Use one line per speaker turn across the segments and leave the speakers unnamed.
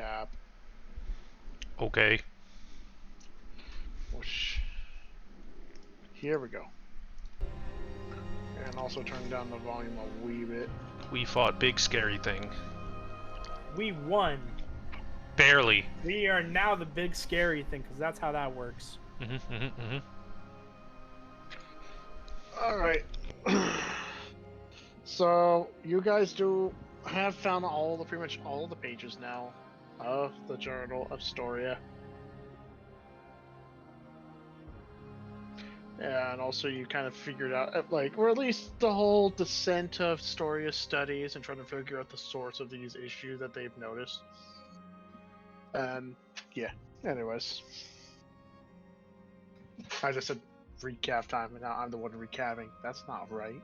recap.
Okay.
Whoosh. Here we go. And also turn down the volume a wee bit.
We fought big scary thing.
We won.
Barely.
We are now the big scary thing, because that's how that works.
Alright. So, you guys have found pretty much all the pages now of the Journal of Storia. And also you kind of figured out, or at least the whole descent of Storia studies and trying to figure out the source of these issues that they've noticed. And, yeah. Anyways. I just said recap time, and now I'm the one recapping. That's not right.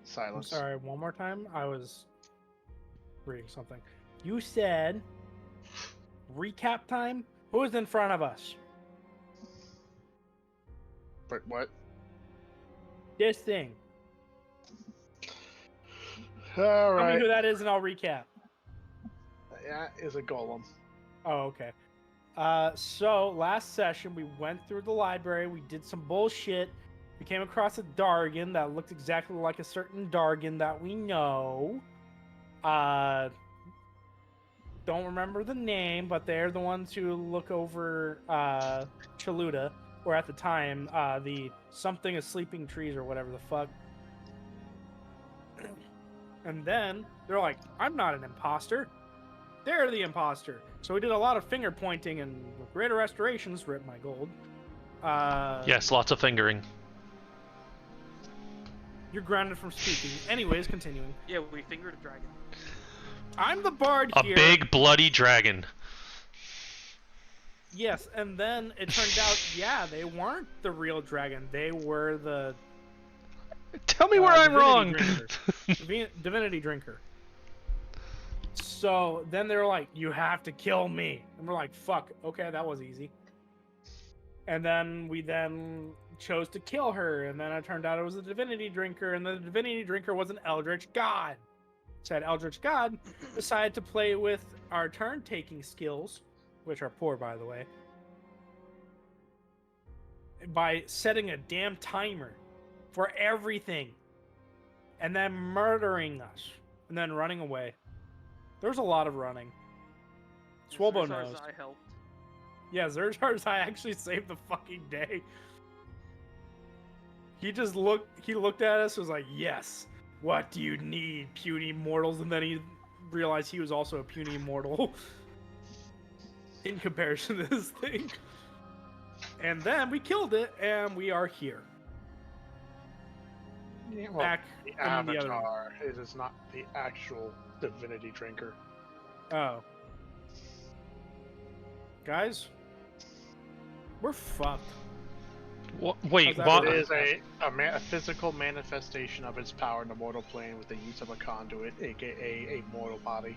Silence.
I'm sorry, one more time? I was reading something. You said recap time? Who's in front of us?
But what?
This thing.
All right.
Tell me who that is and I'll recap.
That is a golem.
Oh, okay. So last session we went through the library, we did some bullshit. We came across a Dargan that looked exactly like a certain Dargan that we know. Don't remember the name, but they're the ones who look over Chaluda, or at the time, the something of sleeping trees or whatever the fuck. And then they're like, I'm not an imposter. They're the imposter. So we did a lot of finger pointing, and with greater restorations, rip my gold.
Yes, lots of fingering.
You're grounded from speaking. Anyways, continuing.
Yeah, we fingered a dragon.
I'm the bard
A
here.
big bloody dragon.
Yes, and then it turned out, yeah, they weren't the real dragon. They were the
Tell me where I'm wrong.
divinity drinker. So then they were like, you have to kill me. And we're like, fuck, okay, that was easy. And then we chose to kill her, and then it turned out it was a divinity drinker, and the divinity drinker was an eldritch god. Said eldritch god decided to play with our turn-taking skills, which are poor, by the way, by setting a damn timer for everything, and then murdering us, and then running away. There's a lot of running. Swobo knows.
I helped.
Yeah, Zerjar's I actually saved the fucking day. He looked at us, was like, yes, what do you need, puny mortals? And then he realized he was also a puny mortal in comparison to this thing. And then we killed it, and we are here.
Yeah, well,
Back
the
in the other
avatar is not the actual divinity drinker.
Oh. Guys, we're fucked.
Wait,
How's that
what?
It is a physical manifestation of its power in the mortal plane with the use of a conduit, aka a mortal body.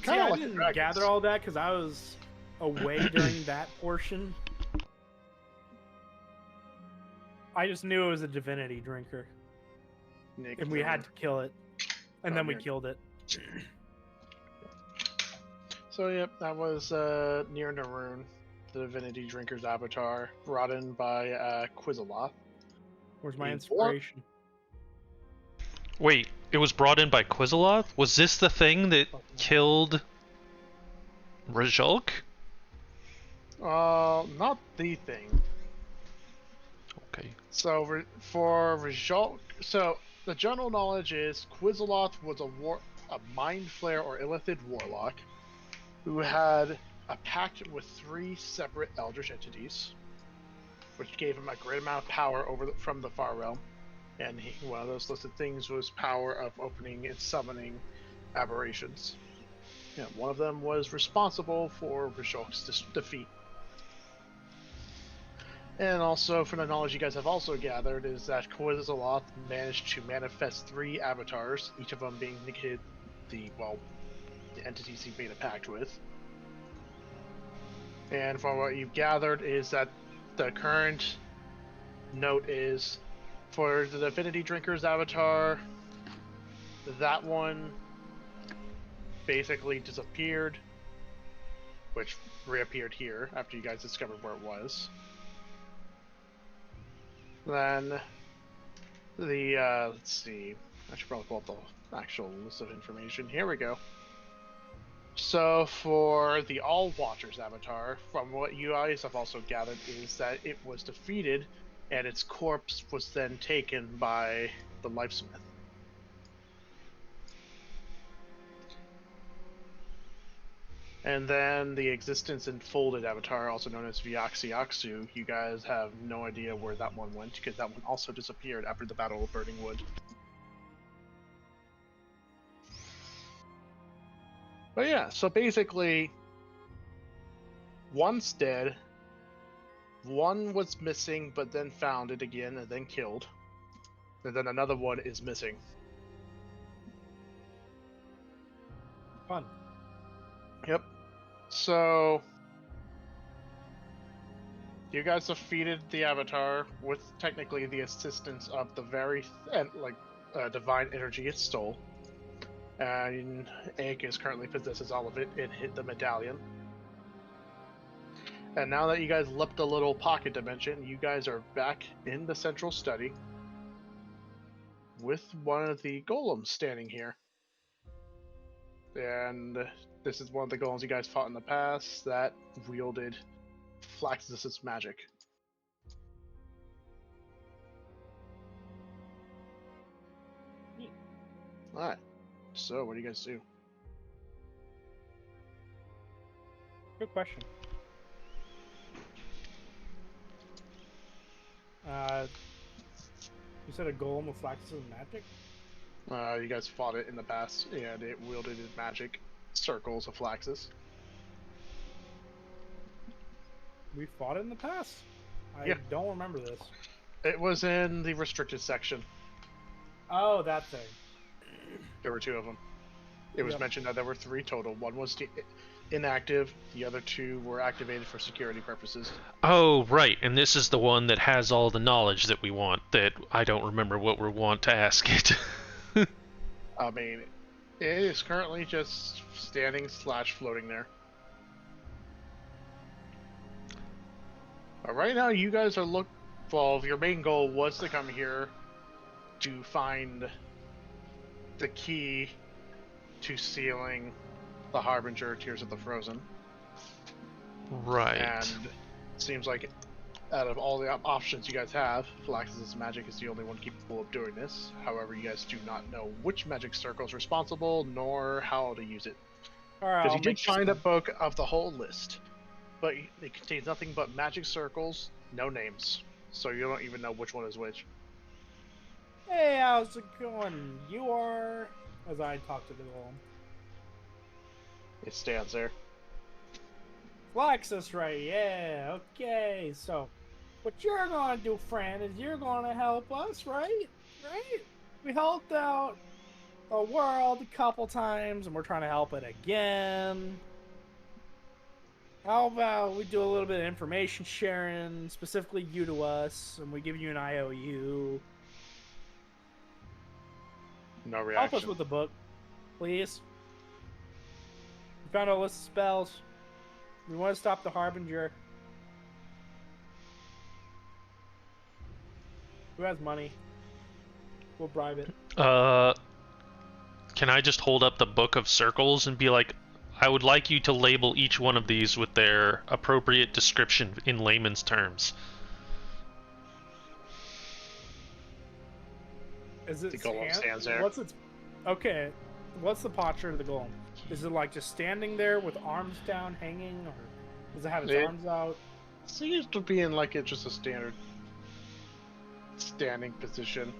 See,
Kinda
I
like the
didn't
dragons.
gather all that because I was away during that portion. I just knew it was a divinity drinker,
Nick,
and we had to kill it, and
Oh,
then we
yeah.
killed it.
So yep, that was Near Naroon, the divinity drinker's avatar, brought in by Quizzaloth.
Where's my
You
inspiration?
Wait, it was brought in by Quizzaloth? Was this the thing that killed Rajulk?
Not the thing.
Okay.
So for Rajulk, so the general knowledge is Quizzaloth was a mind flare or illithid warlock who had a pact with 3 separate eldritch entities, which gave him a great amount of power from the Far Realm. And one of those listed things was power of opening and summoning aberrations. Yeah, one of them was responsible for Rajulk's defeat. And also, from the knowledge you guys have also gathered, is that Quizzaloth managed to manifest 3 avatars, each of them being the entities he made a pact with. And from what you've gathered is that the current note is For the Divinity Drinker's avatar, that one basically disappeared, which reappeared here after you guys discovered where it was. Then let's see, I should probably pull up the actual list of information. Here we go. So for the All Watchers avatar, from what you guys have also gathered, is that it was defeated and its corpse was then taken by the Lifesmith. And then the Existence Enfolded avatar, also known as Vyaxiaxu, you guys have no idea where that one went, because that one also disappeared after the Battle of Burning Wood. But yeah, so basically, one's dead, one was missing but then found it again and then killed, and then another one is missing.
Fun.
Yep. So you guys defeated the Avatar with technically the assistance of the very divine energy it stole, and Aegis currently possesses all of it. It hit the medallion, and now that you guys left the little pocket dimension, you guys are back in the central study with one of the golems standing here. And this is one of the golems you guys fought in the past that wielded Flaxus's magic. Alright, so what do you guys do?
Good question. You said a golem with Flaxus's magic?
You guys fought it in the past, and it wielded its magic circles of Flaxus.
We fought it in the past? I
Yeah.
don't remember this.
It was in the restricted section.
Oh, that thing.
There were two of them. It was
Yep.
mentioned that there were three total. One was inactive, the other two were activated for security purposes.
Oh, right, and this is the one that has all the knowledge that we want, that I don't remember what we want to ask it.
I mean, it is currently just standing / floating there. Right now, you guys are well, your main goal was to come here to find the key to sealing the Harbinger Tears of the Frozen.
Right.
And it seems like out of all the options you guys have, Flaxus's magic is the only one capable of doing this. However, you guys do not know which magic circle is responsible, nor how to use it.
Alright,
Because
I'll
you did
make
find a book of the whole list, but it contains nothing but magic circles, no names. So you don't even know which one is which.
Hey, how's it going? You are... As I talk to the golem.
It stands there.
Flaxus, right? Yeah, okay. So, what you're gonna do, friend, is you're gonna help us, right? Right? We helped out the world a couple times, and we're trying to help it again. How about we do a little bit of information sharing, specifically you to us, and we give you an IOU.
No
Help
reaction.
us with the book, please. We found a list of spells. We want to stop the Harbinger. Who has money? We'll bribe it.
Can I just hold up the book of circles and be like, I would like you to label each one of these with their appropriate description in layman's terms.
Is it
The golem stands there.
What's its? Okay, what's the posture of the golem? Is it like just standing there with arms down, hanging, or does it have its arms out?
Seems to be in like just a standard standing position.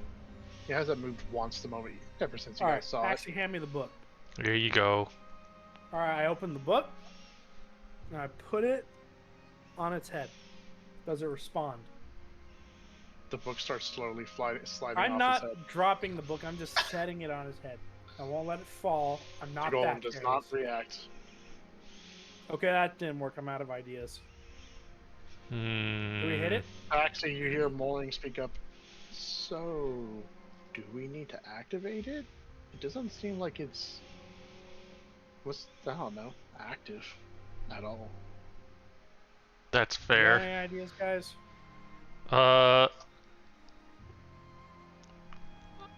It hasn't moved once the moment ever since you guys saw
Actually, hand me the book.
There you go.
All right, I open the book and I put it on its head. Does it respond?
it. The book starts slowly sliding
I'm
off
not
his head.
dropping the book. I'm just setting it on his head. I won't let it fall. I'm not
The
that
golem does
careless.
not react.
Okay, that didn't work. I'm out of ideas. Do we hit it?
Actually, you hear Moling speak up. So, do we need to activate it? It doesn't seem like it's... I don't know, active at all.
That's
You got
fair.
any ideas, guys?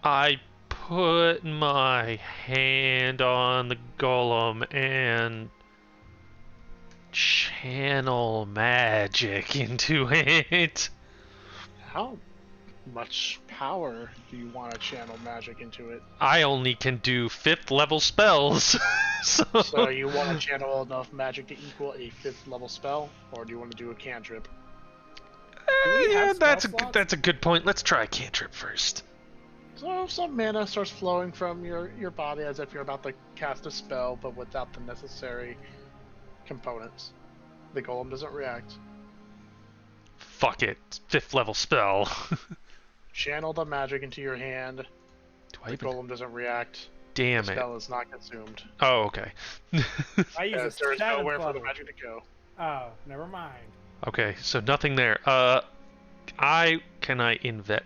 I put my hand on the golem and channel magic into it.
How much power do you want to channel magic into it?
I only can do 5th level spells.
So you want to channel enough magic to equal a 5th level spell, or do you want to do a cantrip?
we
yeah,
have
that's
spell slots?
that's a good point. Let's try a cantrip first.
So some mana starts flowing from your body as if you're about to cast a spell, but without the necessary components. The golem doesn't react.
Fuck it. 5th level spell.
Channel the magic into your hand.
Do I
The
even...
golem doesn't react.
Damn
The
it.
spell is not consumed.
Oh, okay.
I use a
There is
7th
nowhere for
level.
the magic to go.
Oh, never mind.
Okay, so nothing there. Can I invent?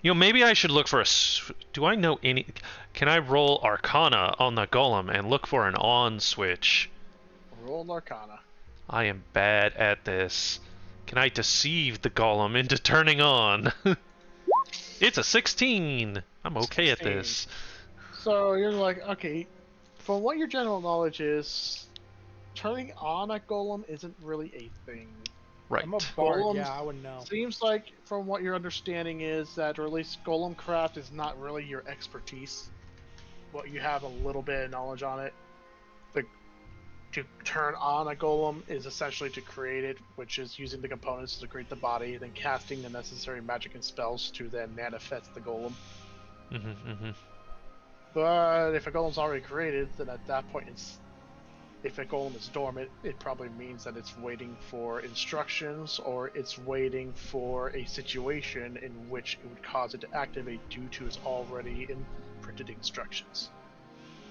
Maybe I should look for do I know any... Can I roll Arcana on the golem and look for an on switch?
Roll Arcana.
I am bad at this. Can I deceive the golem into turning on? It's a 16! I'm okay
16.
at this.
So you're like, okay, from what your general knowledge is, turning on a golem isn't really a thing.
Right.
I'm a bard,
Golems
yeah, I would know.
Seems like, from what your understanding is, that or at least golem craft is not really your expertise. Well, you have a little bit of knowledge on it. To turn on a golem is essentially to create it, which is using the components to create the body, then casting the necessary magic and spells to then manifest the golem. But if a golem's already created, then at that point, if a golem is dormant, it probably means that it's waiting for instructions, or it's waiting for a situation in which it would cause it to activate due to its already imprinted instructions.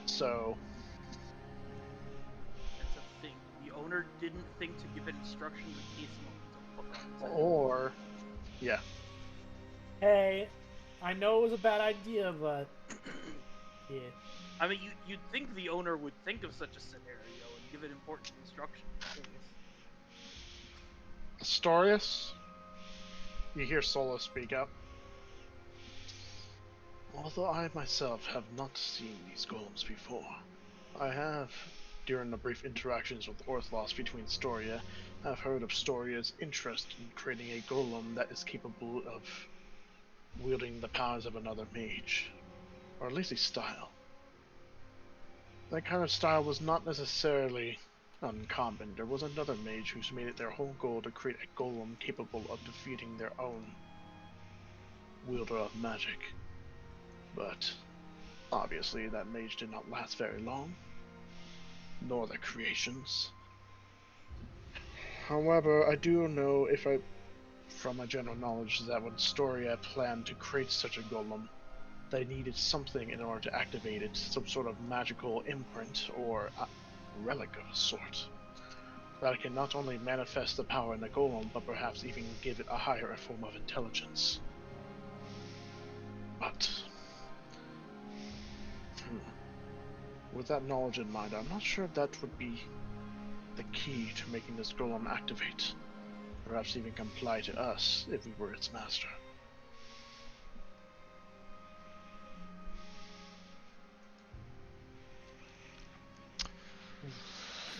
So...
That's a thing. The owner didn't think to give it instructions in case someone was a hook on his head.
Or... yeah.
Hey, I know it was a bad idea, but... yeah.
I mean, you'd think the owner would think of such a scenario and give it important instructions.
Astorius, you hear Solo speak up. Although I myself have not seen these golems before, I have, during the brief interactions with Orthlos between Storia, have heard of Storia's interest in creating a golem that is capable of wielding the powers of another mage, or at least a style. That kind of style was not necessarily uncommon. There was another mage who's made it their whole goal to create a golem capable of defeating their own wielder of magic. But obviously that mage did not last very long, nor the creations. However, I do know from my general knowledge, that when Storia planned to create such a golem, they needed something in order to activate it, some sort of magical imprint or a relic of a sort, that can not only manifest the power in the golem, but perhaps even give it a higher form of intelligence. But with that knowledge in mind, I'm not sure if that would be the key to making this golem activate, perhaps even comply to us if we were its master.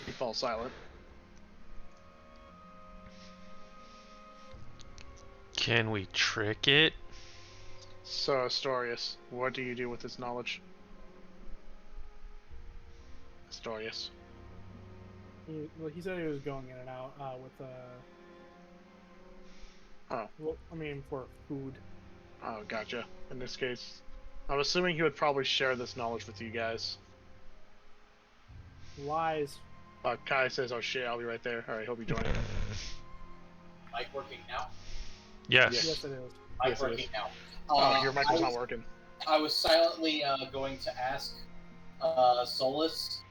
He falls silent.
Can we trick it?
So, Astorius, what do you do with this knowledge? Astorius.
He said he was going in and out with
Oh.
well, I mean, for food.
Oh, gotcha. In this case, I'm assuming he would probably share this knowledge with you guys.
Lies.
Kai says, oh shit, I'll be right there. Alright, he'll be joining.
Mic working now?
Yes.
Yes, it is.
Mic
Yes, it
working
is.
now.
Oh, your mic
I
is not
was-
working.
I was silently going to ask Solus.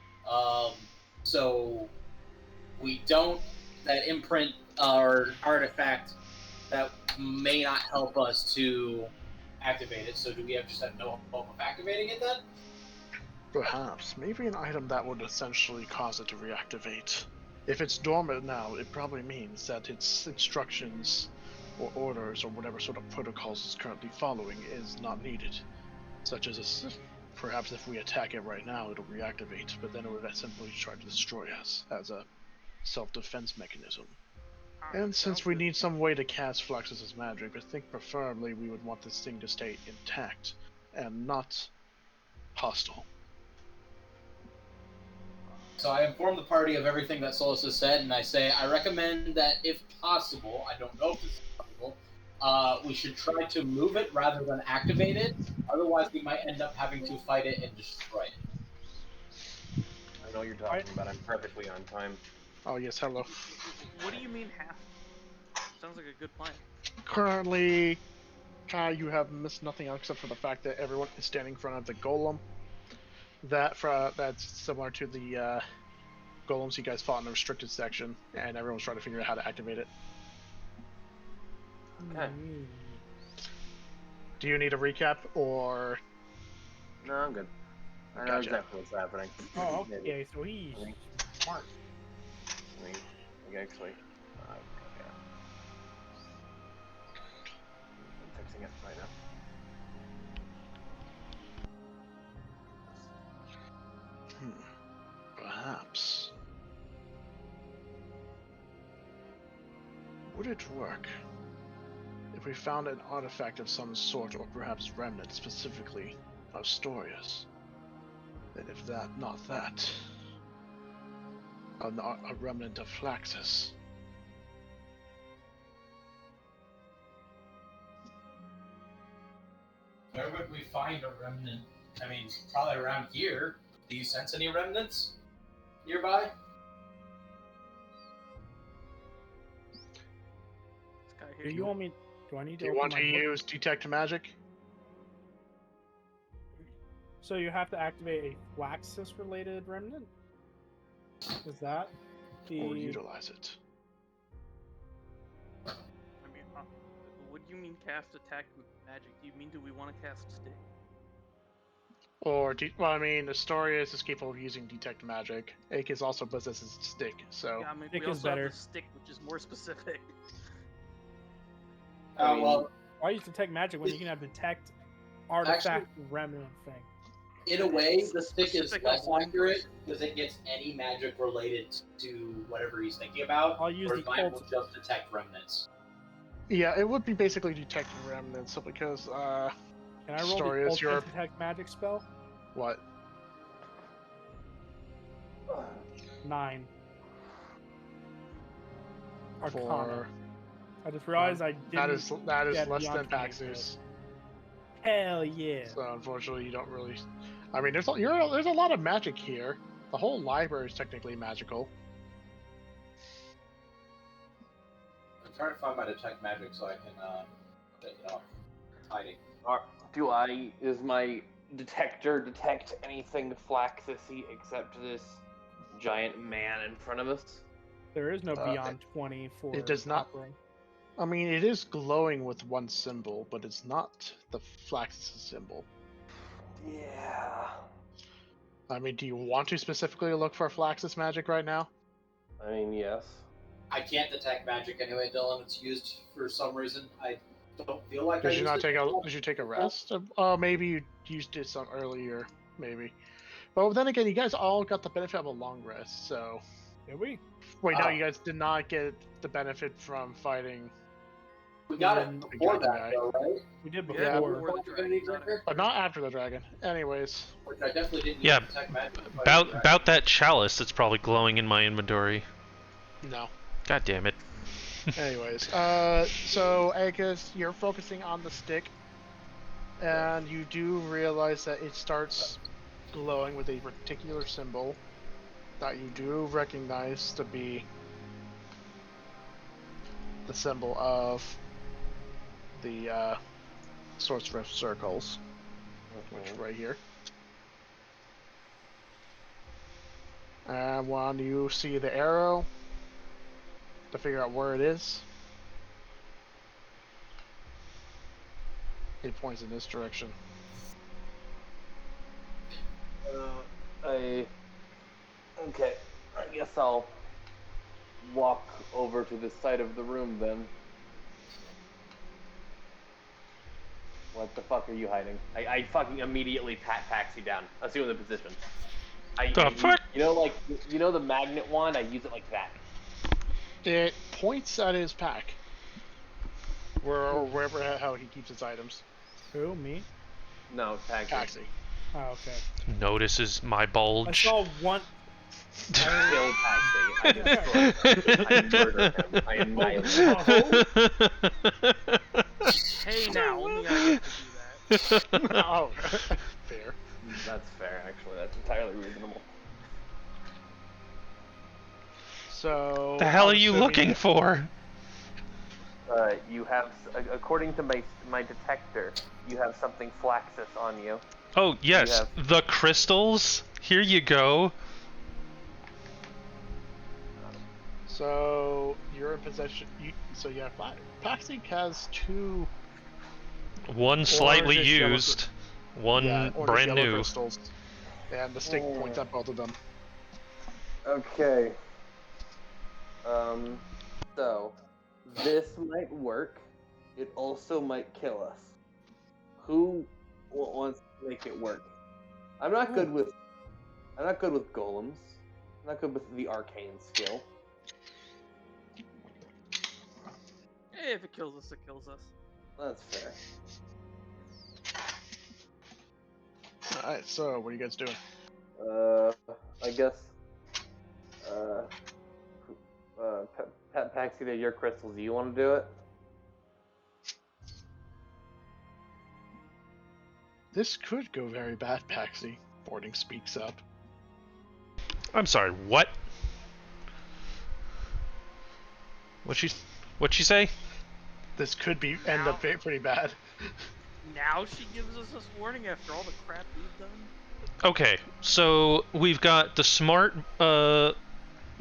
So we don't, that imprint or artifact that may not help us to activate it. So do we just have no hope of activating it then?
Perhaps. Maybe an item that would essentially cause it to reactivate. If it's dormant now, it probably means that its instructions or orders or whatever sort of protocols it's currently following is not needed. Such as perhaps if we attack it right now, it'll reactivate, but then it would simply try to destroy us as a self-defense mechanism. And since we need some way to cast Fluxus's magic, I think preferably we would want this thing to stay intact and not hostile.
So I inform the party of everything that Solus has said, and I say I recommend that, if possible, I don't know if this is possible, we should try to move it rather than activate it. Otherwise, we might end up having to fight it and destroy it.
I know what you're talking about. I'm perfectly on time.
Oh yes, hello.
What do you mean half? Sounds like a good plan.
Currently, Kai, you have missed nothing else except for the fact that everyone is standing in front of the golem. That's similar to the golems you guys fought in the restricted section, and everyone's trying to figure out how to activate it.
Okay.
Do you need a recap, or...?
No, I'm good. I know
Gotcha.
exactly what's happening.
Oh, okay, so he's smart.
Actually, okay. I'm fixing it right now.
Perhaps. Would it work if we found an artifact of some sort, or perhaps remnant specifically of Storius? And if that, not that, a remnant of Flaxus.
Where would we find a remnant? I mean, probably around here. Do you sense any remnants nearby?
This guy
Do
here.
you want me? Do I need to?
Do you
open
want
my
to
book?
use Detect Magic?
So you have to activate a Flaxus-related remnant. Is that the?
Or utilize it?
I mean, what do you mean cast attack with magic? Do you mean do we want to cast stick?
Or, well, I mean, Astorius is capable of using Detect Magic. Akis also possesses Stick, so...
Yeah, I mean,
Stick
we
is
also
better.
have the stick, which is more specific.
Well,
Why use detect magic when you can have detect artifact remnant thing?
in a way, the stick is
Specific
less
on one
accurate
person.
because it gets any magic related to whatever he's thinking about.
I'll use
whereas
the
mine
cult-
will just detect remnants.
Yeah, it would be basically Detect Remnants, because,
Can I roll
Astorius,
the ultimate
you're...
detect magic spell?
What?
9. Arcana.
For...
I just realized I didn't.
That is
get
less
beyond
than
20,
Paxus.
Hell yeah!
So unfortunately, you don't really... I mean, there's a lot of magic here. The whole library is technically magical.
I'm trying to find my detect magic so I can, hiding.
Does my detector detect anything Flaxusy except this giant man in front of us?
There is no beyond 20 for.
it does not-
operating.
I mean, it is glowing with one symbol, but it's not the Flaxus symbol.
Yeah.
I mean, do you want to specifically look for Flaxus magic right now?
I mean, yes.
I can't detect magic anyway, Dylan. It's used for some reason. I don't feel like
Did
I
you
used
not
it
take a?
before.
Did you take a rest? Maybe you used it some earlier, maybe. But then again, you guys all got the benefit of a long rest. So
Did we?
wait, no,
Ah.
you guys did not get the benefit from fighting,
We got it
Mm,
before
dragon
that,
guy.
though, right?
We did
Yeah,
before.
before the
Divinity
dragon got it.
Drinker,
but not after the dragon. Anyways,
which I definitely didn't
Yeah,
use detect magic. to fight
About
the dragon.
about that chalice that's probably glowing in my inventory.
no.
God damn it.
Anyways, so Agus, you're focusing on the stick, and you do realize that it starts glowing with a particular symbol that you do recognize to be the symbol of the Sorceress Circles, which is right here. And when you see the arrow to figure out where it is, It points in this direction.
Okay. I guess I'll walk over to the side of the room then. What the fuck are you hiding? I fucking immediately pat Paxi down. Assume the position.
Fuck?
You know the magnet wand? I use it like that.
It points at his pack. Or wherever how he keeps his items.
Who? Me?
No, Paxi.
Taxi.
Oh, okay.
Notices my
I
bulge.
saw one.
Killed Paxi. I destroyed him. I murdered him. I annihilated him.
Hey, now only I get to do that.
Oh, fair.
That's fair, actually. That's entirely reasonable.
So.
The hell
I'm
are you
assuming
looking
that-
for?
You have, according to my detector, you have something Flaxus on you.
Oh, yes, the crystals. Here you go.
So you're in possession. So yeah, Paxi has two.
One slightly
Orange, yellow,
used, one
orange,
brand
yellow
new.
crystals, and the stick points at both of them.
Okay. So, this might work. It also might kill us. Who wants to make it work? I'm not good with golems. I'm not good with the arcane skill.
Hey, if it kills us, it kills us.
That's fair.
Alright, so what are you guys doing?
I guess. Paxi, they're your crystals. Do you want to do it?
This could go very bad, Paxi. Boarding speaks up.
I'm sorry, what? What'd she say?
This could end up pretty bad.
Now she gives us this warning after all the crap we've done?
Okay, so we've got the smart,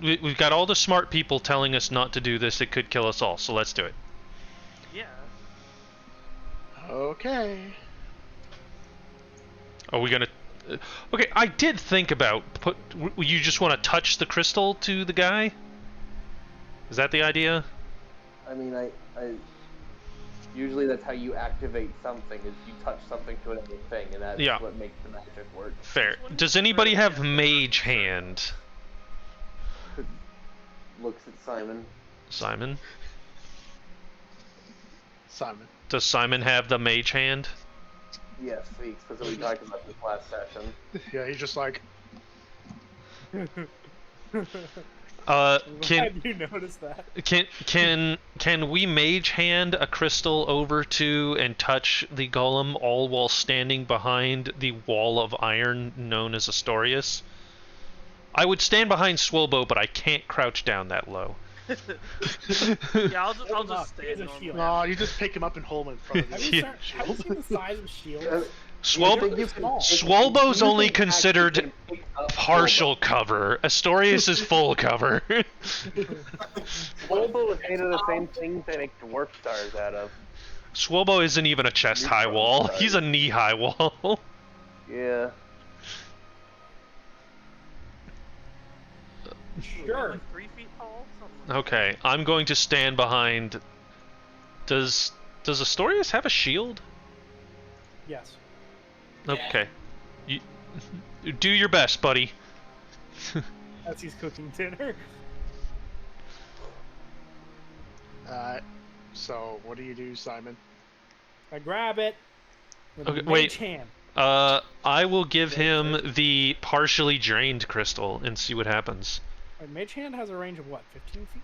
we've got all the smart people telling us not to do this. It could kill us all, so let's do it.
Yeah.
Okay.
Are we gonna... Okay, I did think about... You just want to touch the crystal to the guy? Is that the idea?
I mean, I usually that's how you activate something, is you touch something to another thing, and that's what makes the magic work.
Fair. Does anybody have Mage Hand?
Looks at Simon.
Simon?
Simon.
Does Simon have the Mage Hand?
Yes, we explicitly talked about this last session.
Yeah, he's just like...
Have you noticed that?
Can we Mage Hand a crystal over to and touch the golem, all while standing behind the wall of iron known as Astorius? I would stand behind Swolbo, but I can't crouch down that low.
Yeah, I'll just stand on
shield.
No, you just pick him up and hold him in front of you.
Have you seen the size of shields?
Swolbo's only considered partial cover. Astorius is full cover.
Swolbo is made of the same things they make dwarf stars out of.
Swolbo isn't even a chest-high wall. He's a knee-high wall.
Yeah.
Sure.
Like 3 feet tall? Something like
Okay, I'm going to stand behind... Does Astorius have a shield?
Yes.
Okay. You do your best, buddy.
As he's cooking dinner.
So what do you do, Simon?
I grab it. With
Okay,
a
wait.
mage hand.
I will give him the partially drained crystal and see what happens.
A mage hand has a range of what? 15 feet?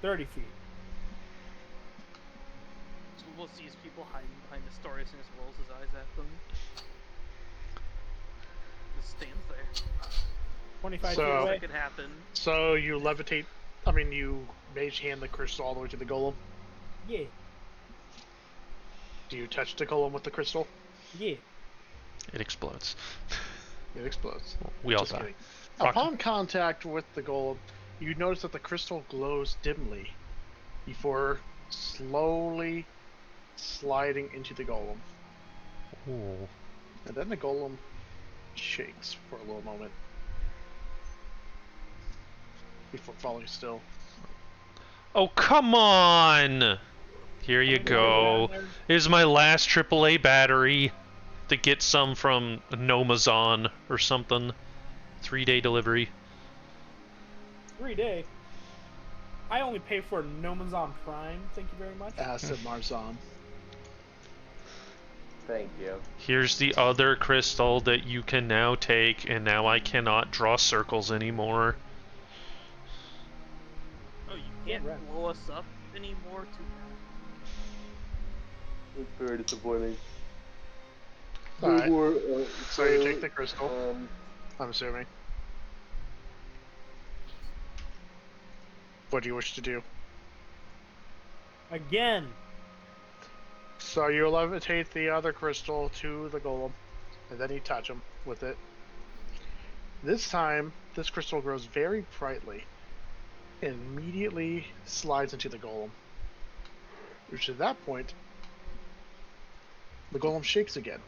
30 feet.
So we'll see his people hiding behind the stories and just rolls his eyes at them. Just stands there.
25
So-
feet away.
That could happen.
So you levitate... you mage hand the crystal all the way to the golem.
Yeah.
Do you touch the golem with the crystal?
Yeah.
It explodes.
It explodes.
We all
Just
die.
kidding.
Fuck.
Upon contact with the golem, you notice that the crystal glows dimly before slowly sliding into the golem.
Ooh.
And then the golem shakes for a little moment before falling still.
Oh, come on! Here you go. Here's my last AAA battery to get some from Nomazon or something. 3-day delivery.
3-day. I only pay for Nomazon Prime. Thank you very much.
Acid Marzon.
Thank you.
Here's the other crystal that you can now take, and now I cannot draw circles anymore.
Oh, you can't
right.
blow us up anymore? Too bad.
It's very disappointing.
Alright,
More,
so you take the crystal,
Um,
I'm assuming. What do you wish to do?
Again.
So you levitate the other crystal to the golem, and then you touch him with it. This time, this crystal grows very brightly and immediately slides into the golem. Which at that point, the golem shakes again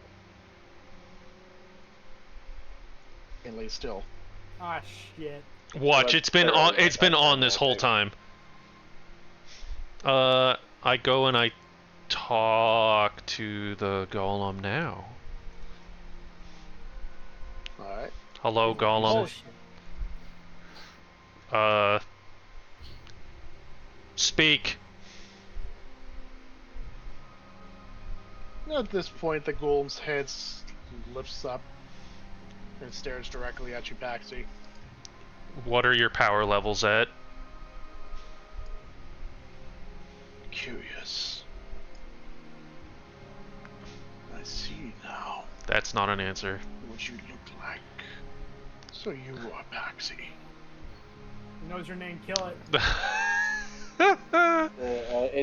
and lays still.
Ah, shit.
Watch, it's been on. It's been on this whole time. I go and I talk to the golem now.
Alright.
Hello, golem.
Bullshit.
Speak.
At this point, the golem's head lifts up and stares directly at you, Paxi.
What are your power levels at?
Curious. I see now
That's not an answer.
what you look like. So you are Paxi.
He knows your name. Kill it.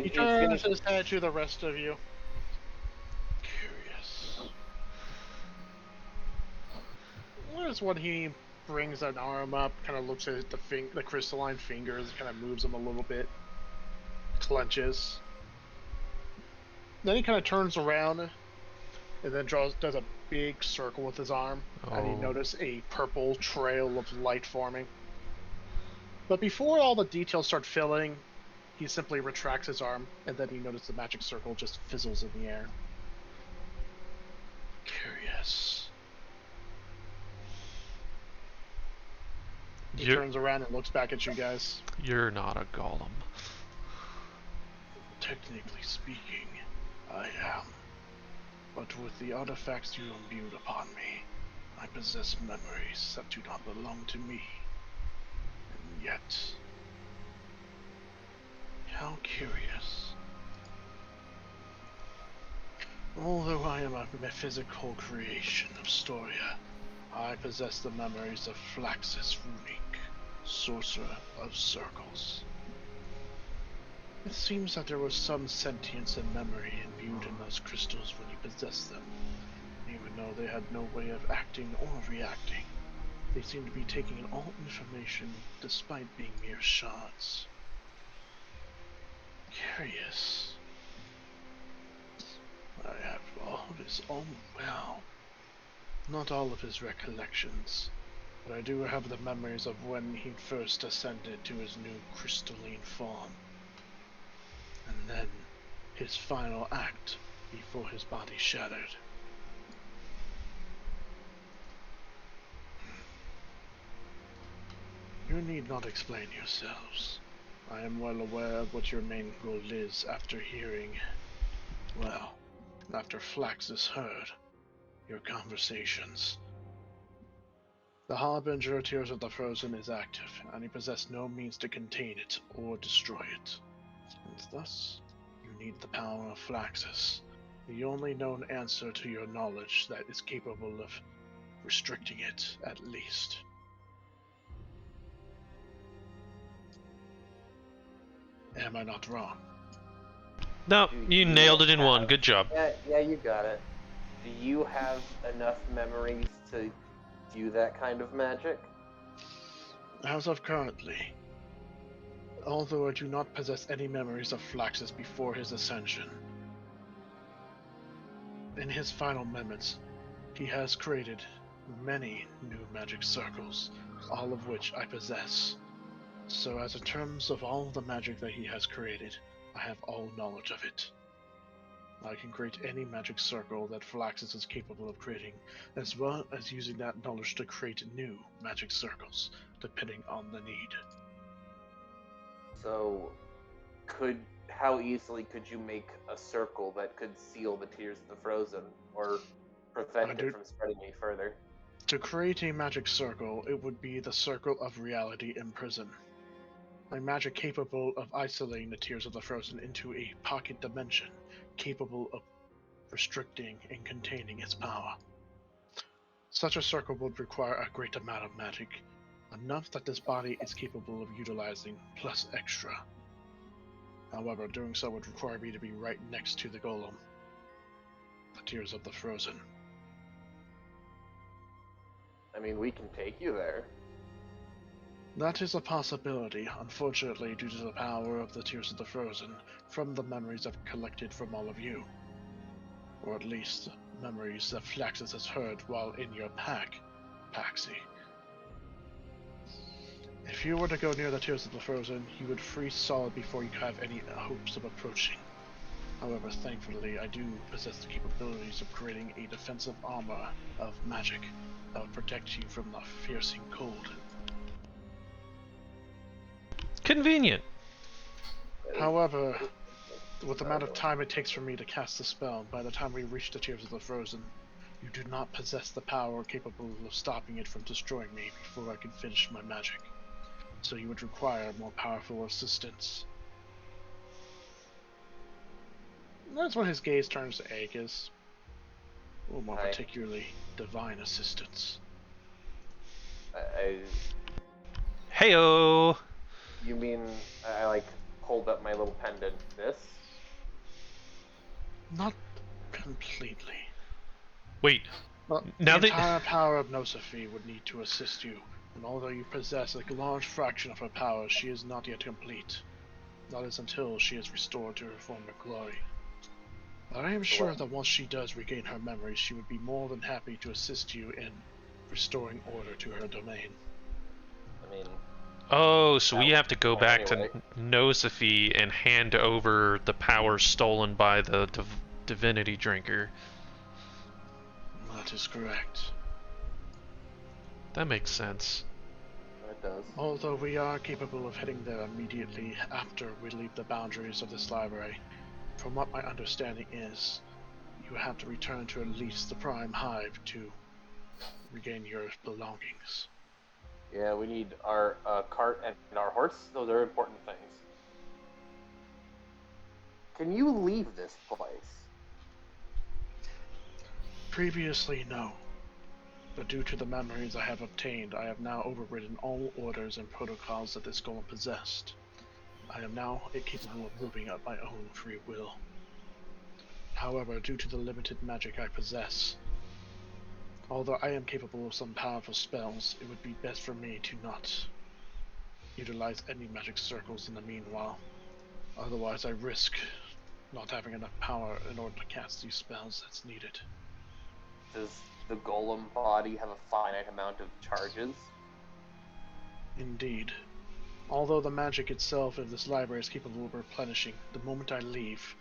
He turns his head to the rest of you. Curious. Whereas when he brings an arm up, kind of looks at the crystalline fingers, kind of moves them a little bit, clenches. Then he kind of turns around and then does a big circle with his arm, and you notice a purple trail of light forming. But before all the details start filling, he simply retracts his arm, and then you notice the magic circle just fizzles in the air. Curious. He turns around and looks back at you guys.
You're not a golem.
Technically speaking, I am. But with the artifacts you imbued upon me, I possess memories that do not belong to me. And yet... How curious. Although I am a metaphysical creation of Storia, I possess the memories of Flaxus Runic, sorcerer of circles. It seems that there was some sentience and memory imbued in those crystals when you possessed them. Even though they had no way of acting or reacting, they seemed to be taking in all information despite being mere shards. Curious. I have all of his own well. Not all of his recollections, but I do have the memories of when he first ascended to his new crystalline form. And then his final act before his body shattered. You need not explain yourselves. I am well aware of what your main goal is after hearing, well, after Flaxus heard your conversations. The Harbinger of Tears of the Frozen is active, and he possesses no means to contain it or destroy it. And thus, you need the power of Flaxus, the only known answer to your knowledge that is capable of restricting it, at least. Am I not wrong?
No, you nailed it in one. Good job.
Yeah, you got it. Do you have enough memories to do that kind of magic?
As of currently, although I do not possess any memories of Flaxus before his ascension, in his final moments, he has created many new magic circles, all of which I possess. So as in terms of all the magic that he has created, I have all knowledge of it. I can create any magic circle that Flaxus is capable of creating, as well as using that knowledge to create new magic circles, depending on the need.
So, how easily could you make a circle that could seal the Tears of the Frozen, or prevent it from spreading any further?
To create a magic circle, it would be the Circle of Reality in prison. A magic capable of isolating the Tears of the Frozen into a pocket dimension, capable of restricting and containing its power. Such a circle would require a great amount of magic, enough that this body is capable of utilizing, plus extra. However, doing so would require me to be right next to the golem, the Tears of the Frozen.
I mean, we can take you there.
That is a possibility, unfortunately, due to the power of the Tears of the Frozen, from the memories I've collected from all of you. Or at least, memories that Flaxus has heard while in your pack, Paxi. If you were to go near the Tears of the Frozen, you would freeze solid before you have any hopes of approaching. However, thankfully, I do possess the capabilities of creating a defensive armor of magic that would protect you from the piercing cold.
Convenient.
However, with the amount of time it takes for me to cast the spell, by the time we reach the Tears of the Frozen, you do not possess the power capable of stopping it from destroying me before I can finish my magic. So you would require more powerful assistance. And that's when his gaze turns to Aegis. Or more particularly, divine assistance.
Heyo.
You mean I hold up my little pendant? This?
Not completely.
Wait.
Well,
Now
the
that
entire power of Nosophy would need to assist you, and although you possess a large fraction of her power, she is not yet complete. That is until she is restored to her former glory. But I am sure that once she does regain her memories, she would be more than happy to assist you in restoring order to her domain.
I mean...
Oh, so we have to go back to Nosophy and hand over the power stolen by the divinity drinker.
That is correct.
That makes sense.
It does.
Although we are capable of heading there immediately after we leave the boundaries of this library, from what my understanding is, you have to return to at least the Prime Hive to regain your belongings.
Yeah, we need our cart and our horse. Those are important things. Can you leave this place?
Previously, no. But due to the memories I have obtained, I have now overridden all orders and protocols that this golem possessed. I am now capable of moving at my own free will. However, due to the limited magic I possess, although I am capable of some powerful spells, it would be best for me to not utilize any magic circles in the meanwhile. Otherwise, I risk not having enough power in order to cast these spells that's needed.
Does the golem body have a finite amount of charges?
Indeed. Although the magic itself of this library is capable of replenishing, the moment I leave,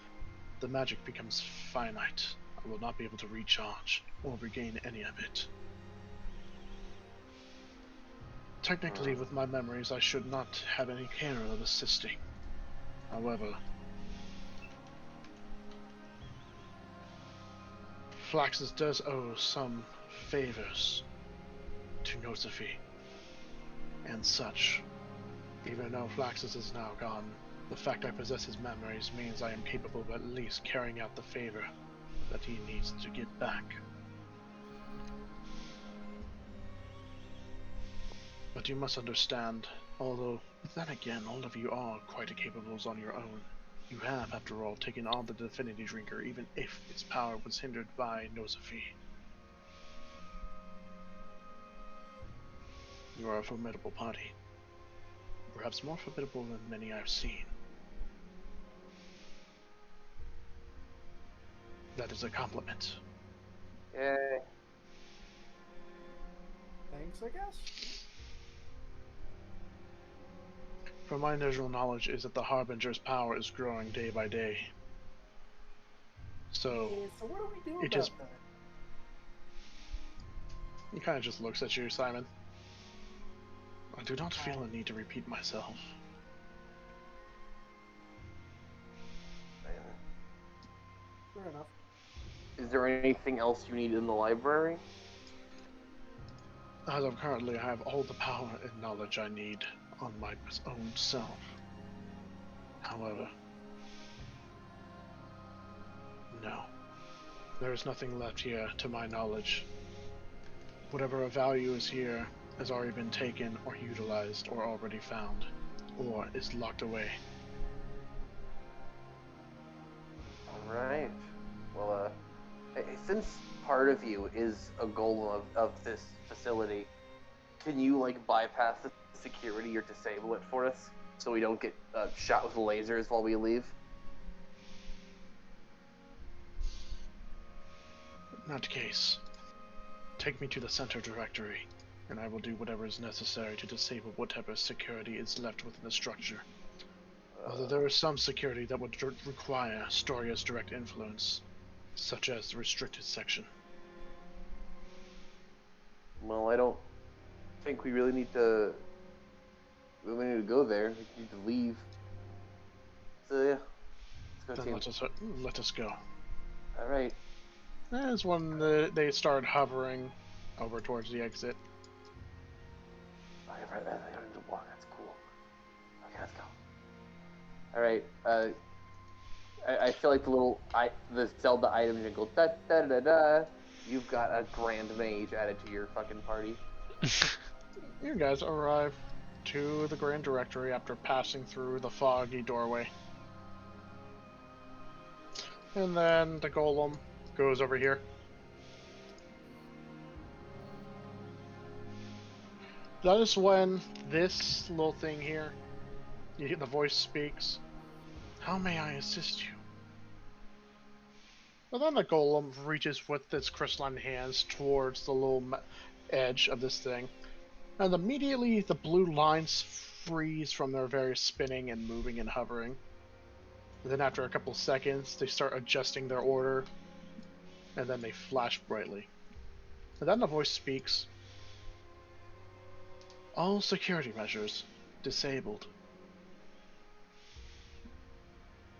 the magic becomes finite. I will not be able to recharge or regain any of it. Technically, with my memories, I should not have any care of assisting. However, Flaxus does owe some favors to Nosophy and such. Even though Flaxus is now gone, the fact I possess his memories means I am capable of at least carrying out the favor that he needs to get back. But you must understand, although then again all of you are quite capable on your own, you have, after all, taken on the Divinity Drinker, even if its power was hindered by Nosophy. You are a formidable party. Perhaps more formidable than many I've seen. That is a compliment.
Okay.
Thanks, I guess.
From my initial knowledge is that the Harbinger's power is growing day by day. So
Yeah, so what do we do
it
about
just-
that?
he kind of just looks at you, Simon. I do not feel a need to repeat myself.
Fair enough.
Is there anything else you need in the library?
As of currently, I have all the power and knowledge I need on my own self. However, no. There is nothing left here, to my knowledge. Whatever of value is here has already been taken or utilized or already found, or is locked away.
Alright. Well, since part of you is a golem of this facility, can you, like, bypass the security or disable it for us so we don't get shot with lasers while we leave?
In that case, take me to the center directory, and I will do whatever is necessary to disable whatever security is left within the structure. Although there is some security that would require Storia's direct influence, such as the restricted section.
Well, I don't think we really need to. We really need to go there. We need to leave. So yeah, let's go.
Then
Team.
let us go.
All right.
As when they start hovering over towards the exit.
Okay, right there. They don't need to walk. That's cool. Okay, let's go. All right. I feel like the Zelda item jingle. Da da da da. You've got a grand mage added to your fucking party.
You guys arrive to the Grand Directory after passing through the foggy doorway. And then the golem goes over here. That is when this little thing here, you hear the voice speaks. How may I assist you? And then the golem reaches with its crystalline hands towards the little edge of this thing. And immediately the blue lines freeze from their various spinning and moving and hovering. And then after a couple seconds, they start adjusting their order. And then they flash brightly. And then the voice speaks. All security measures disabled.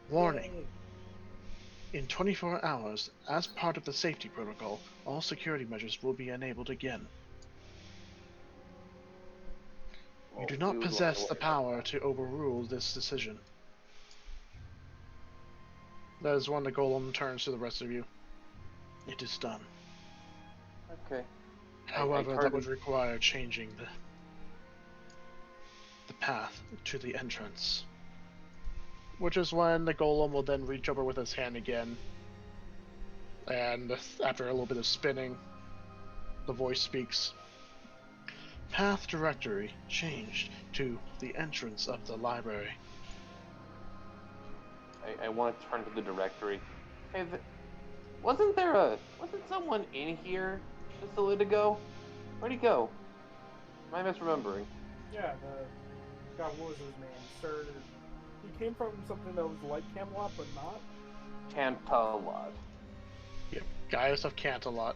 Warning. In 24 hours, as part of the safety protocol, all security measures will be enabled again. You do not possess the power to overrule this decision. That is when the golem turns to the rest of you. It is done.
Okay.
However, that would require changing the path to the entrance. Which is when the golem will then reach over with his hand again. And after a little bit of spinning, the voice speaks. Path directory changed to the entrance of the library.
I want to turn to the directory. Hey, wasn't someone in here just a little ago? Where'd he go? Am I misremembering?
Yeah, God, what was his name? Sir. He came from something that was like Camelot, but not.
Cantalot.
Yep, Gaius of Cantalot.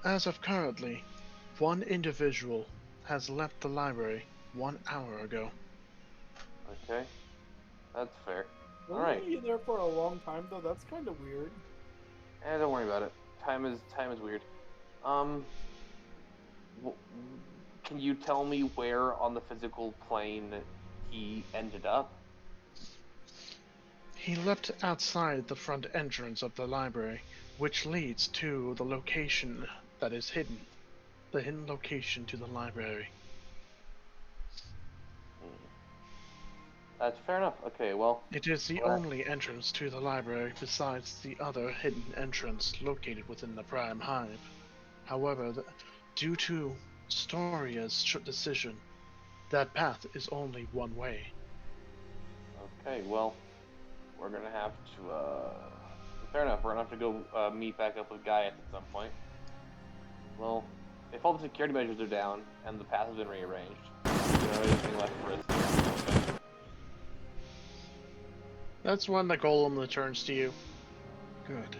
As of currently, one individual has left the library 1 hour ago.
Okay, that's fair.
Wasn't
Alright.
he there for a long time though? That's kind of weird.
Don't worry about it. Time is weird. Can you tell me where on the physical plane he ended up?
He left outside the front entrance of the library, which leads to the location that is hidden. The hidden location to the library.
That's fair enough. Okay, well...
It is the only entrance to the library besides the other hidden entrance located within the Prime Hive. However, due to Storia's decision, that path is only one way.
Okay, well, we're gonna have to Fair enough. We're gonna have to go meet back up with Gaius at some point. Well, if all the security measures are down and the path has been rearranged, is there anything left for us here?
That's when the golem returns to you. Good.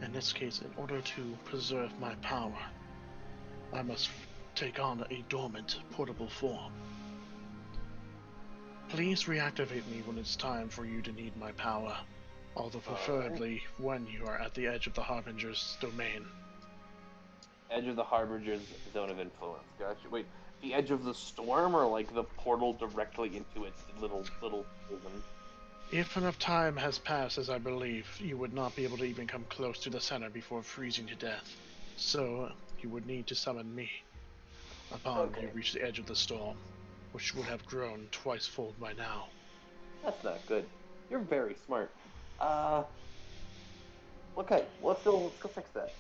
In this case, in order to preserve my power, I must take on a dormant, portable form. Please reactivate me when it's time for you to need my power, although preferably when you are at the edge of the Harbinger's domain.
Edge of the Harbinger's zone of influence. Gotcha. Wait, the edge of the storm, or like the portal directly into its little prison?
If enough time has passed, as I believe, you would not be able to even come close to the center before freezing to death. So, you would need to summon me upon you reach the edge of the storm, which would have grown twice-fold by now.
That's not good. You're very smart. Okay, let's go fix that.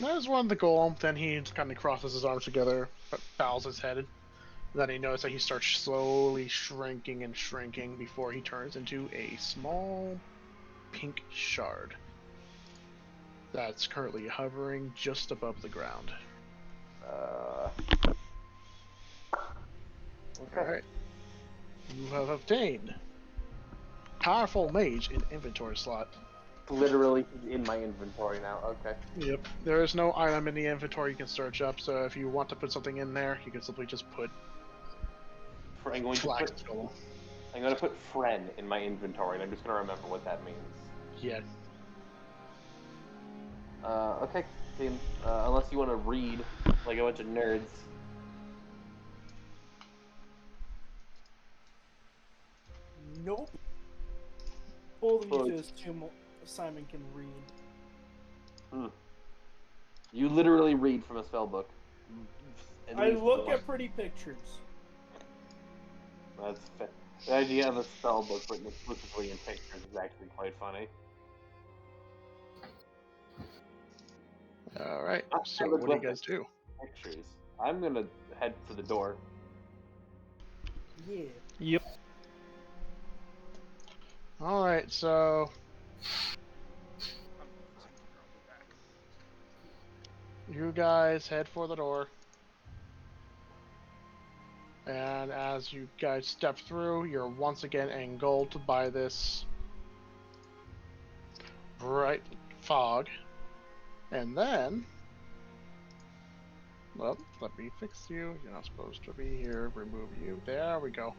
That is one of the golem. Then he kind of crosses his arms together, but bows his head. Then he notices that he starts slowly shrinking and shrinking before he turns into a small pink shard that's currently hovering just above the ground.
Okay.
Alright. You have obtained Powerful Mage in inventory slot.
Literally in my inventory now. Okay.
Yep. There is no item in the inventory you can search up, so if you want to put something in there, you can simply just put
I'm going to put friend in my inventory, and I'm just going to remember what that means.
Yeah.
Okay, team. Unless you want to read like a bunch of nerds.
Nope. Bold of you to assume Simon can read.
You literally read from a spell book.
I look at pretty pictures.
That's the idea of a spell book written exclusively in pictures is actually quite funny.
Alright, so what do you guys do?
Pictures. I'm gonna head for the door.
Yeah.
Yep.
Alright, so you guys head for the door. And as you guys step through, you're once again engulfed by this bright fog. And then, well, let me fix you. You're not supposed to be here. Remove you. There we go.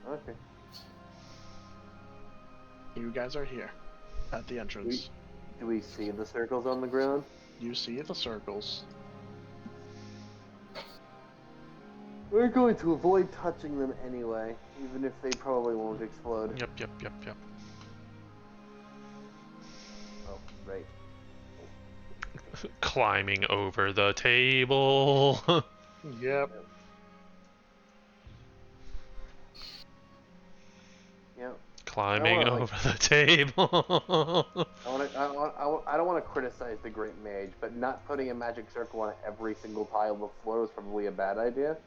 Okay.
You guys are here at the entrance.
Do we see the circles on the ground?
You see the circles.
We're going to avoid touching them anyway, even if they probably won't explode.
Yep.
Oh, right.
Climbing over the table.
Yep.
Yep.
Climbing over the table.
I don't want to criticize the Great Mage, but not putting a magic circle on every single tile of the floor was probably a bad idea.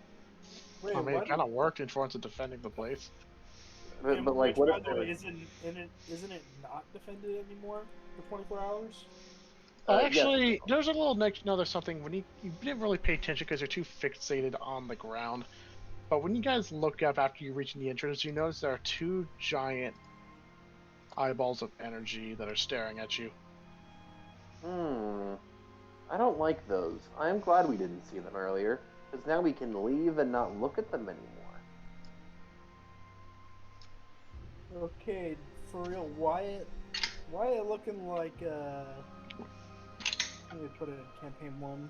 Wait,
I mean, it kind of worked in terms of defending the place.
But like, what if
isn't it not defended anymore for 24 hours?
Actually, there's a little there's something when you didn't really pay attention because you're too fixated on the ground. But when you guys look up after you reach the entrance, you notice there are two giant eyeballs of energy that are staring at you.
I don't like those. I'm glad we didn't see them earlier, because now we can leave and not look at them anymore.
Okay, for real, Wyatt looking like let me put it in campaign 1.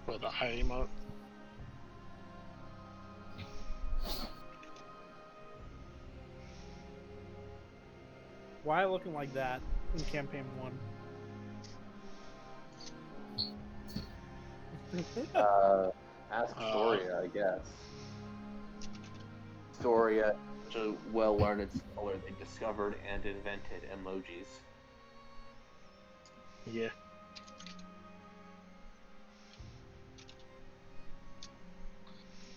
For the high emote.
Wyatt looking like that in campaign 1.
Ask Soria, I guess. Soria, such a well-learned scholar, they discovered and invented emojis.
Yeah.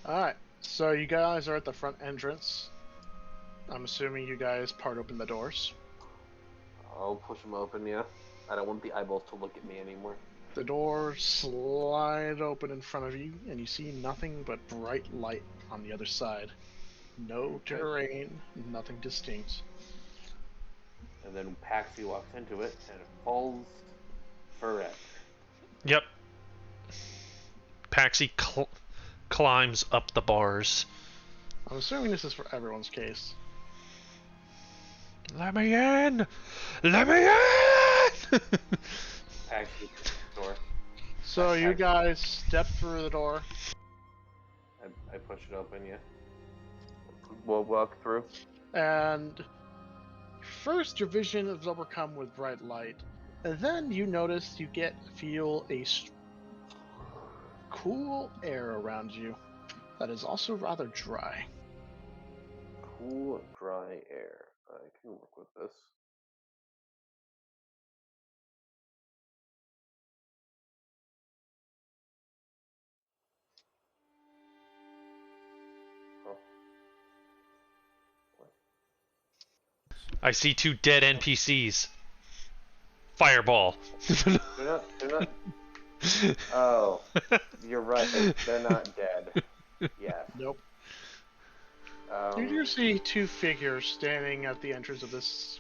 Alright, so you guys are at the front entrance. I'm assuming you guys part open the doors.
I'll push them open, yeah. I don't want the eyeballs to look at me anymore.
The doors slide open in front of you, and you see nothing but bright light on the other side. No terrain, nothing distinct.
And then Paxi walks into it, and it falls forever.
Yep. Paxi climbs up the bars.
I'm assuming this is for everyone's case.
Let me in! Let me in!
Paxi door.
So you guys step through the door.
I push it open, yeah. We'll walk through.
And first, your vision is overcome with bright light, and then you notice you feel a cool air around you that is also rather dry.
Cool, dry air. I can work with this. Oh.
I see 2 dead NPCs. Fireball.
They're not. Oh, you're right. They're not dead. Yeah.
Nope. You do see 2 figures standing at the entrance of this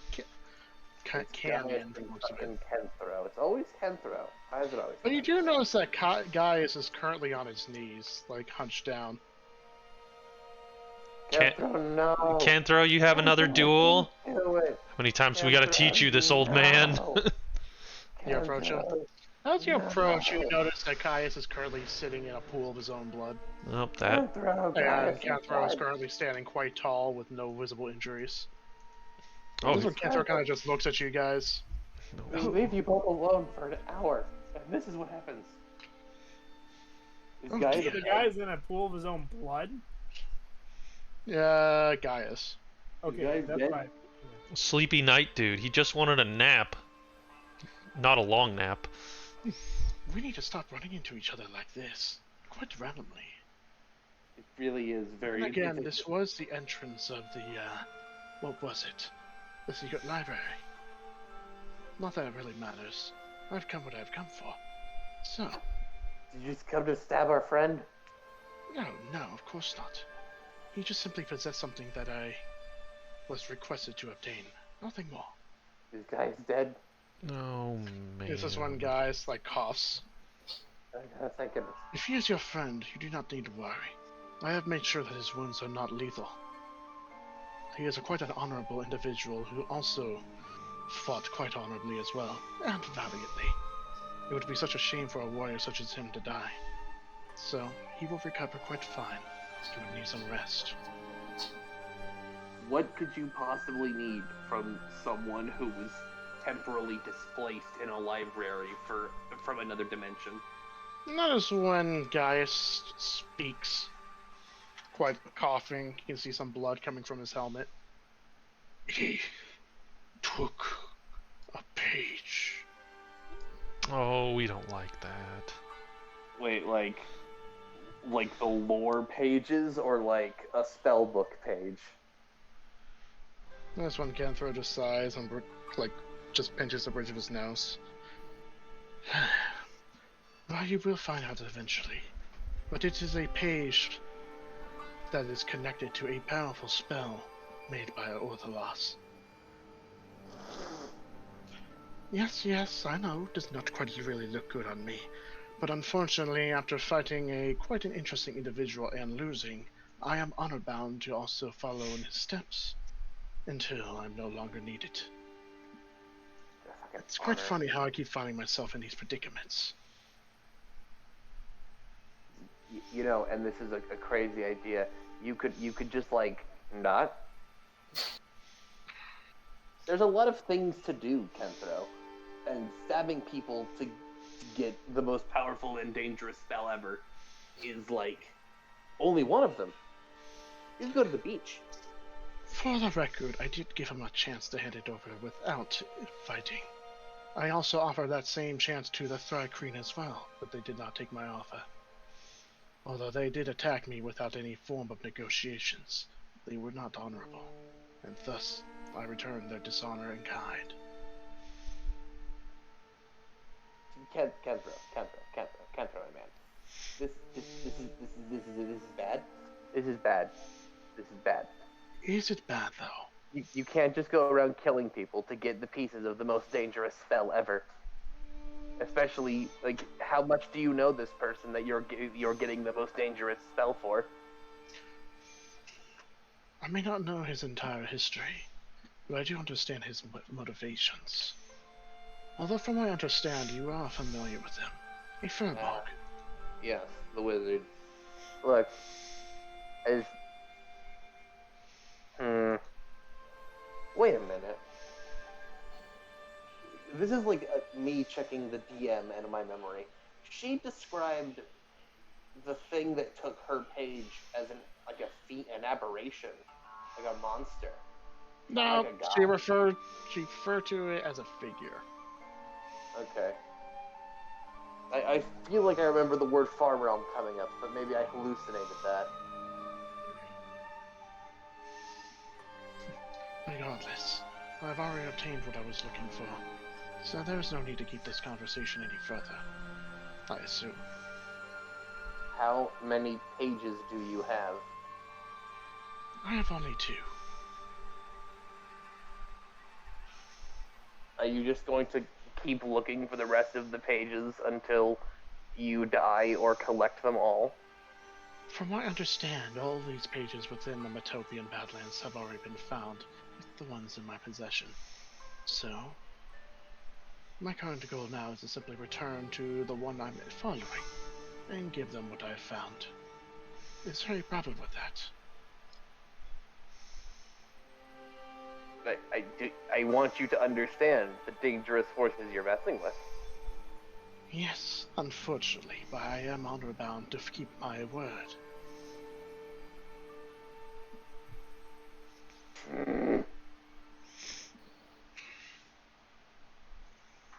canyon.
Fucking Kenthro. It's always Kenthro. Why is it always?
But you do notice that Gaius is currently on his knees, like hunched down.
Kenthro, no.
Canthro, you have another duel?
Do it.
How many times we gotta teach you this, old man?
You approach him. As you approach, you notice that Gaius is currently sitting in a pool of his own blood.
Oh, that.
And Canthro is currently standing quite tall with no visible injuries.
Oh,
This is when Canthro kind of just looks at you guys.
We leave you both alone for an hour, and this is what happens. This guy
The guy's in a pool of his own blood?
Yeah, Gaius.
Okay,
guy's
that's
dead?
right.
sleepy night dude. He just wanted a nap. Not a long nap.
We need to stop running into each other like this, quite randomly.
It really is very.
And again, this was the entrance of the, what was it? The secret library. Not that it really matters. I've come what I've come for. So,
Did you just come to stab our friend?
no, of course not. He just simply possessed something that I was requested to obtain. Nothing more.
This guy's dead.
Oh, man.
This is one guy's, like, coughs.
Thank goodness.
If he is your friend, you do not need to worry. I have made sure that his wounds are not lethal. He is quite an honorable individual who also fought quite honorably as well, and valiantly. It would be such a shame for a warrior such as him to die. So, he will recover quite fine. He would need some rest.
What could you possibly need from someone who was temporarily displaced in a library from another dimension?
Notice when Gaius speaks, quite coughing, you can see some blood coming from his helmet. He took a page.
Oh, we don't like that.
Wait, like the lore pages or like a spell book page?
This one Canthro just sighs and like just pinches the bridge of his nose. Well, you will find out eventually. But it is a page that is connected to a powerful spell made by Ortholos. Yes, I know, it does not quite really look good on me. But unfortunately, after fighting quite an interesting individual and losing, I am honor-bound to also follow in his steps, until I'm no longer needed. It's quite funny how I keep finding myself in these predicaments.
You know, and this is a crazy idea. You could just like not. There's a lot of things to do, Kenthro, and stabbing people to get the most powerful and dangerous spell ever is like only one of them. You can go to the beach.
For the record, I did give him a chance to hand it over without fighting. I also offered that same chance to the Thry Queen as well, but they did not take my offer. Although they did attack me without any form of negotiations, they were not honorable, and thus I returned their dishonor in kind.
Kenthro, my man. This is bad. This is bad. This is bad.
Is it bad, though?
You can't just go around killing people to get the pieces of the most dangerous spell ever. Especially, like, how much do you know this person that you're getting the most dangerous spell for?
I may not know his entire history, but I do understand his motivations. Although from what I understand, you are familiar with him. A Furbolg.
Yes, the wizard. Look, as... Wait a minute. This is like me checking the DM and my memory. She described the thing that took her page as an aberration, like a monster.
No,
like a god.
she referred to it as a figure.
Okay. I feel like I remember the word farm realm coming up, but maybe I hallucinated that.
Regardless, I've already obtained what I was looking for, so there is no need to keep this conversation any further, I assume.
How many pages do you have?
I have only 2.
Are you just going to keep looking for the rest of the pages until you die or collect them all?
From what I understand, all these pages within the Metopian Badlands have already been found, with the ones in my possession. So, my current goal now is to simply return to the one I'm following, and give them what I've found. Is there any problem with that?
I want you to understand the dangerous forces you're messing with.
Yes, unfortunately, but I am honor bound to keep my word.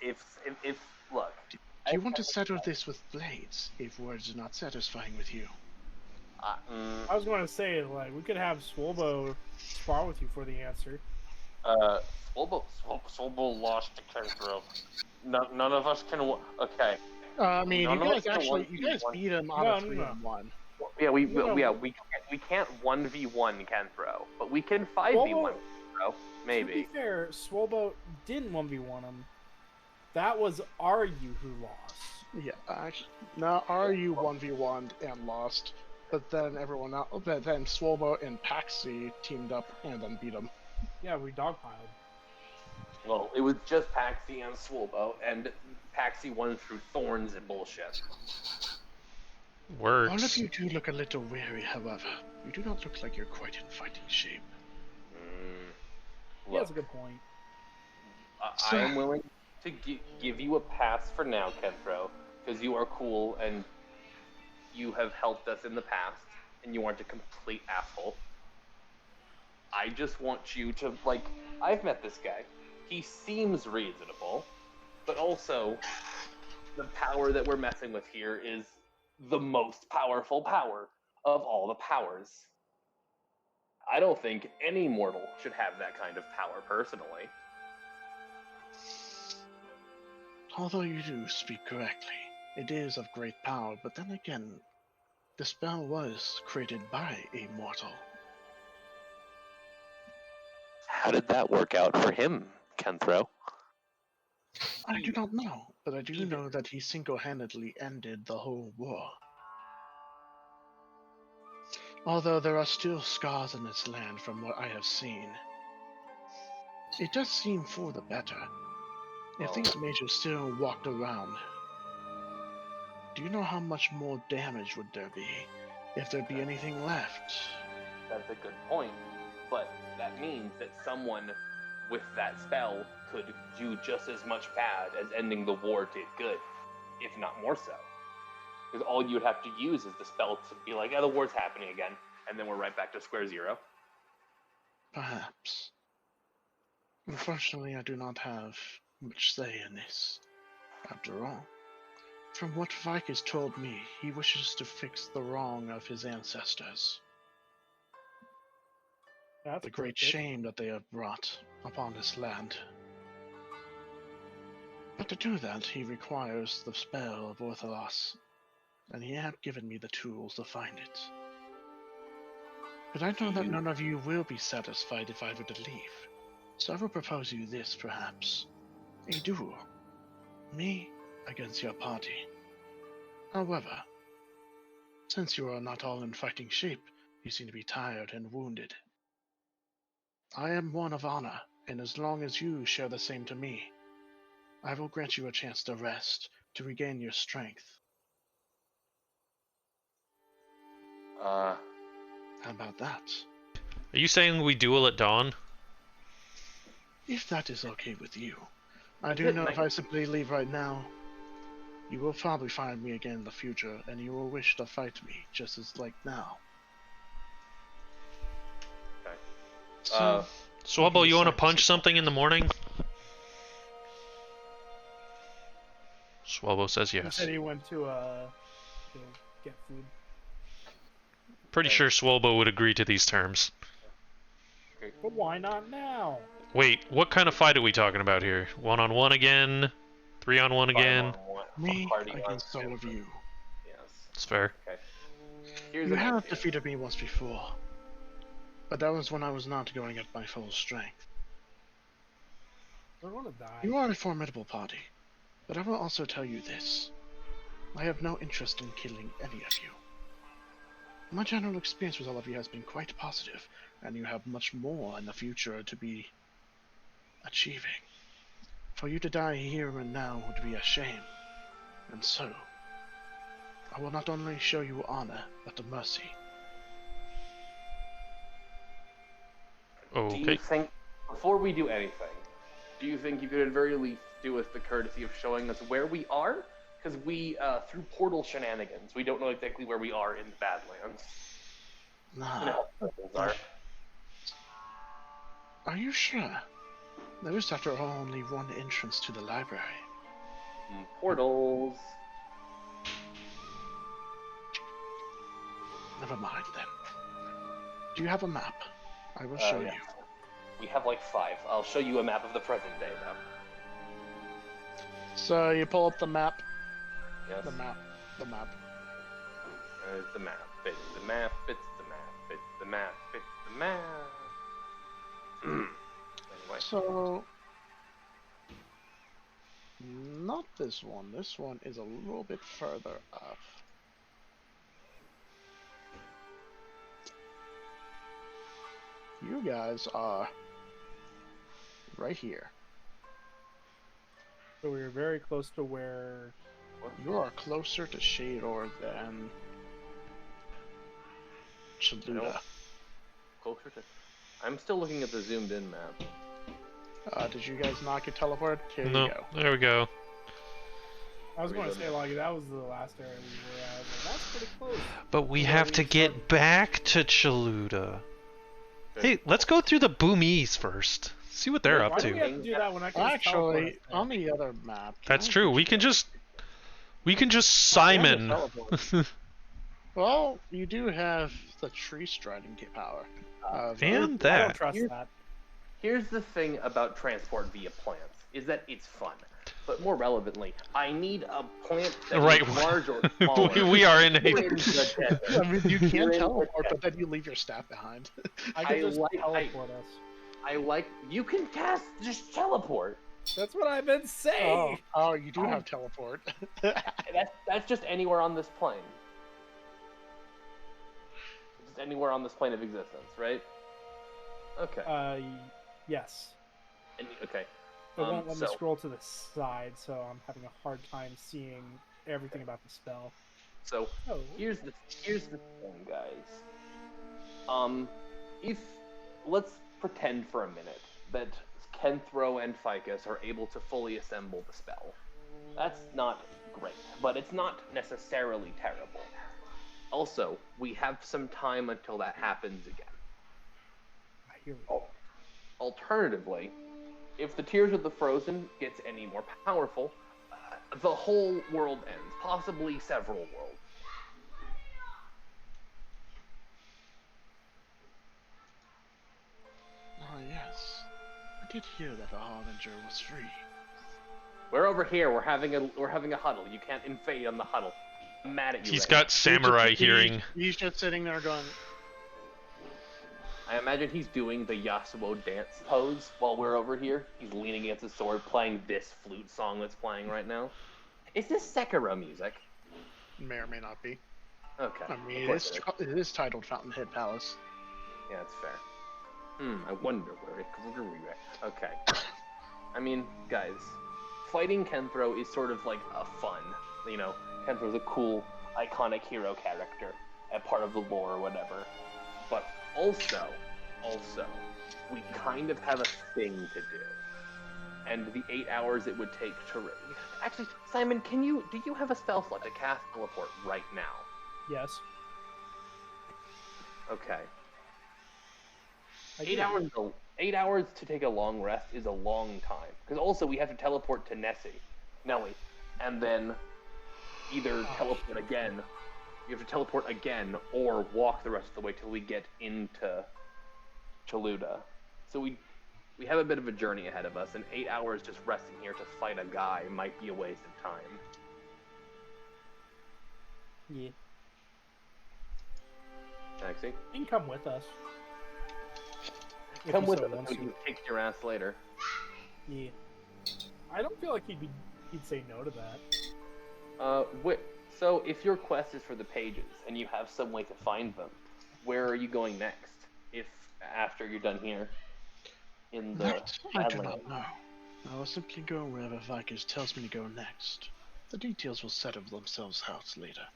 If look.
Do you want to settle this with blades, if words are not satisfying with you?
I was going to say, like, we could have Swolbo spar with you for the answer.
Swolbo lost to Kenthro. None of us can. Okay.
I mean,
None
you
of us
guys
can
beat him on a 3-on-1.
Yeah, we can't 1v1 Kenthro, but we can 5v1 Kenthro, maybe.
To be fair, Swolbo didn't 1v1 him. That was Ryu who lost.
Yeah, actually, no, RU 1v1'd and lost, but then everyone else, then Swolbo and Paxi teamed up and then beat him.
Yeah, we dogpiled.
Well, it was just Paxi and Swolbo, and Paxi won through thorns and bullshit.
Works.
All of you do look a little weary, however. You do not look like you're quite in fighting shape.
Yeah, that's a good point.
I am willing to give you a pass for now, Kenthro, because you are cool and you have helped us in the past, and you aren't a complete asshole. I just want you to, like, I've met this guy. He seems reasonable, but also the power that we're messing with here is the most powerful power of all the powers. I don't think any mortal should have that kind of power, personally.
Although you do speak correctly, it is of great power, but then again, the spell was created by a mortal.
How did that work out for him, Kenthro?
I do not know, but I do know that he single-handedly ended the whole war. Although there are still scars in this land from what I have seen. It does seem for the better. If these mages still walked around, do you know how much more damage would there be, if there'd be anything left?
That's a good point, but that means that someone with that spell could do just as much bad as ending the war did good, if not more so. Because all you would have to use is the spell to be like, yeah, the war's happening again, and then we're right back to square zero.
Perhaps. Unfortunately, I do not have much say in this, after all. From what Vicus told me, he wishes to fix the wrong of his ancestors.
That's
The great
cryptic.
shame that they have brought upon this land. But to do that, he requires the spell of Ortholos, and he has given me the tools to find it. But I know that none of you will be satisfied if I were to leave, so I will propose you this, perhaps. A duel. Me against your party. However, since you are not all in fighting shape, you seem to be tired and wounded. I am one of honor, and as long as you share the same to me, I will grant you a chance to rest, to regain your strength. How about that?
Are you saying we duel at dawn?
If that is okay with you. I do know if I simply leave right now, you will probably find me again in the future, and you will wish to fight me, just as like now.
Okay.
So,
Swabble, you want to
decide
punch
sit
something in the
quiet.
morning? Swabble says
He
yes.
said he went to get food.
Pretty sure Swabble would agree to these terms.
But why not now?
Wait, what kind of fight are we talking about here? 1-on-1 again? 3-on-1 again?
Me
Party
against
arm.
all of you.
Yes.
It's fair.
Okay. Here's
You
an
have
idea.
defeated me once before, but that was when I was not going at my full strength.
I don't want to die.
You are a formidable party, but I will also tell you this. I have no interest in killing any of you. My general experience with all of you has been quite positive, and you have much more in the future to be achieving. For you to die here and now would be a shame, and so, I will not only show you honor, but mercy.
Do you
Okay.
think, before we do anything, do you think you could at very least do us the courtesy of showing us where we are? Because we, through portal shenanigans, we don't know exactly where we are in the Badlands.
Nah,
You know how portals are.
are you sure? There is, after all, only one entrance to the library.
Portals.
Never mind then. Do you have a map? I will show
Yeah.
you.
We have like 5. I'll show you a map of the present day, though.
So you pull up the map.
Yes.
The map.
It's the map. It's the map. It's the map. It's the map. It's the map. Anyway.
So, not this one. This one is a little bit further up. You guys are right here.
So we were very close to where.
You are closer to Shador than Chaluda.
Closer to. I'm still looking at the zoomed in map.
Did you guys not get teleported? Here
No,
you go.
there we go.
I was going to say, like, that was the last area we were at. I was like, that's pretty close.
But we
Where
have
we
to get back to Chaluda. Hey, let's go through the Boomies first. See what they're
Wait,
up
Why do we
to.
have to do that when I can just teleport
Actually,
us there?
on the other map.
That's
can I
true.
get
We
you
can
guys-
just
Yeah,
Simon.
just teleport. Well, you do have the tree striding power.
And
I don't
that.
trust
Here's-
that.
Here's the thing about transport via plants, is that it's fun. But more relevantly, I need a plant that
Right.
is large or smaller.
we are in
We're
a.
in the desert.
I mean, you
You're
can
in the
teleport, but
desert.
then you leave your staff behind.
I could
I
just
like-
teleport us.
I like. You can cast just teleport.
That's what I've been saying.
Oh, you do
Oh.
have teleport.
That's just anywhere on this plane. Just anywhere on this plane of existence, right? Okay.
Yes.
Okay.
It won't let me
so-
scroll to the side, so I'm having a hard time seeing everything about the spell.
So
Oh.
here's the thing, guys. If let's pretend for a minute that Kenthro and Ficus are able to fully assemble the spell. That's not great, but it's not necessarily terrible. Also, we have some time until that happens again.
Here we go.
Alternatively, if the Tears of the Frozen gets any more powerful, the whole world ends, possibly several worlds.
Oh yes, I did hear that the Harbinger was free.
We're over here. We're having a huddle. You can't invade on the huddle. I'm mad at you.
He's
right
got samurai hearing.
He's just sitting there going,
I imagine he's doing the Yasuo dance pose while we're over here. He's leaning against his sword, playing this flute song that's playing right now. Is this Sekiro music?
may or may not be.
Okay.
I mean,
of course
it is titled Fountainhead Palace.
Yeah, that's fair. I wonder where it could be. Okay. I mean, guys, fighting Kenthro is sort of like a fun. You know, Kenthro's a cool, iconic hero character, a part of the lore or whatever. But also, we kind of have a thing to do. And the 8 hours it would take to... Actually, Simon, do you have a spell slot to cast teleport right now?
Yes.
Okay.
I
8
do.
hours. 8 hours to take a long rest is a long time. Because also we have to teleport to Nelly, and then either teleport again. You have to teleport again, or walk the rest of the way till we get into Chaluda. So we have a bit of a journey ahead of us, and 8 hours just resting here to fight a guy might be a waste of time.
Yeah.
Taxi?
You can come with us. If
Come
he
with
so
us
wants
so we can kick your ass later.
Yeah. I don't feel like he'd say no to that.
So if your quest is for the pages, and you have some way to find them, where are you going next? If after you're done here? In the
That I do
Badlands?
not know. I will simply go wherever Vicus tells me to go next. The details will settle themselves out later.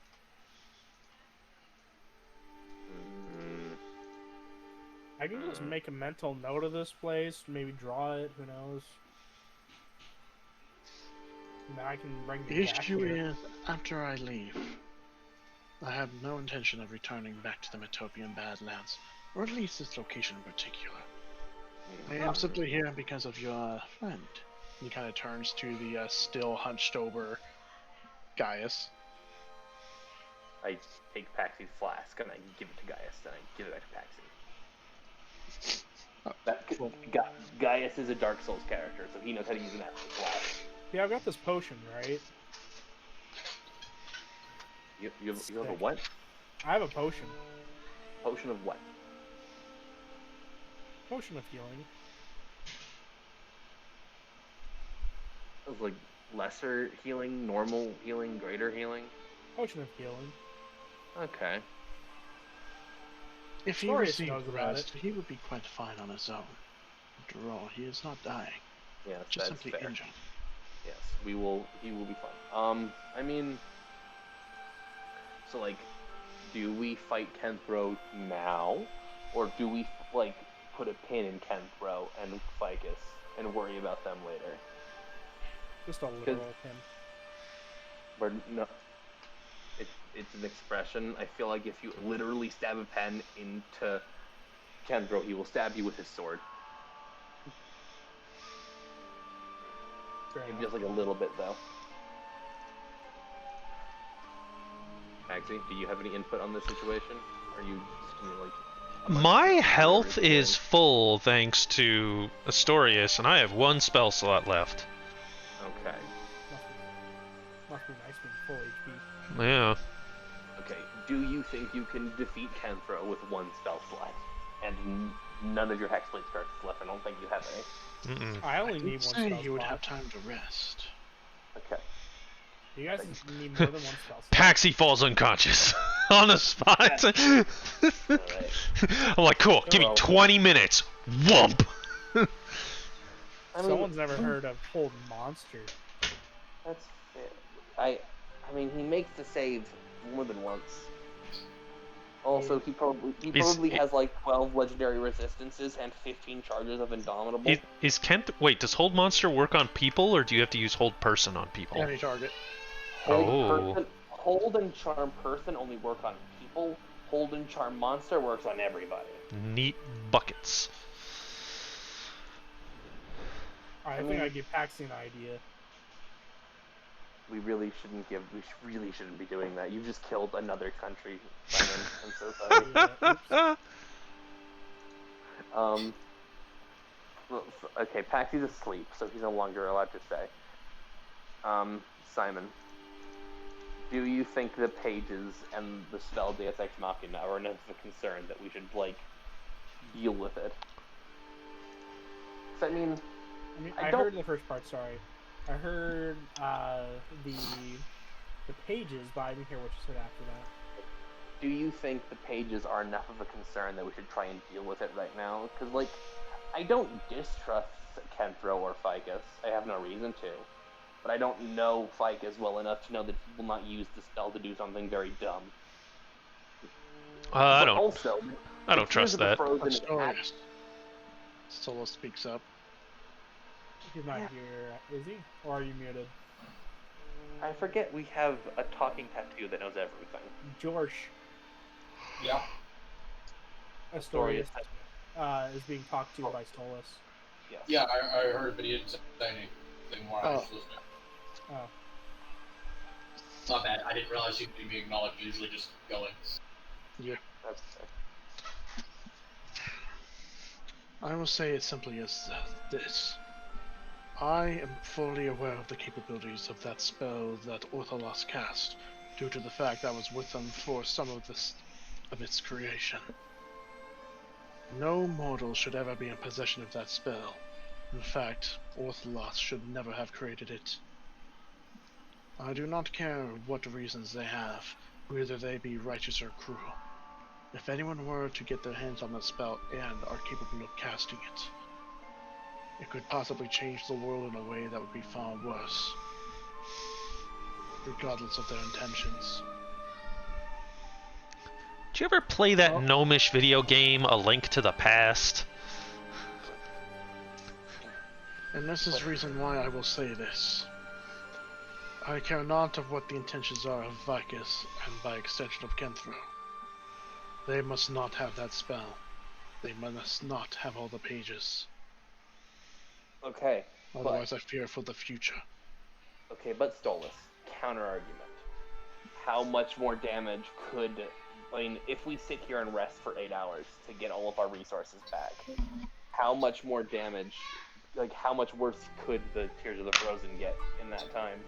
I can just make a mental note of this place, maybe draw it, who knows. And then I can bring
The
the back
issue
here.
is, after I leave, I have no intention of returning back to the Metopian Badlands, or at least this location in particular. I am simply here because of your friend. He kind of turns to the still hunched over Gaius.
I take Paxi's flask and I give it to Gaius, and I give it back to Paxi. Gaius is a Dark Souls character, so he knows how to use an actual flask.
Yeah, I've got this potion, right?
You have a what?
I have a potion.
Potion of what?
Potion of healing.
It was like lesser healing, normal healing, greater healing?
Potion of healing.
Okay.
If he
Glorious
received
knows about
rest, he would be quite fine on his own. After all, he is not dying,
Yes,
just
that's
simply
fair.
injured.
Yes, he will be fine. I mean, so like, do we fight Kenthro now? Or do we, like, put a pin in Kenthro and Ficus and worry about them later?
Just a literal pin.
We're no... It's an expression. I feel like if you literally stab a pen into Kenthro, he will stab you with his sword.
Fair
Maybe
enough.
just like a little bit, though. Maxie, do you have any input on this situation? Are you just gonna, like...
My health is full thanks to Astorius, and I have one spell slot left.
Okay.
Must be nice being full HP.
Yeah.
Okay, do you think you can defeat Kenthro with one spell slot? And none of your Hexblade cards left? I don't think you have any.
Mm-mm.
I only
I'd
need one
say
spell
he would
slot.
have time to rest.
Okay.
You guys need more than one spell slot.
Paxi falls unconscious on the spot.
Alright.
I'm like, cool, give me
Well-
20 minutes. Whump!
I mean,
Someone's never heard of Hold Monster.
That's fair. I mean, he makes the save more than once. Also, he probably has like 12 legendary resistances and 15 charges of Indomitable.
Is Kent... Wait, does Hold Monster work on people, or do you have to use Hold Person on people?
Any target.
Hold and Charm Person only work on people. Hold and Charm Monster works on everybody.
Neat buckets.
I think I give Paxi an idea.
We really shouldn't be doing that. You've just killed another country, Simon. I'm so sorry.
Yeah, oops.
Okay, Paxy's asleep, so he's no longer allowed to say. Simon, do you think the pages and the spell Deus Ex Machina are enough of a concern that we should, like, deal with it? 'Cause,
I heard the first part, sorry. I heard the pages, but I didn't hear what you said after that.
Do you think the pages are enough of a concern that we should try and deal with it right now? Because, like, I don't distrust Kenthro or Ficus. I have no reason to. But I don't know Ficus well enough to know that he will not use the spell to do something very dumb.
I
But
don't.
also,
I don't trust that.
Solo speaks up.
He's not here, is he? Or are you muted?
I forget we have a talking tattoo that knows everything.
George.
Yeah.
Astorius is being talked to by Stolas.
Yes.
Yeah, I heard, but he didn't say anything more. I was listening.
Oh.
My bad. I didn't realize you'd be acknowledged. Usually just going.
Yeah.
That's fair.
I will say it simply as this. I am fully aware of the capabilities of that spell that Ortholos cast, due to the fact I was with them for some of its creation. No mortal should ever be in possession of that spell. In fact, Ortholos should never have created it. I do not care what reasons they have, whether they be righteous or cruel. If anyone were to get their hands on that spell and are capable of casting it, it could possibly change the world in a way that would be far worse, regardless of their intentions.
Did you ever play that gnomish video game, A Link to the Past?
And this is reason why I will say this. I care not of what the intentions are of Vicus, and by extension of Kenthro. They must not have that spell. They must not have all the pages.
Okay.
Otherwise I fear for the future.
Okay, but Stolas, counter-argument. How much more damage could... I mean, if we sit here and rest for 8 hours to get all of our resources back, how much more damage, like, how much worse could the Tears of the Frozen get in that time?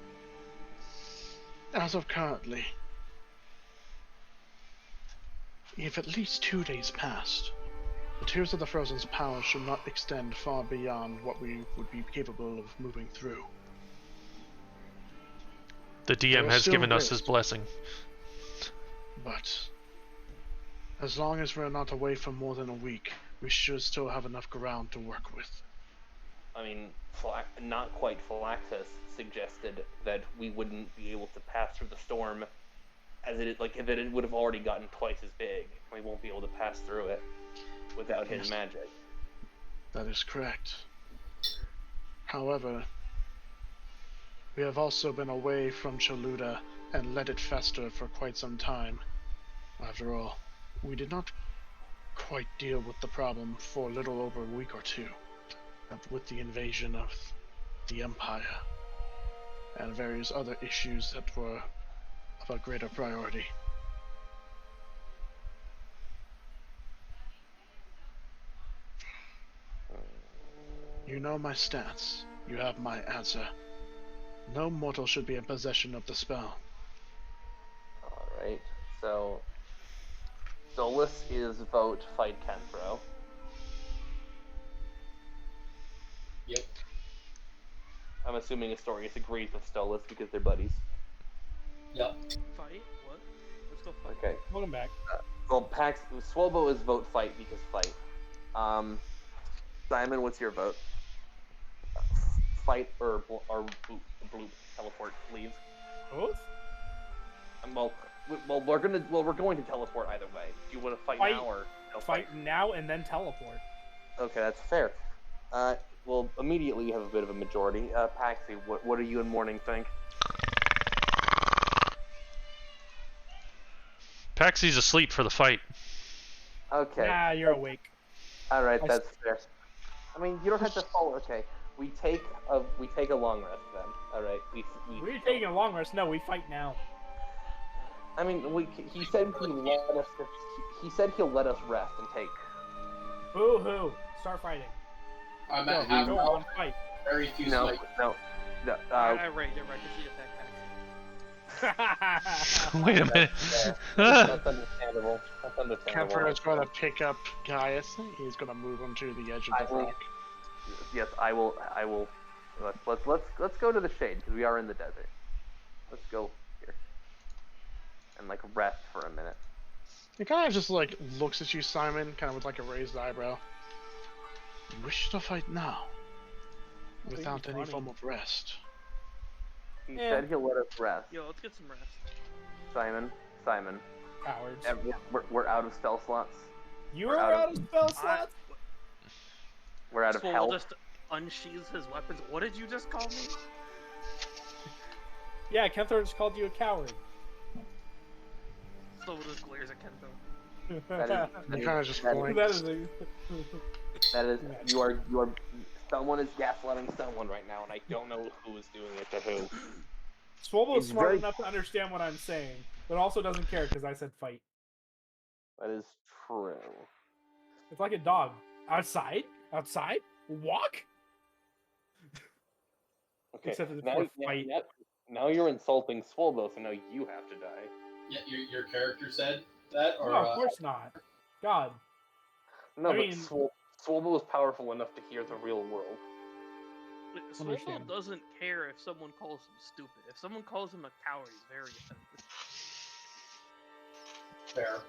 As of currently, if at least 2 days passed, the Tears of the Frozen's power should not extend far beyond what we would be capable of moving through.
The DM has given us his blessing.
But as long as we're not away for more than a week, we should still have enough ground to work with.
I mean, not quite Phylactus suggested that we wouldn't be able to pass through the storm, as it like that it would have already gotten twice as big. We won't be able to pass through it without his magic.
That is correct. However, we have also been away from Chaluda and let it fester for quite some time. After all, we did not quite deal with the problem for a little over a week or two, with the invasion of the Empire and various other issues that were of a greater priority. You know my stance. You have my answer. No mortal should be in possession of the spell.
Alright, so Stolas is vote fight Kenthro.
Yep.
I'm assuming Astorius agrees with Stolas because they're buddies.
Yep.
Fight? What? Let's go fight.
Okay.
Welcome back.
Well, Swobo is vote fight because fight. Simon, what's your vote? Fight or bloop, teleport, leave.
Both?
Well, we're going to teleport either way. Do you want to fight now or no
fight now and then teleport?
Okay, that's fair. Well, immediately you have a bit of a majority. Paxi, what do you and Morning think?
Paxy's asleep for the fight.
Okay.
Nah, you're awake.
Alright, that's fair. I mean, you don't have to follow. Okay. we take a long rest then. All right.
We're taking a long rest. No, we fight now.
I mean, he said he said he'll let us rest and take.
Boo hoo! Start fighting.
I'm
Go,
at half
go
health.
on, fight.
Very few
No,
snipers.
no.
Right, because he attacked
Wait a minute.
That's understandable. That's understandable.
Kemper is going to pick up Gaius. He's going to move him to the edge of the rock.
Yes, I will. Let's go to the shade because we are in the desert. Let's go here and like rest for a minute.
He kind of just like looks at you, Simon, kind of with like a raised eyebrow. You wish to fight now, without any form of rest.
He said he'll let us rest.
Yo, let's get some rest.
Simon.
Cowards.
We're out of spell slots.
You're out of spell slots?
We're out of
Swole
health.
just unsheathes his weapons. What did you just call me?
Yeah, Kenthor just called you a coward.
Swole just glares at Kento.
He kind of just
that
blinks.
is you are someone is gaslighting someone right now, and I don't know who is doing it to who.
Swobo is
He's
smart
very-
enough to understand what I'm saying, but also doesn't care because I said fight.
That is true.
It's like a dog. Outside? Walk?
Okay,
Except it's
now,
for fight.
now you're insulting Swolbo, so now you have to die.
Yeah, your character said that, or
No, of course not. God.
No,
I
but
mean-
Swolbo is powerful enough to hear the real world.
Swole
Understand.
doesn't care if someone calls him stupid. If someone calls him a coward, he's very offended.
fair.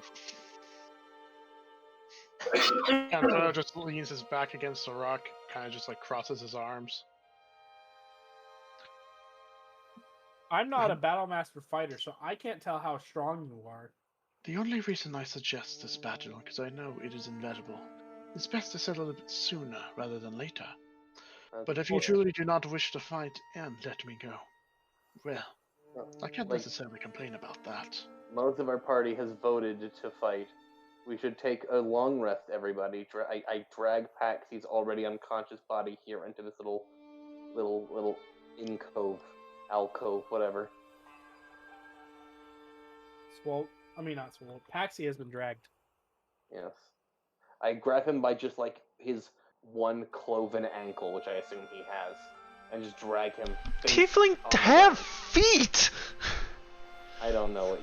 Kemper just leans his back against the rock, kind of just like crosses his arms.
I'm not a battle master fighter, so I can't tell how strong you are.
The only reason I suggest this battle, because I know it is inevitable, it's best to settle it sooner rather than later. But if you truly do not wish to fight, and let me go, well, I can't
Like-
necessarily complain about that.
Most of our party has voted to fight. We should take a long rest, everybody. I drag Paxy's already unconscious body here into this little alcove, whatever.
Not Swole. Paxi has been dragged.
Yes. I grab him by just like his one cloven ankle, which I assume he has, and just drag him. face
Tiefling
on the
have
ground.
feet.
I don't know what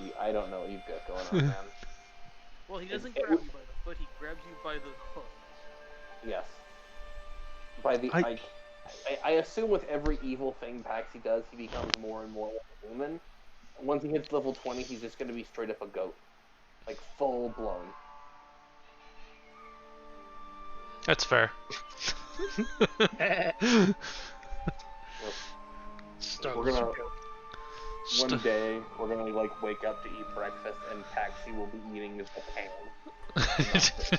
you've got going on, man.
Well, he doesn't
it
grab
would-
you by the foot, he grabs you by the hoof.
Yes. By the I assume with every evil thing Paxi does, he becomes more and more like a human. Once he hits level 20, he's just gonna be straight up a goat. Like full blown.
That's fair.
Start
We're
this
gonna-
go.
One day, we're gonna like wake up to eat breakfast, and Paxi will be eating a can.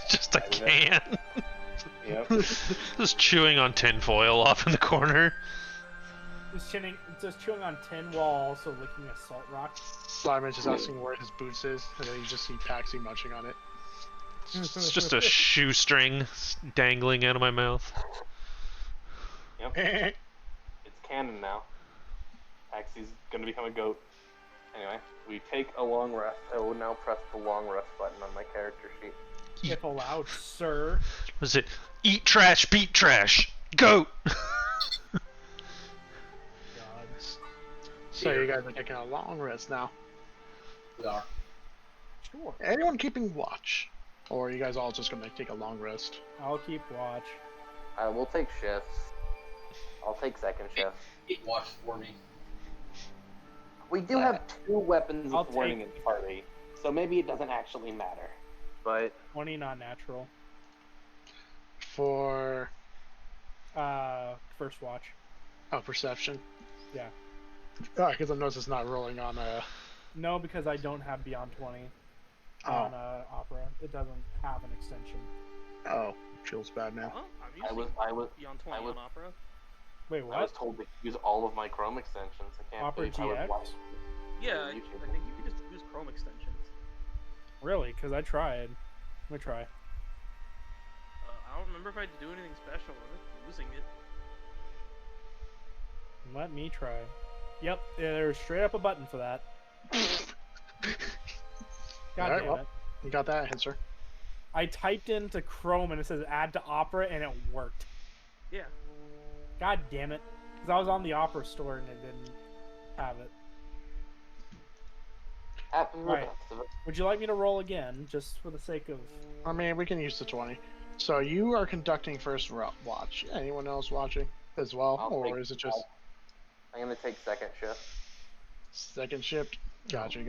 Just a can.
Yep.
Just chewing on tinfoil off in the corner.
Just chewing on tin while also licking a salt rock.
Simon's just asking where his boots is, and then you just see Paxi munching on it.
It's just a shoestring dangling out of my mouth.
It's canon now. Paxi's gonna become a goat. Anyway, we take a long rest. I will now press the long rest button on my character sheet.
If allowed, sir.
Was it eat trash, beat trash, goat?
God.
So you guys are taking a long rest now.
We are.
Sure.
Anyone keeping watch? Or are you guys all just gonna take a long rest?
I'll keep watch.
I will take shifts. I'll take second shift.
Eight watch for me.
We do have 2 weapons
I'll
of warning
take-
in party, so maybe it doesn't actually matter. But
20 not natural.
For
First watch.
perception.
Yeah.
Because I noticed it's not rolling on
No, because I don't have Beyond 20 on Opera. It doesn't have an extension.
Oh, feels bad now.
Huh? I'm
I
using
was
Beyond 20
I was-
on Opera.
Wait,
I was
what?
told to use all of my Chrome extensions. I can't
Opera
believe I was
GX?
watching
Yeah, I
YouTube.
think you can just use Chrome extensions.
Really? Because I tried. Let me try.
I don't remember if I had to do anything special with it. Using it.
Let me try. Yep, there's straight up a button for that. God
Alright,
damn
well.
it.
You got that answer.
I typed into Chrome and it says add to Opera and it worked.
Yeah.
God damn it. Because I was on the Opera store and it didn't have it.
Happy with
Right.
us of it.
Would you like me to roll again, just for the sake of...
I mean, we can use the 20. So you are conducting first watch. Anyone else watching as well? Or is it just
I'm gonna take second shift.
second shift? Gotcha.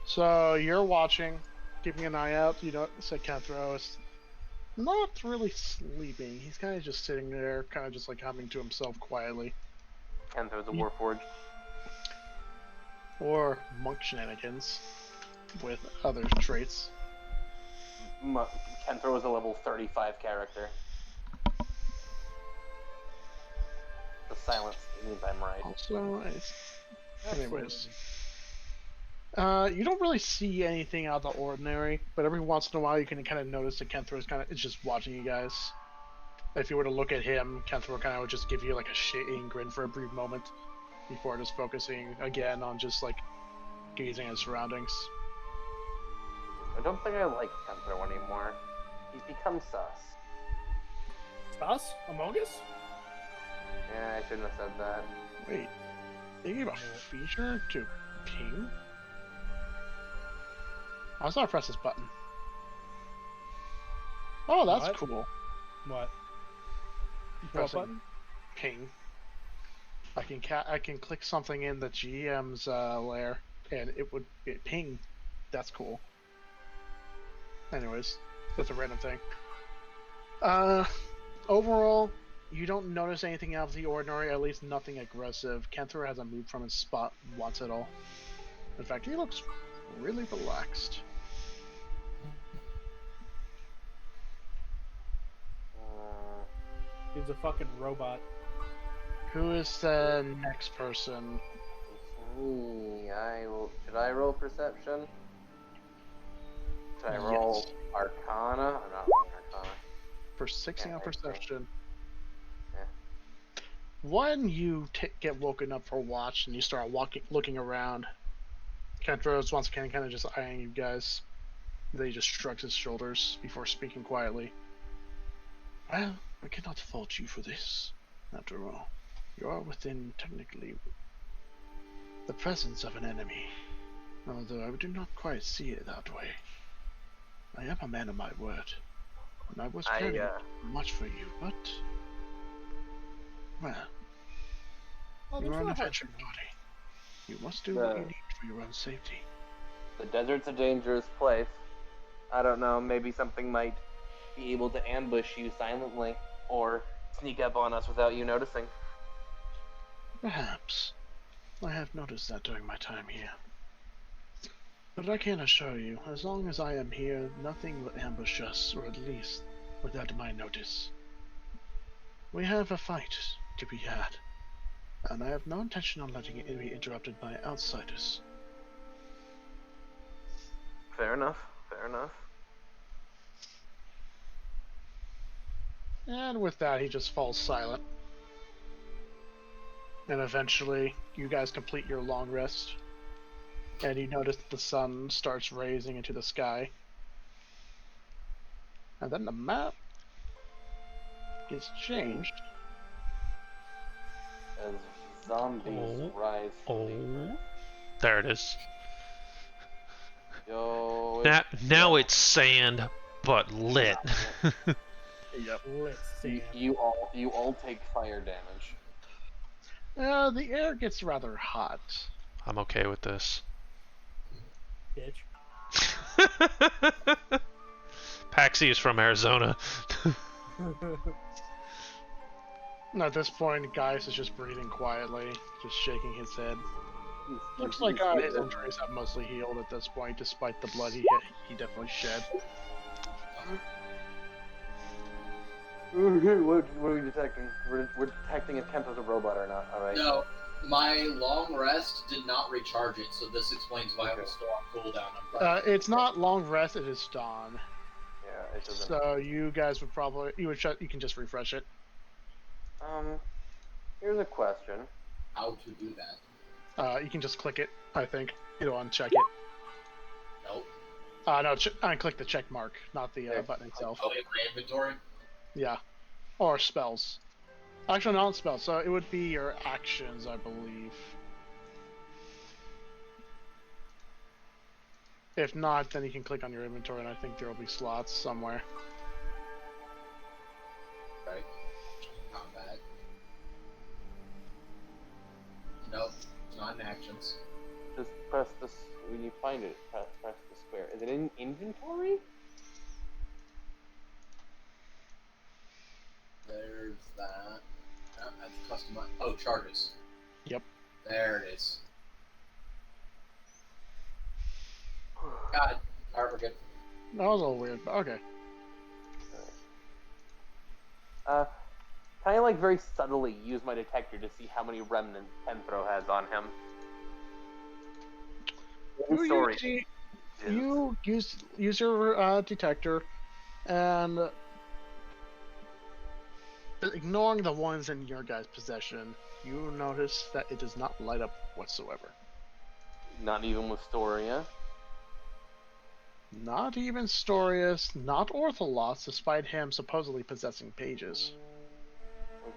So you're watching, keeping an eye out. You don't say Kethro is not really sleeping. He's kind of just sitting there, kind of just like humming to himself quietly.
Kenthro's a Warforged.
Or monk shenanigans with other traits.
Kenthro is a level 35 character. The silence means I'm right.
Also, anyways.
Absolutely.
You don't really see anything out of the ordinary, but every once in a while you can kind of notice that Kenthro is just watching you guys. If you were to look at him, Kenthro kind of would just give you like a shitting grin for a brief moment before just focusing again on just like gazing at his surroundings.
I don't think I like Kenthro anymore. He's become sus.
Us? Among Us?
Yeah, I shouldn't have said that.
Wait, they gave a feature to ping? I was not press this button. Oh, that's
What?
cool.
What? What
Pressing
button?
ping. I can click something in the GM's layer, and it would ping. That's cool. Anyways, that's a random thing. Overall, you don't notice anything out of the ordinary. At least nothing aggressive. Kenthro hasn't moved from his spot once at all. In fact, he looks really relaxed.
He's a fucking robot.
Who is the next person?
Me, should I roll perception? Should I roll
Yes.
Arcana? I'm not rolling Arcana.
For 16
Yeah,
on
I think so.
perception.
Yeah.
When you get woken up for watch and you start looking around, Kenthro's once again kind of just eyeing you guys. Then he just shrugs his shoulders before speaking quietly. Well, I cannot fault you for this. After all, you are within, technically, the presence of an enemy. Although I do not quite see it that way. I am a man of my word, and I was planning much for you, but... Well,
Oh,
you
there's
are an
no hard
adventure party. You must do what you need for your own safety.
The desert's a dangerous place. I don't know, maybe something might be able to ambush you silently, or sneak up on us without you noticing.
Perhaps. I have noticed that during my time here. But I can assure you, as long as I am here, nothing will ambush us, or at least without my notice. We have a fight to be had, and I have no intention on letting it be interrupted by outsiders.
Fair enough, fair enough.
And with that, he just falls silent. And eventually, you guys complete your long rest. And you notice that the sun starts raising into the sky. And then the map gets changed.
As zombies rise from the earth.
There it is.
Yo,
Now it's sand, but lit.
Yep.
Let's see.
you all take fire damage.
The air gets rather hot.
I'm okay with this.
Bitch.
Paxi is from Arizona.
And at this point, Gaius is just breathing quietly, just shaking his head. Looks like his injuries have mostly healed at this point, despite the blood he definitely shed.
What are we detecting? We're detecting if Kenthro's a robot or not, alright?
No, my long rest did not recharge it, so this explains why
Okay.
it was still on cooldown.
It's not long rest; it is dawn.
Yeah, it doesn't.
So you guys would probably you can just refresh it.
Here's a question.
How to do that?
You can just click it, I think. It'll uncheck it.
Nope.
No, unclick the check mark, not the button itself.
Oh, in my inventory?
Yeah. Or spells. Actually, not spells, so it would be your actions, I believe. If not, then you can click on your inventory, and I think there will be slots somewhere.
Right. Combat. Nope. It's not in actions.
Just press this when you find it. Press the square. Is it in inventory?
There's that. That's customized. Oh, charges.
Yep.
There it is. Got it. Alright, we're good.
That was a little weird, but okay.
Can I like very subtly use my detector to see how many remnants Kenthro has on him?
You use your detector, and ignoring the ones in your guys' possession, you notice that it does not light up whatsoever.
Not even with Storia.
Not even Storius, not Ortholos, despite him supposedly possessing pages.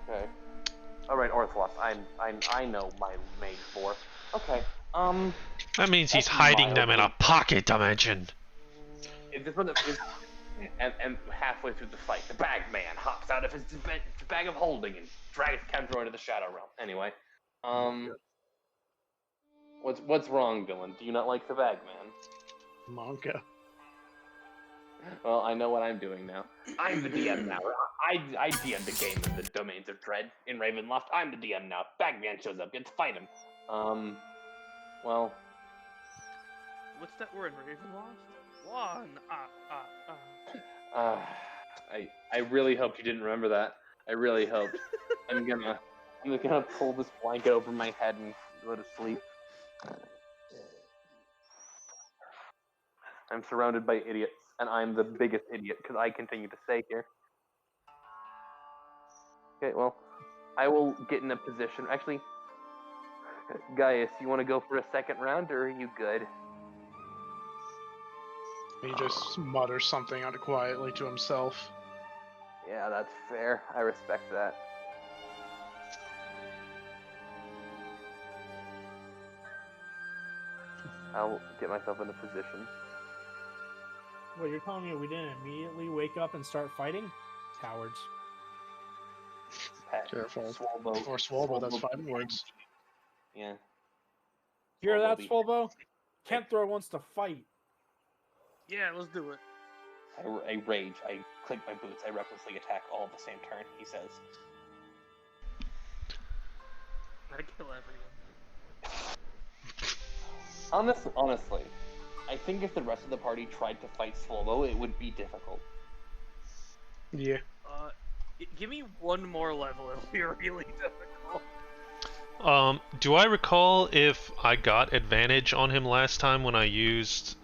Okay. All right, Ortholos. I know my mage lore. Okay.
That means he's
That's
hiding them in a
mildly-
pocket dimension.
And halfway through the fight, the bag man hops out of his bag of holding and drags Kenthro into the Shadow Realm. Anyway, what's wrong, Dylan? Do you not like the bag man?
Monka.
Well, I know what I'm doing now. I'm the DM now. I DM the game in the Domains of Dread in Ravenloft. I'm the DM now. Bagman shows up. Get to fight him. Well,
What's that word? Ravenloft? One.
I really hoped you didn't remember that. I really hoped. I'm gonna pull this blanket over my head and go to sleep. I'm surrounded by idiots, and I'm the biggest idiot because I continue to stay here. Okay, well, I will get in a position. Actually, Gaius, you want to go for a second round, or are you good?
He just mutters something out quietly to himself.
Yeah, that's fair. I respect that. I'll get myself in a position.
Well, you're telling me we didn't immediately wake up and start fighting? Cowards.
Careful.
Swolbo.
Or Swolbo, that's 5 words.
Yeah.
Hear that,
be-
Swolbo? Kenthro wants to fight.
Yeah, let's do it.
I rage. I click my boots. I recklessly attack all at the same turn, he says.
I kill everyone.
Honestly, I think if the rest of the party tried to fight Swolbo, it would be difficult.
Yeah.
Give me one more level. It'll be really difficult.
Do I recall if I got advantage on him last time when I used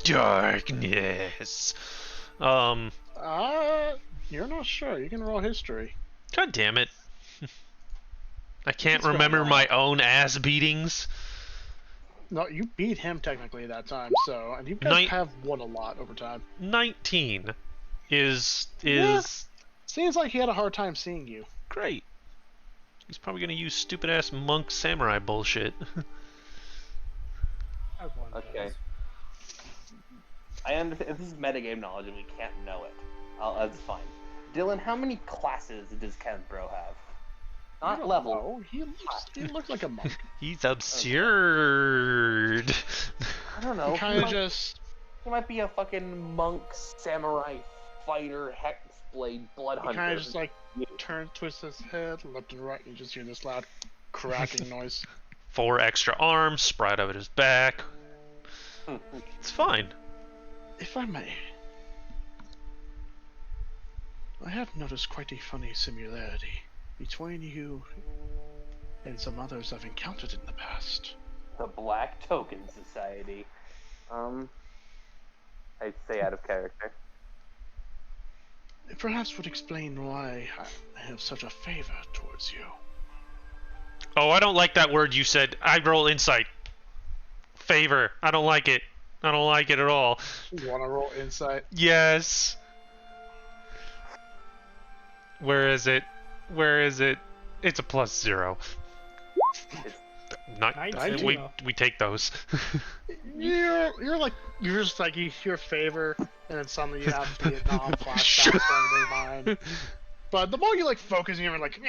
darkness?
You're not sure. You can roll history.
God damn it. I can't
What's going
remember
on?
my own ass beatings.
No, you beat him technically that time, so and you guys have won a lot over time.
19 is
Yeah. Seems like he had a hard time seeing you.
great. He's probably gonna use stupid ass monk samurai bullshit.
Everyone
Okay.
does.
I understand. If this is metagame knowledge and we can't know it, that's fine. Dylan, how many classes does Kenthro have? Not level.
Oh, he looks like a monk.
He's absurd.
I don't know.
He kind of just
He might be a fucking monk, samurai, fighter, hexblade, blood
he
hunter.
kind of just like twists his head left and right, and you just hear this loud cracking noise.
4 extra arms spread over his back. It's fine.
If I may, I have noticed quite a funny similarity between you and some others I've encountered in the past.
The Black Token Society. I'd say out of character.
It perhaps would explain why I have such a favor towards you.
Oh, I don't like that word you said. I roll insight. Favor. I don't like it. I don't like it at all.
You want to roll insight?
Yes. Where is it? Where is it? It's a +0. Not,
19,
we
though.
we take those.
You're just like you hear favor, and then suddenly you have Vietnam flashbacks
Sure.
going to your mind. But the more you like focus, you're like.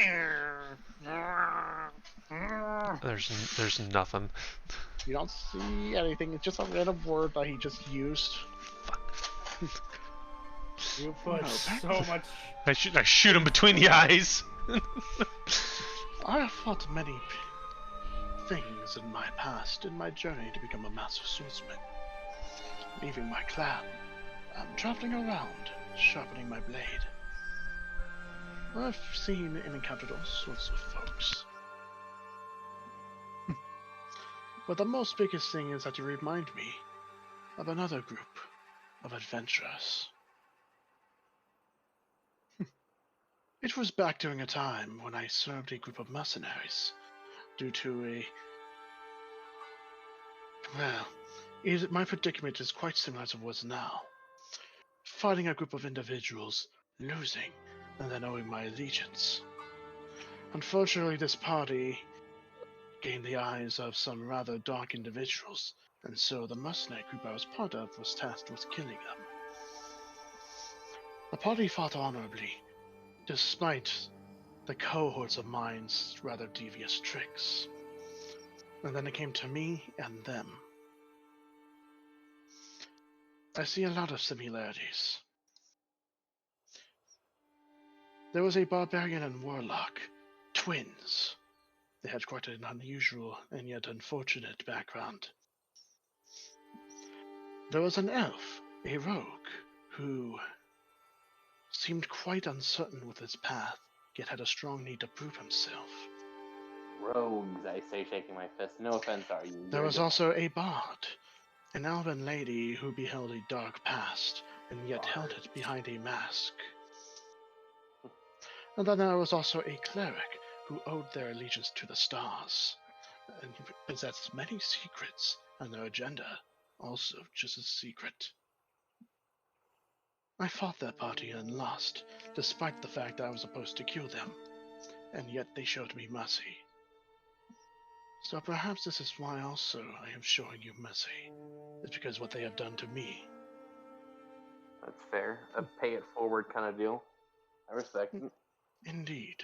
There's nothing.
You don't see anything. It's just a random word that he just used.
You put
No,
so much.
I shoot him between the eyes.
I have fought many things in my past in my journey to become a master swordsman. Leaving my clan, I'm traveling around, sharpening my blade. I've seen and encountered all sorts of folks. But the most biggest thing is that you remind me of another group of adventurers. It was back during a time when I served a group of mercenaries due to my predicament is quite similar to what it was now. Fighting a group of individuals, losing, and then owing my allegiance. Unfortunately, this party gained the eyes of some rather dark individuals, and so the mercenary group I was part of was tasked with killing them. The party fought honorably, despite the cohorts of mine's rather devious tricks. And then it came to me and them. I see a lot of similarities. There was a barbarian and warlock, twins. They had quite an unusual and yet unfortunate background. There was an elf, a rogue, who seemed quite uncertain with his path, yet had a strong need to prove himself.
Rogues, I say, shaking my fist. No offense, are you?
There was also a bard, an elven lady who beheld a dark past, and yet held it behind a mask. And then there was also a cleric who owed their allegiance to the stars, and possessed many secrets, and their agenda also just as secret. I fought that party and lost, despite the fact that I was supposed to kill them, and yet they showed me mercy. So perhaps this is why also I am showing you mercy. It's because what they have done to me.
That's fair. A pay it forward kind of deal. I respect it.
Indeed.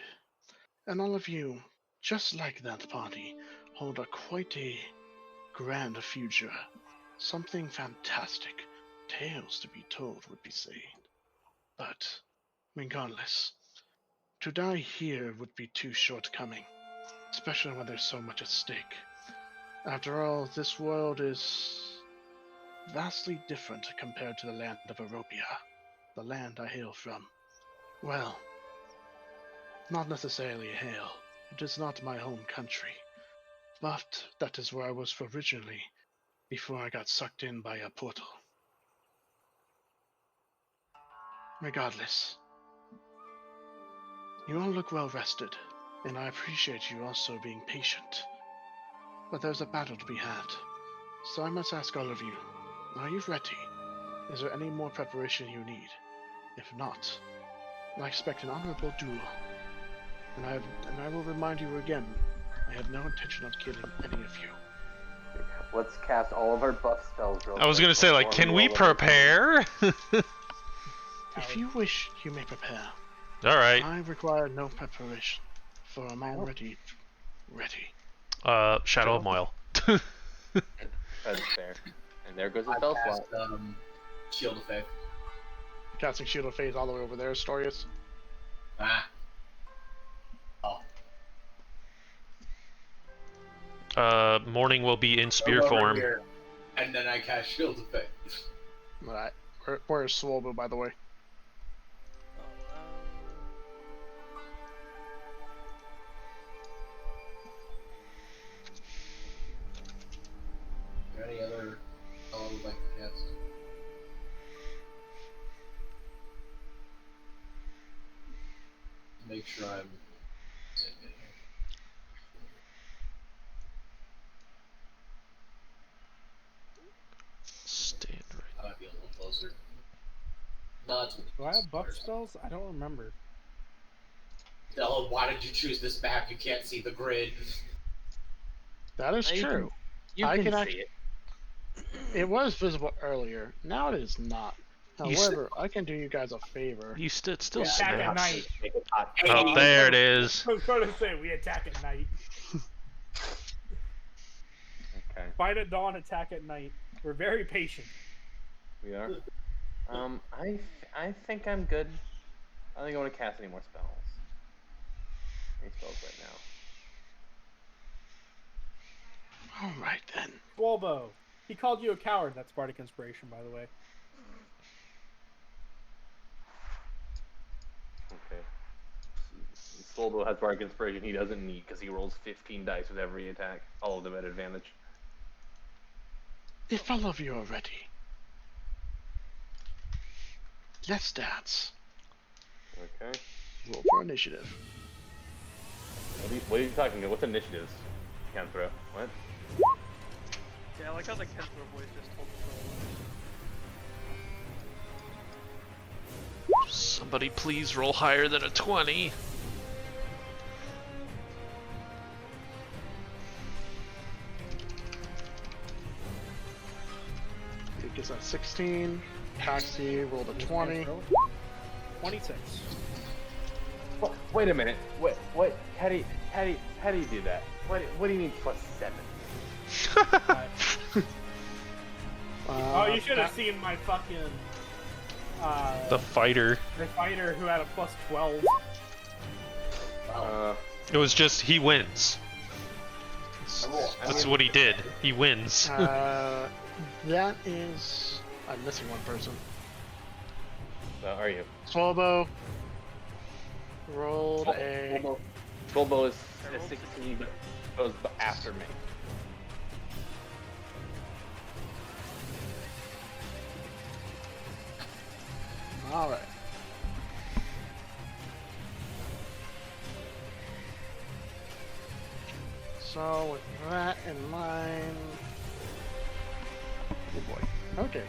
And all of you, just like that party, hold quite a grand future. Something fantastic. Tales to be told would be saying. But, regardless, to die here would be too shortcoming, especially when there's so much at stake. After all, this world is vastly different compared to the land of Europia, the land I hail from. Well, not necessarily hail. It is not my home country, but that is where I was originally, before I got sucked in by a portal. Regardless, you all look well rested, and I appreciate you also being patient. But there's a battle to be had, so I must ask all of you, are you ready? Is there any more preparation you need? If not, I expect an honorable duel. And I will remind you again, I have no intention of killing any of you.
Let's cast all of our buff spells real
I was
quick
gonna say, like,
before
can we
roll everything.
prepare?
If you wish, you may prepare.
All right.
I require no preparation, for I'm already ready.
Shadow of Moyle.
That's fair. And there goes the
I
spell
cast
slot.
Shield of Faith.
Casting Shield of Faith all the way over there, Astorius.
Ah. Oh.
Morning will be in spear
Over
form.
here, and then I cast Shield of Faith.
Alright. Where's Swobu, by the way?
Is there any other spell I would like to cast? make sure I'm saying it here.
Stand right.
I might be a little closer. No, that's
Do I have buff spells? I don't remember.
Della, why did you choose this map? You can't see the grid.
That is
You
true.
You
I
can
can
see it.
It was visible earlier. Now it is not.
You
However, I can do you guys a favor.
You still
Yeah, attack at
snap.
night.
Make it hot.
Oh, there it is.
I was going to say, we attack at night.
Okay,
Fight at dawn, attack at night. We're very patient.
we are. I think I'm good. I don't think I want to cast any more spells. Any spells right now.
All right then.
Swolbo. He called you a coward. That's Bardic Inspiration, by the way.
Okay. Soldo has Bardic Inspiration he doesn't need because he rolls 15 dice with every attack. All of them at advantage.
If all of you are ready, let's dance.
Okay.
Roll for initiative.
What are you talking about? What's initiatives? Can't throw. What?
Yeah, I like how the Kenthro voice just told the
Somebody please roll higher than a 20.
It gets a 16. Paxi rolled a 20.
26.
Wait a minute. What? How do you do that? What do you mean plus 7?
Oh, you should have seen my fucking...
The fighter.
the fighter who had a plus 12.
It was just he wins. That's what he did. He wins.
That is... I'm missing one person.
Are you?
Swalbo rolled a...
Solbo is a 16, but goes after me.
Alright. So, with that in mind... Oh boy. Okay.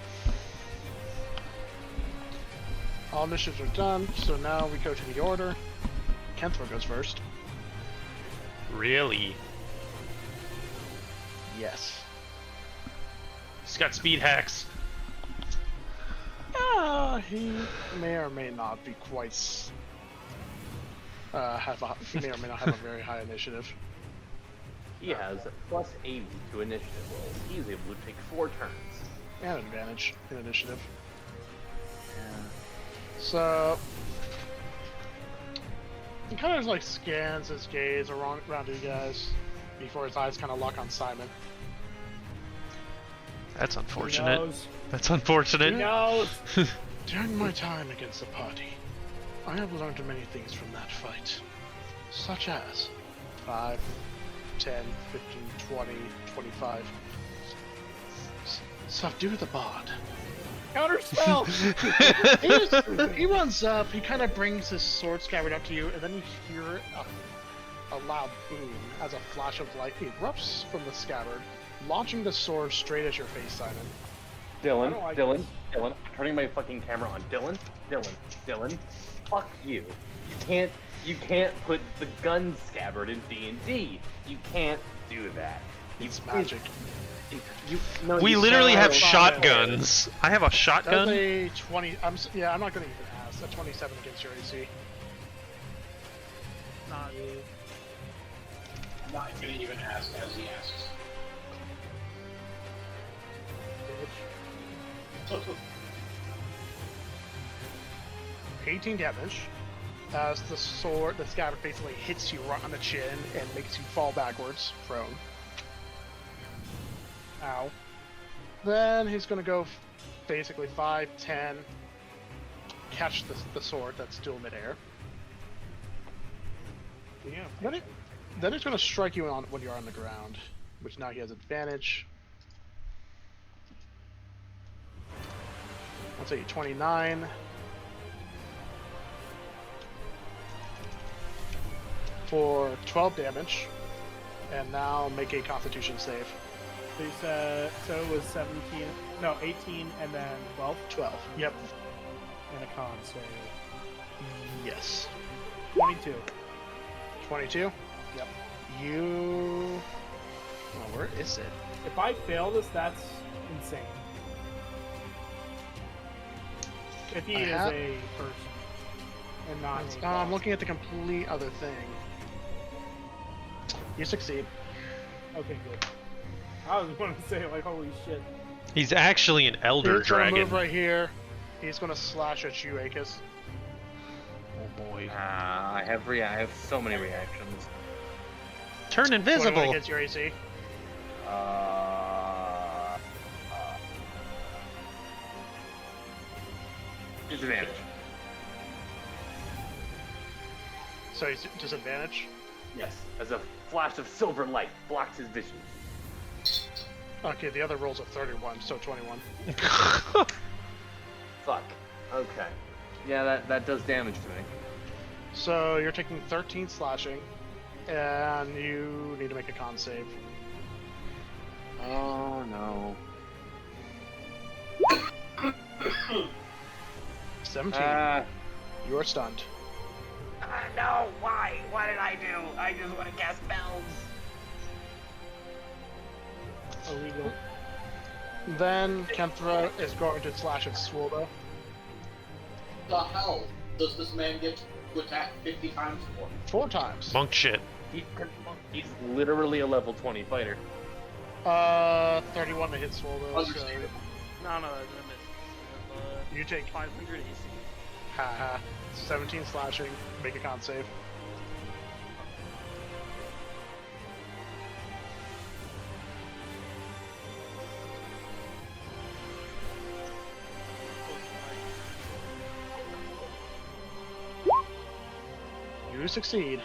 All initiatives are done, so now we go to the order. Kenthro goes first.
Really?
Yes.
He's got speed hacks.
He may or may not be quite... he may or may not have a very high initiative.
He has plus 80 to initiative rolls. He's able to take 4 turns.
And advantage in initiative. So... he kind of like scans his gaze around you guys before his eyes kind of lock on Simon.
That's
He
unfortunate.
knows.
That's
He
unfortunate.
knows.
During my time against the party, I have learned many things from that fight. Such as 5, 10, 15, 20, 25. Subdue the bard.
Counterspell!
He runs up, he kind of brings his sword scabbard up to you, and then you hear a loud boom as a flash of light erupts from the scabbard, launching the sword straight at your face, Simon.
Dylan,
I
Dylan,
don't like
Dylan, I'm turning my fucking camera on. Dylan, fuck you. You can't put the gun scabbard in D&D. You can't do that.
It's magic.
We literally have
can't.
shotguns. I have a
That's
shotgun.
a 20. I'm not going to even ask. A 27 against your AC.
Not
I'm not gonna even ask as he asks.
18 damage. As the scabbard basically hits you right on the chin and makes you fall backwards, prone. Ow. Then he's gonna go basically 5, 10, catch the sword that's still midair.
Yeah.
Then he's gonna strike you when you're on the ground, which now he has advantage. I'll say 29. for 12 damage. And now make a Constitution save.
So you said, so it was 17, no, 18, and then 12?
12. Yep.
And a con save.
Yes.
22.
22?
Yep.
You... Oh, where is it?
If I fail this, that's insane. If he
I
is
have-
a person and not a
I'm
boss.
looking at the complete other thing. You succeed.
Okay, good. I was going to say, like, holy shit.
He's actually an elder
He's gonna
dragon.
move right here. He's gonna slash at you, Akis.
Oh boy.
I have so many reactions.
Turn
21
invisible.
against your AC.
Disadvantage.
So he's disadvantage.
Yes, as a flash of silver light blocks his vision.
Okay, the other rolls are 31, so 21.
Fuck. Okay. Yeah, that does damage to me.
So you're taking 13 slashing, and you need to make a con save.
Oh no.
17. You are stunned.
No, why? What did I do? I just want to cast spells.
Illegal.
Then Kenthra is going to slash at Swoldo.
The hell does this man get to attack 50 times more?
4 times.
Monk shit.
He's literally a level 20 fighter.
31 to hit Swoldo. So
Understated.
No, that's gonna miss.
you take
500 AC.
haha 17 slashing. Make a con save. You succeed.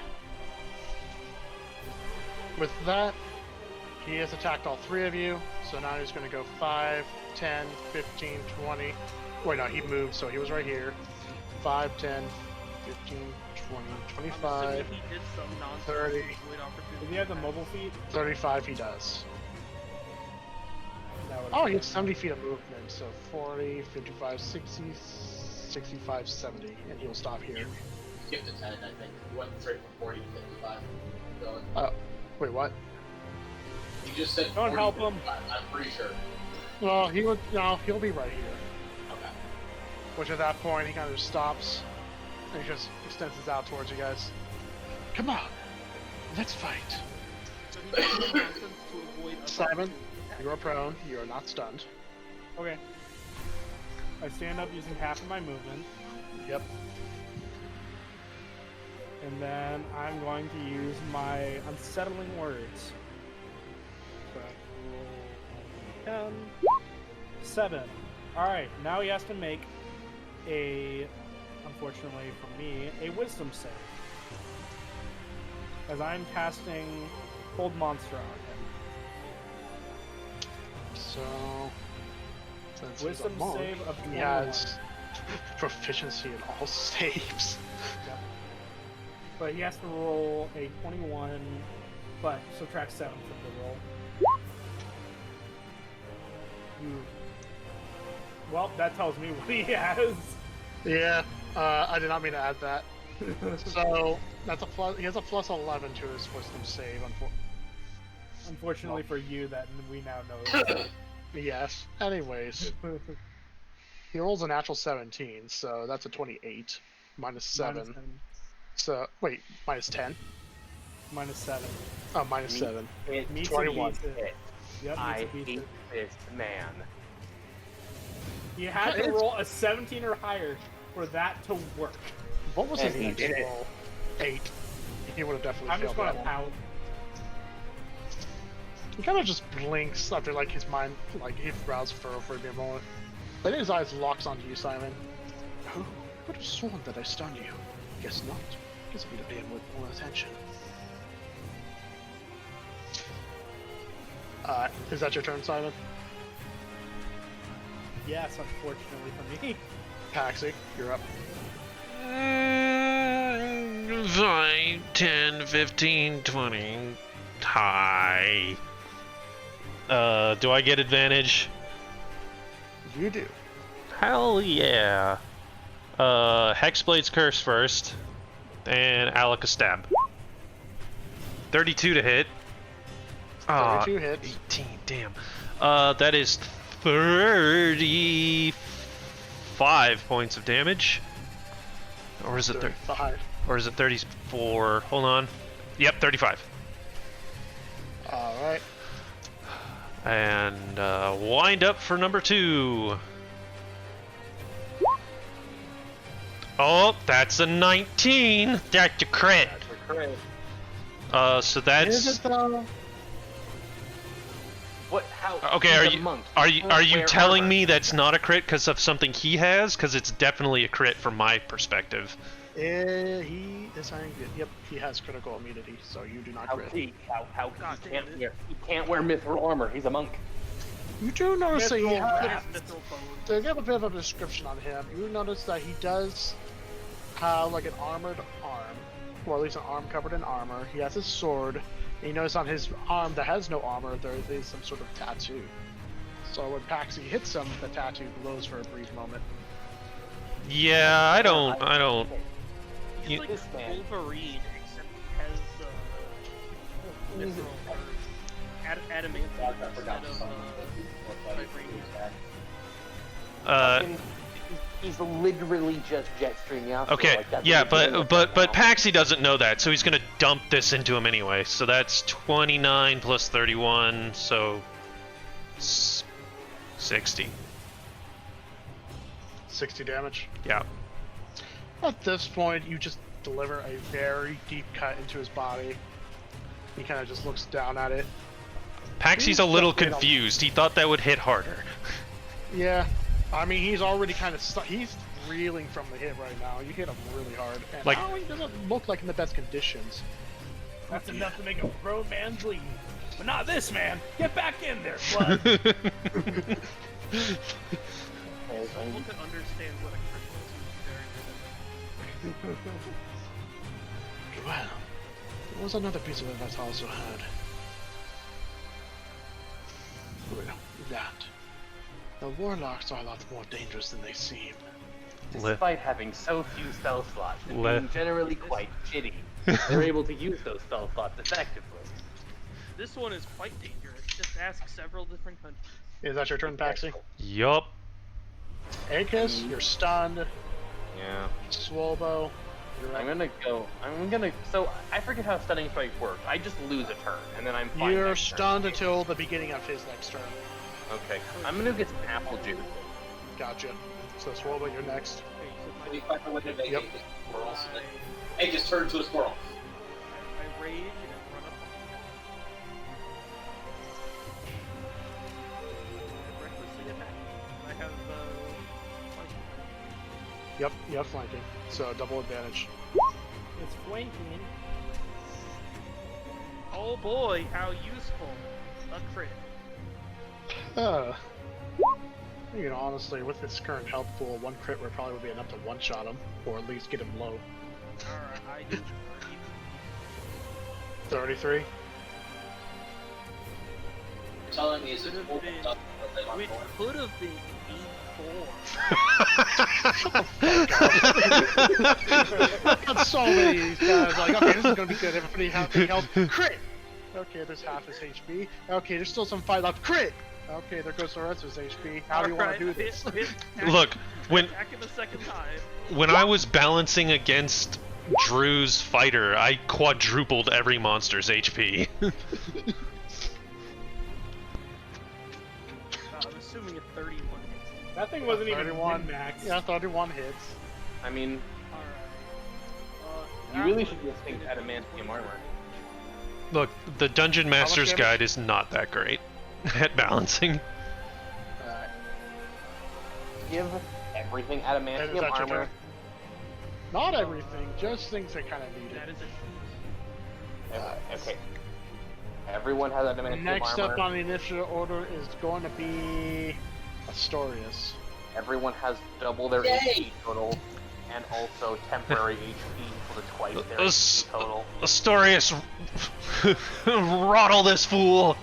With that, he has attacked all 3 of you, so now he's going to go 5, 10, 15, 20. Wait, no, he moved, so he was right here. 5, 10, 15, 20,
I'm
25,
assuming he did some nonsense
30.
to avoid
Does
opportunity.
he have the mobile feet?
35 he does.
That would
Oh, he has 70 feet of movement, so 40, 55, 60, 65, 70, and he'll stop here.
Skipped a 10, I think. He went straight from 40 to 55. So,
Wait, what?
he just said
Don't
40
help
to
him.
55, I'm pretty sure.
Well, he would. No, he'll be right here.
Okay.
Which at that point he kind of just stops, and he just extends his out towards you guys. Come on, let's fight.
So he did some nonsense to avoid
Simon,
opportunity attack.
you are prone. You are not stunned.
Okay. I stand up using half of my movement,
Yep.
and then I'm going to use my unsettling words. So, 10, 7. Alright, now he has to make a, unfortunately for me, a wisdom save. As I'm casting Hold Monster on
So, since
him.
he's a
Wisdom
monk,
save of
he
21.
has proficiency in all saves.
Yep. But he has to roll a 21, but subtract 7 from the roll. Well, that tells me what he has.
Yeah, I did not mean to add that. So that's a plus. He has a plus 11 to his wisdom save.
Unfortunately for you, that we now know.
Yes. Anyways, he rolls a natural 17, so that's a 28 minus 7. So wait, minus 10.
Minus 7.
Oh, minus
Me-
7.
It
Meets
21.
and beats it. Yep,
I
meets and beats
hate
it.
this man.
You had to roll a 17 or higher for that to work.
What was
And
his
he
next
did it.
roll? 8. He would have definitely
I'm just
failed
gonna
that one.
pout.
He kind of just blinks after like his mind, like he brows furrow for a moment. Then his eyes locks onto you, Simon. Oh, I would have sworn that I stunned you. Guess not. Guess I need to pay him with more attention. Is that your turn, Simon?
Yes, unfortunately for me.
Paxi, you're up.
5, 10, 15, 20. Hi. Do I get advantage?
You do.
Hell yeah. Hexblade's Curse first. And Alaka Stab. 32 to hit.
32 hits.
18, damn. That is 35 points of damage. Or is it
35.
Or is it 34? Hold on. Yep, 35.
Alright.
And wind up for number 2. Oh, that's a 19. That's a crit.
That's a crit.
So
Is
that's
it though?
What? How?
okay.
he's
Are
a
you
monk.
are
He
you
won't
are you
wear
telling
armor.
me that's not a crit because of something he has? Because it's definitely a crit from my perspective.
He is yep, he has critical immunity, so you do not
How
crit.
how
God
he
damn
can't
it.
wear mithril armor. He's a monk.
You do notice that he
Mithril
has,
Mithril bone.
to give a bit of a description on him, you notice that he does have like an armored arm, or at least an arm covered in armor. He has his sword, and you notice on his arm that has no armor, there is some sort of tattoo. So when Paxi hits him, the tattoo glows for a brief moment.
Yeah, I don't.
He's
You-
like
This man.
Wolverine, except he has mithril or adamantium
I forgot
instead of
something.
vibranium.
He's literally just jet streaming out.
Okay,
Like, that's
yeah,
what he's doing
but
right now.
Paxi doesn't know that, so he's gonna dump this into him anyway. So that's 29 plus 31, so 60.
60 damage.
Yeah.
At this point, you just deliver a very deep cut into his body. He kind of just looks down at it.
Paxi's a little
Wait, I'll-
confused. He thought that would hit harder.
Yeah, I mean, he's already kind of he's reeling from the hit right now. You hit him really hard, and
Like-
now he doesn't look like in the best conditions.
That's enough to make a grown man bleed. But not this man. Get back in there, bud.
Able to understand what a crystal is very good.
Well, there was another piece of advice I also had. Well, that the warlocks are a lot more dangerous than they seem.
Despite having so few spell slots and
Le-
being generally quite shitty, they're able to use those spell slots effectively.
This one is quite dangerous. Just ask several different countries.
Is that your turn, Paxi?
Yup.
Aegis, you're stunned.
Yeah.
Swobo, you're
I'm gonna. So I forget how stunning strike works. I just lose a turn, and then I'm fine.
You're
next turn.
stunned until the beginning of his next turn.
Okay. I'm gonna get some apple juice.
Gotcha. So Swobo, you're next.
Okay, so my,
We find a way to make
Yep.
Aegis squirrels. Aegis turn to a squirrel.
I rage and I run up. I recklessly attack. I have flanking.
Yep, you have flanking. So double advantage.
It's flanking.
Oh boy, how useful! A crit.
You know, honestly, with this current health pool, one crit would probably be enough to one-shot him, or at least get him low.
Alright, I do
33.
You're telling me is it
Could've
full
been-
of
which could have been 84.
Got so many guys like, okay, this is gonna be good. Everybody happy health. Crit! Okay, there's half his HP. Okay, there's still some fight left. Crit! Okay, there goes the rest of his HP. How do you want to do this?
Look, when
Attack him a second time.
when I was balancing against Drew's fighter, I quadrupled every monster's HP.
I'm assuming a 31 hits.
That thing wasn't even
31.
min-max.
Yeah, 31 hits.
I mean,
Alright.
you really should just think adamantium armor.
Look, the Dungeon Master's
damage?
Guide is not that great at balancing.
Alright.
Give everything
And is
adamantium
that your
armor.
turn? Not everything, just things that kind of need
That
it.
is it.
Okay. Everyone has adamantium
Next
armor.
up on the initiative order is going to be Astorius.
Everyone has double their
Yay!
HP total. and also temporary HP equal to twice their
Us-
HP total.
Astorius, rattle this fool!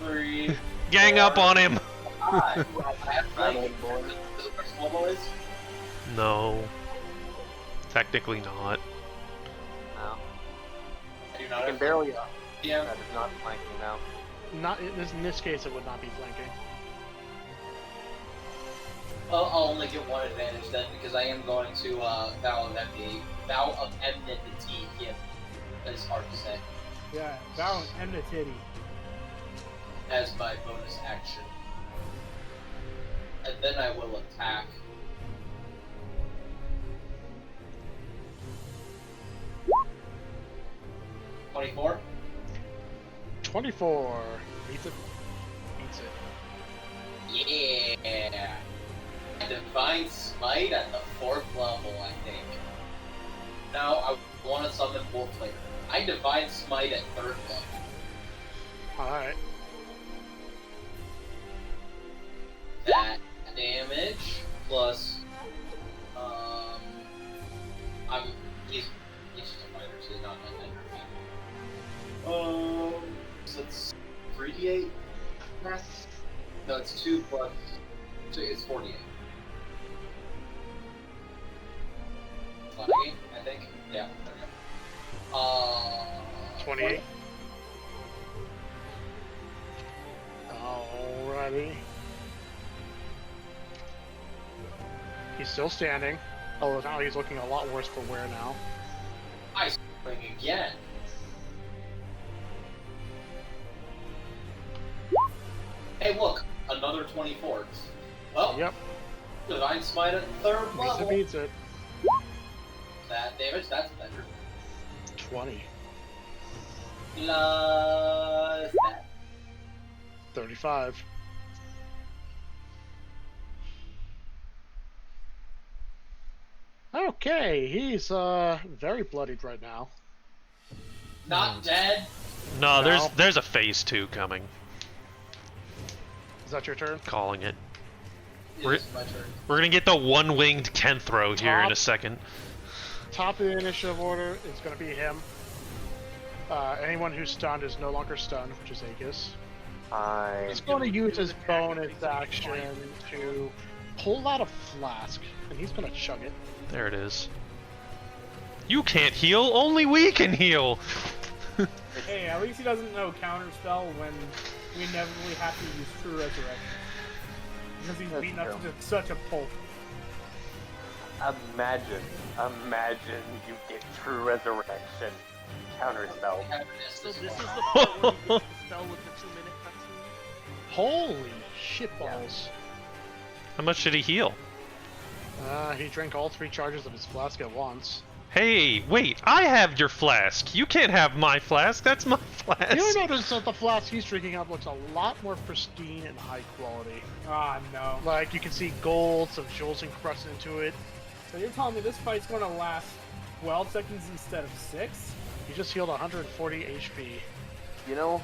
3,
Gang up on him!
5. I have flanking. Does it work small boys?
No. Technically not.
No.
I do
You
not
can
have
barely.
Yeah.
That is not flanking now.
Not in this case, it would not be flanking.
Well, I'll only get one advantage then because I am going to Vow of Enmity. Yeah, that's hard to say.
Yeah, Valent Enmity.
As my bonus action, and then I will attack. $24.
24. Beats it. Beats it.
Yeah. Divine Smite at the 4th level, I think. Now I want to summon Wolf Flavor. I Divine Smite at 3rd level.
Alright.
That damage plus he's just a fighter, so he's not an enemy. So it's 3d8 max? No, it's 2 plus, so it's 48. 28, I think. Yeah, there we go.
28. Alrighty. He's still standing. Although now he's looking a lot worse for wear now.
I swing again. Hey, look, another 24. Well,
Yep.
Divine Smite at 3rd
Beats
level.
it, beats it.
That damage, that's better.
20.
Plus that.
35. Okay, he's very bloodied right now.
Not dead.
No,
No.
there's a phase 2 coming.
Is that your turn?
Calling it.
It
We're-
is my turn.
We're gonna get the one-winged Kenthro here in a
Top.
second.
Top of the initiative order is going to be him. Anyone who's stunned is no longer stunned, which is Aegis. He's going to use his bonus action to pull out a flask, and he's going to chug it.
There it is. You can't heal, only we can heal!
Hey, at least he doesn't know counterspell when we inevitably have to use True Resurrection. Because he's
That's
beaten up
true.
to such a pulp.
Imagine you get True Resurrection counterspell.
We have
So
Estus
this is
one.
the part where you get the spell with the 2-minute cutscene?
Holy shitballs.
How much did he heal?
He drank all 3 charges of his flask at once.
Hey, wait, I have your flask. You can't have my flask, that's my flask.
You notice that the flask he's drinking up looks a lot more pristine and high quality.
Ah, no.
Like, you can see gold, some jewels encrusted into it.
So you're telling me this fight's going to last 12 seconds instead of 6?
He just healed 140 HP.
You know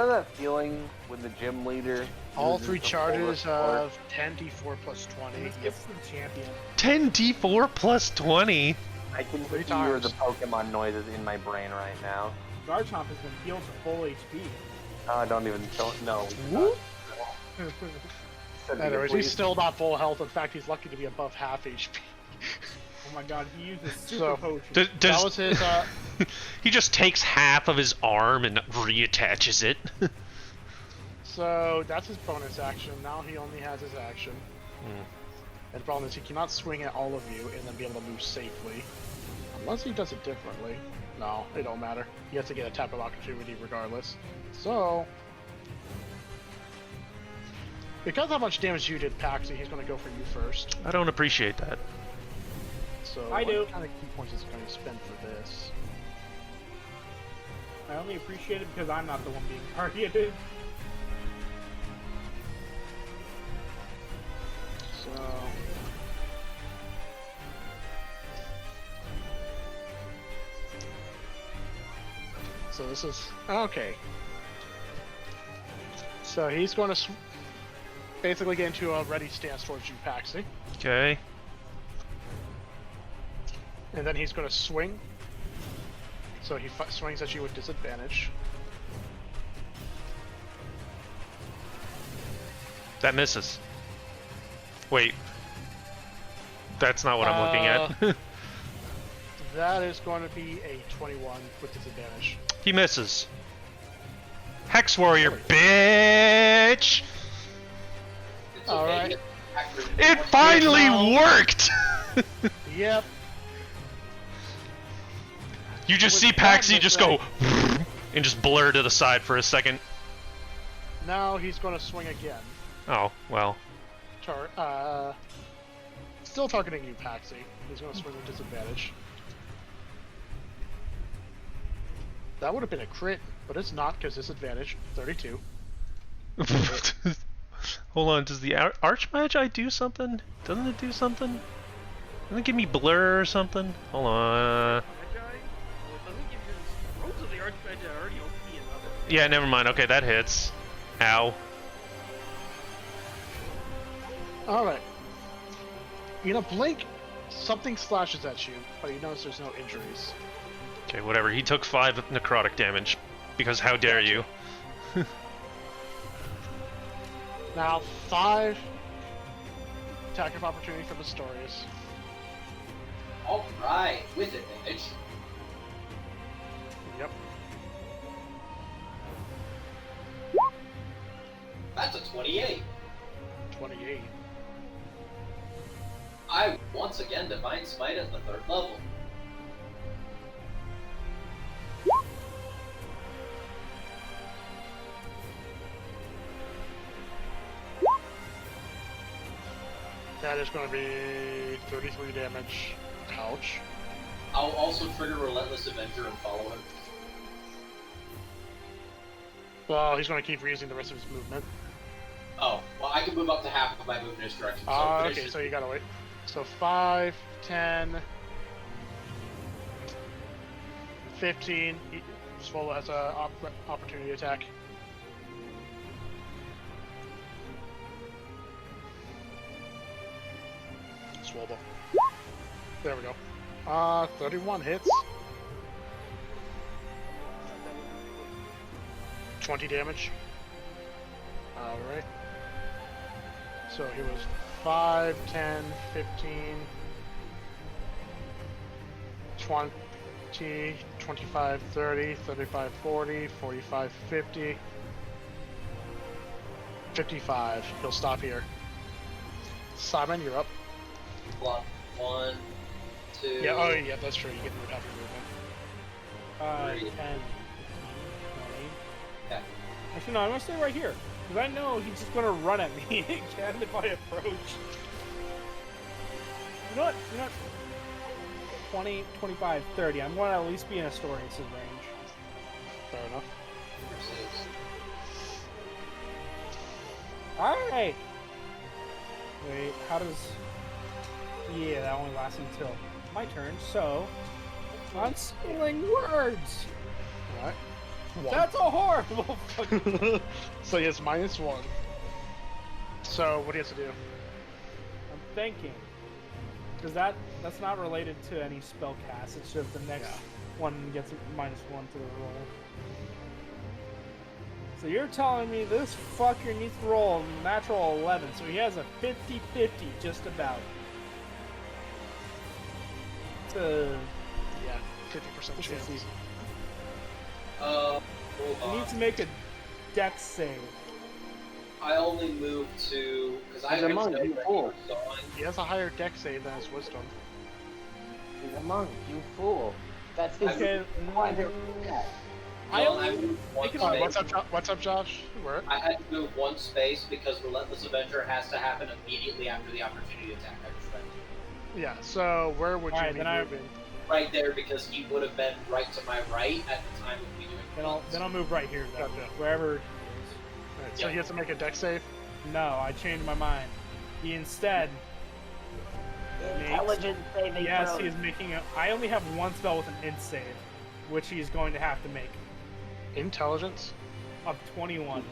that feeling when the gym leader
All
uses
3
the
charges
full restore?
of 10d4 plus 20. Yep.
It's the champion.
10d4 plus 20.
I can
3
hear
times.
the Pokemon noises in my brain right now.
Garchomp has been healed to full HP.
Don't know.
Whoop.
Said
Anyways,
because
he's still not full health. In fact, he's lucky to be above half HP.
Oh my god, he used a super
So,
potion.
Does,
That was his,
he just takes half of his arm and reattaches it.
so that's his bonus action. Now he only has his action. And the problem is he cannot swing at all of you and then be able to move safely. Unless he does it differently. No, it don't matter. He has to get a tap of opportunity regardless. So, because of how much damage you did, Paxi, he's going to go for you first.
I don't appreciate that.
So,
I do.
what kind of key points is he going to spend for this?
I only appreciate it because I'm not the one being targeted.
So, this is okay. So he's going to basically get into a ready stance towards you, Paxi.
Okay.
And then he's going to swing. So he swings at you with disadvantage.
That misses. Wait. That's not what I'm looking at.
That is going to be a 21 with disadvantage.
He misses. Hex Warrior, bitch!
It's
All
okay,
right.
you get accurate
It
more.
finally
now-
worked!
Yep.
You just
With
see Paxi
that,
just
that's
go and just blur to the side for a second.
Now he's going to swing again.
Oh, well.
Still targeting you, Paxi. He's going to swing with disadvantage. That would have been a crit, but it's not because disadvantage. 32.
Hold on, does the Archmagi do something? Doesn't it do something? Doesn't it give me blur or something? Hold on.
Magi? Well, it doesn't give you the rolls of the Archmagi are already OP enough.
Yeah, never mind. Okay, that hits. Ow.
Alright. In a blink, something slashes at you, but you notice there's no injuries.
Okay, whatever. He took 5 necrotic damage. Because how dare you?
Now, 5 attack of opportunity from the stories.
Alright, with advantage.
Yep.
That's a 28.
28.
I once again Divine Smite at the 3rd level.
That is going to be 33 damage. Ouch.
I'll also trigger Relentless Avenger and follow him.
Well, he's going to keep reusing the rest of his movement.
Oh, well, I can move up to half of my move in his direction. So
Okay,
finish
so you gotta wait. So 5, 10, 15. Swallow has a opportunity attack. Swallow. There we go. 31 hits. 20 damage. Alright. So he was 5, 10, 15, 20, 25, 30, 35, 40, 45, 50, 55. He'll stop here. Simon, you're up.
Block 1, 2.
Yeah, oh yeah, that's true. You get to move half your movement.
10, 20.
Yeah.
Actually, no, I'm gonna stay right here. Because I know he's just gonna run at me again if I approach. You know what? 20, 25, 30. I'm gonna at least be in Astorius' range.
Fair enough.
Alright! Wait, how does... Yeah, that only lasts until my turn, so... Unsealing words!
Alright.
That's a horrible fucking...
So he has -1. So what do you have to do?
I'm thinking. Because that's not related to any spell cast, it's just the next one gets a -1 to the roll. So you're telling me this fucker needs to roll a natural 11, so he has a 50-50 just about.
Yeah, 50%
This is
chance.
easy.
Hold
He
on.
needs to make a dex save.
I only moved to because I
He's a
have
monk,
no
you
regular
fool.
sawing.
He has a higher dex save than his wisdom.
He's a monk, you fool. That's his.
Okay,
Why did that?
I
Well,
only
moved one
can-
space.
What's up, Josh? Where?
I had to move one space because Relentless Avenger has to happen immediately after the opportunity attack. I just read.
Yeah. So where would you
Alright,
be
then I-
moving?
Right there because he would have been right to my right at the time of me doing
then I'll move right here, then,
Gotcha.
wherever.
Alright, so
Yeah.
he has to make a dex save.
No, I changed my mind. He instead.
Intelligence saving
Yes,
throw.
he is making a. I only have one spell with an int save, which he's going to have to make.
Intelligence.
Of 21.
Is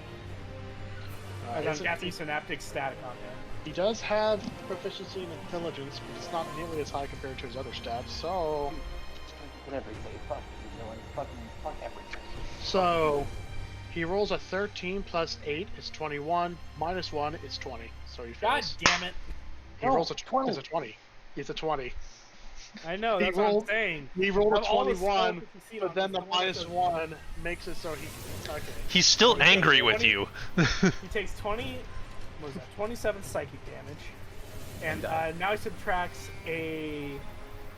As I'm
it-
casting Synaptic Static on him.
He does have proficiency in intelligence, but it's not nearly as high compared to his other stats. So,
Whatever you say, fuck you, villain. Fuck everything.
so he rolls a 13 plus 8 is 21, minus 1 is 20. So he
God
fails.
damn it!
He
No,
rolls a
20.
It's a 20. It's a 20.
I know,
He
that's what I'm
rolled-
saying.
He rolled a
Of all the
21,
spells that you see
but
on
then
this,
the
one
minus
that does-
1 makes it so he. Okay.
He's still
Okay,
angry
so
with
20
you.
He takes 20, what was that, 27 psychic damage. And now he subtracts a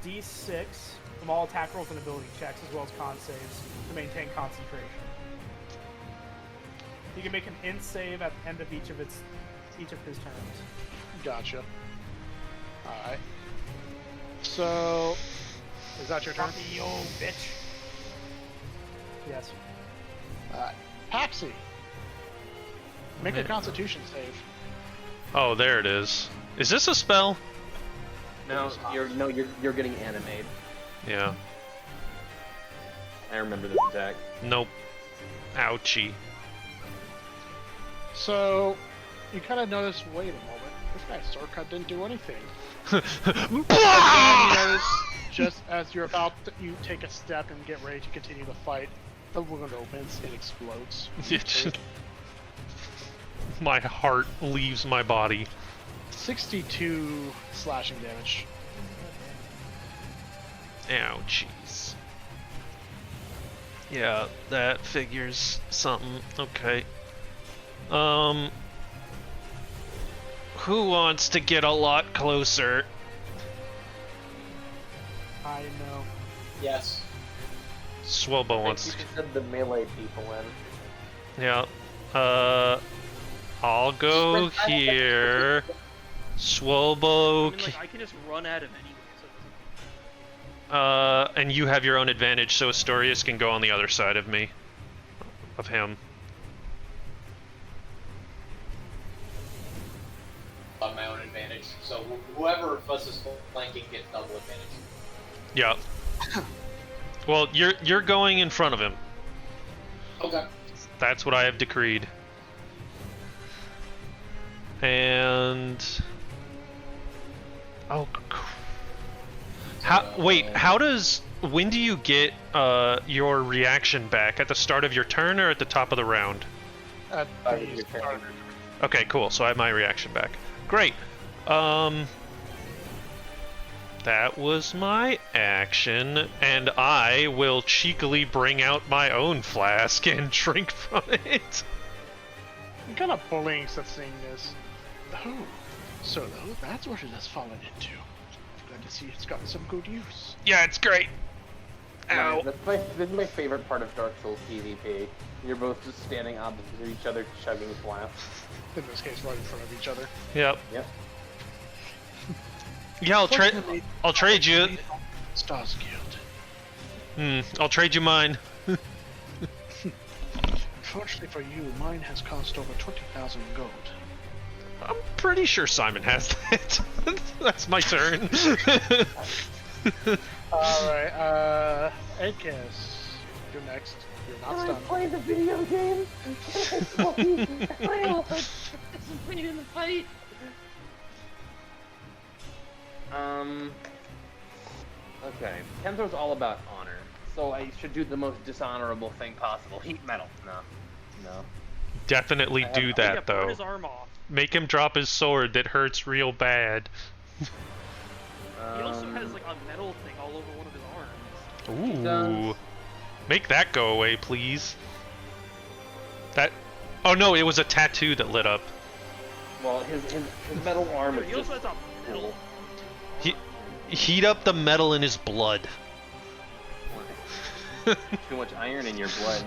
d6 from all attack rolls and ability checks, as well as con saves, to maintain concentration. He can make an int save at the end of each of his turns.
Gotcha. Alright. So, is that your turn?
Fuck me, yo, bitch. Yes.
Alright. Papsy! Make a constitution save.
Oh, there it is. Is this a spell?
No, you're getting animated.
Yeah.
I remember this attack.
Nope. Ouchie.
So, you kind of notice, wait a moment, this guy's sword cut didn't do anything. And then you notice, just as you're about to, you take a step and get ready to continue the fight, the wound opens and explodes.
My heart leaves my body.
62 slashing damage.
Ouchies. Yeah, that figures something. Okay. Who wants to get a lot closer?
I know.
Yes.
Swobo
You
wants.
just said the melee people in.
Yeah. I'll go here. Swobo.
I mean, like, I can just run at him anyway, so it doesn't
And you have your own advantage, so Astorius can go on the other side of me. Of him.
On my own advantage. So whoever of us is flanking gets double advantage.
Yeah. Well, you're going in front of him.
Okay.
That's what I have decreed. And when do you get your reaction back? At the start of your turn or at the top of the round?
At
Start
the
of your turn.
start.
Okay, cool. So I have my reaction back. Great. That was my action, and I will cheekily bring out my own flask and drink from it.
What kind of bullying such thing is? Oh, so that's what it has fallen into. Glad to see it's gotten some good use.
Yeah, it's great. Ow.
This is my favorite part of Dark Souls PvP. You're both just standing opposite each other, chugging flasks.
In this case, right in front of each other.
Yep.
Yep.
Yeah,
Fortunately,
I'll trade you.
Stars Guild.
I'll trade you mine.
Unfortunately for you, mine has cost over 20,000 gold.
I'm pretty sure Simon has that. That's my turn.
Alright, Edcast, you're next. You're not stunned.
Play the video game.
in the fight. Okay. Kenthrow's all about honor, so I should do the most dishonorable thing possible. Heat metal. No.
Definitely do
yeah,
that
burn
though.
his arm off.
Make him drop his sword that hurts real bad.
He also has like a metal thing all over one of his arms.
Ooh.
does.
Make that go away, please. That. Oh no, it was a tattoo that lit up.
Well, his metal arm
He
is
also
just
has a metal.
Heat up the metal in his blood.
too much iron in your blood.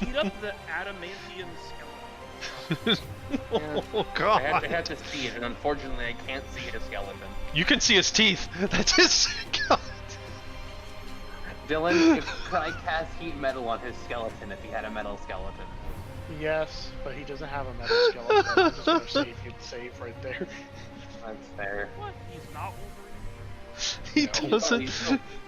Heat up the adamantium skeleton.
Oh
I have
god.
to see it, and unfortunately, I can't see his skeleton.
You can see his teeth. That's his. God.
Dylan, could I cast heat metal on his skeleton if he had a metal skeleton?
Yes, but he doesn't have a metal skeleton. I'm just gonna see if you'd save right there.
That's fair.
What? He's not
He
No.
doesn't.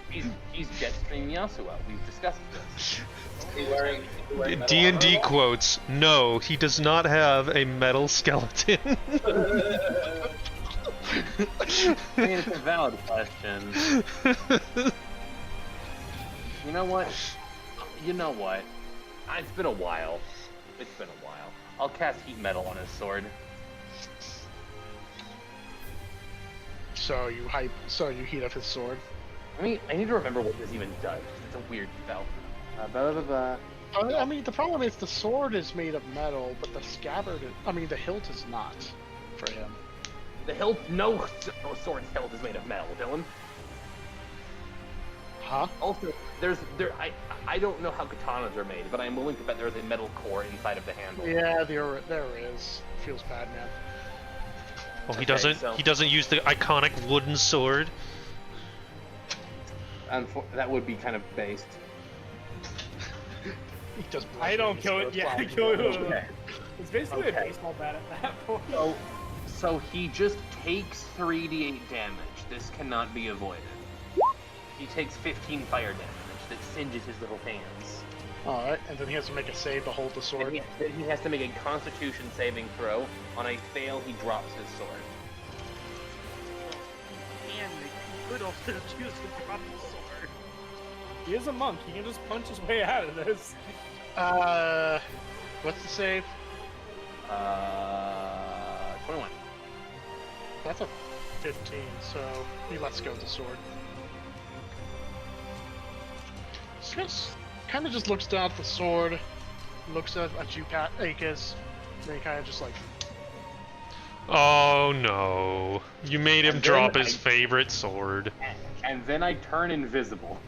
He's Jetstream Yasuo. We've discussed this.
Is he wearing metal
D&D
armor?
quotes. No, he does not have a metal skeleton.
I mean, it's a valid question.
You know what? You know what? It's been a while. It's been a while. I'll cast heat metal on his sword.
So you heat up his sword.
I mean, I need to remember what this even does. It's a weird spell.
I mean, the problem is the sword is made of metal, but the scabbard, the hilt is not for him.
The hilt, no sword's hilt is made of metal, Dylan.
Huh?
Also, I don't know how katanas are made, but I'm willing to bet there's a metal core inside of the handle.
Yeah, there is. Feels bad, man.
Oh, he
Okay,
doesn't.
so-
He doesn't use the iconic wooden sword.
That would be kind of based.
He does.
I don't kill it. Yeah, kill it.
Okay.
It's basically
Okay.
a baseball bat at that point.
So he just takes 3d8 damage. This cannot be avoided. He takes 15 fire damage that singes his little hands.
Alright, and then he has to make a save to hold the
And
sword.
he has to make a Constitution saving throw. On a fail, he drops his sword.
And he could also choose to drop the sword.
He is a monk. He can just punch his way out of this.
What's the save?
21.
That's a 15, so he lets go of the sword. Just kind of just looks down at the sword, looks at you, Akis, then he kind of just like,
Oh no! You made him
And
drop
then
his favorite sword.
And then I turn invisible.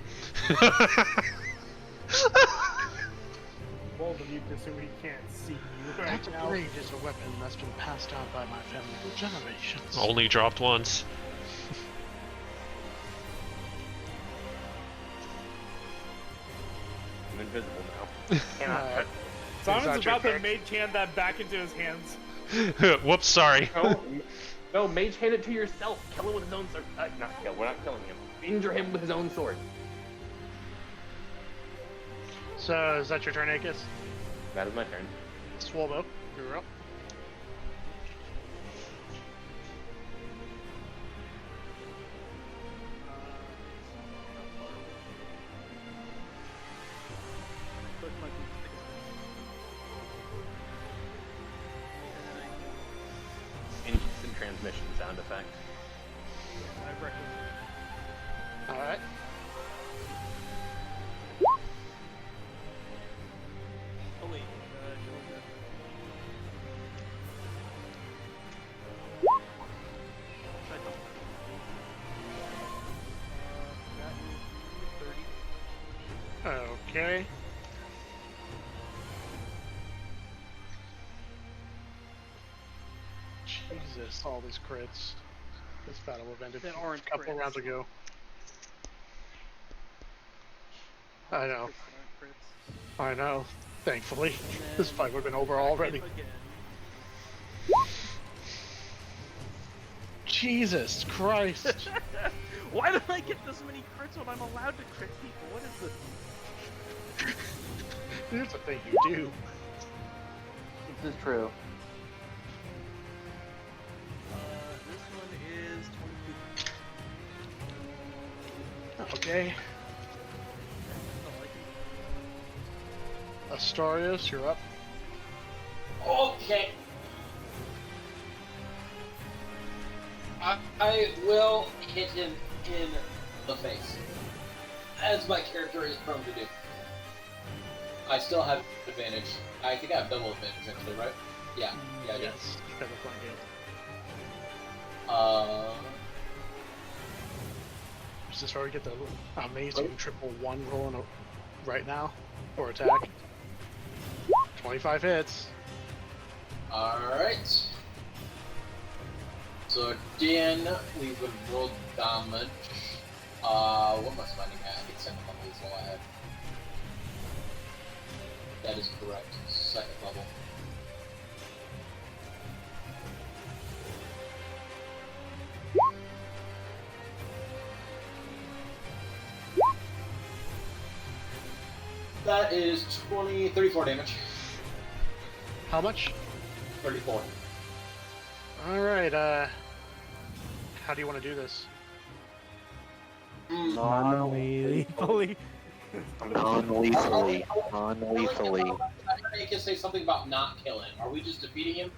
Bold of you to assume he can't see you right
that
now.
blade is a weapon that's been passed down by my family for generations.
Only dropped once.
I'm invisible now. Cannot
Simon's
Is that your
about to
pick?
mage hand that back into his hands.
Whoops, sorry.
No, mage hand it to yourself. Kill him with his own sword. Not kill. We're not killing him. Injure him with his own sword.
So, is that your turn, Akis?
That is my turn.
Swallow, you're up.
But my boots
Instant transmission sound effect.
I reckon.
Alright.
Oh wait, I don't. That is 30.
Okay. Jesus, all these crits. This battle have ended
That
a
aren't
couple
crits.
rounds ago. I know.
Crits that aren't crits.
I know. Thankfully.
And
This
then
fight would have been over
back
already.
hit again.
Jesus Christ.
Why did I get this many crits when I'm allowed to crit people? What is this?
Here's the thing you do.
This is true.
This one is 22.
Okay.
I like it.
Astarius, you're up.
Okay. I will hit him in the face, as my character is prone to do. I still have advantage. I think I have double advantage actually, right? Yeah, I do.
Yes. Better flank it. Is this where we get the amazing triple one rolling right now? For attack. 25 hits.
Alright. So again, we would roll damage. What am I spending at? I think second level is all I have. That is correct. Second level. That is 34 damage.
How much?
34.
Alright, how do you want to do this?
Non-lethally.
Non-lethally.
I heard AK say something about not killing. Are we just defeating him?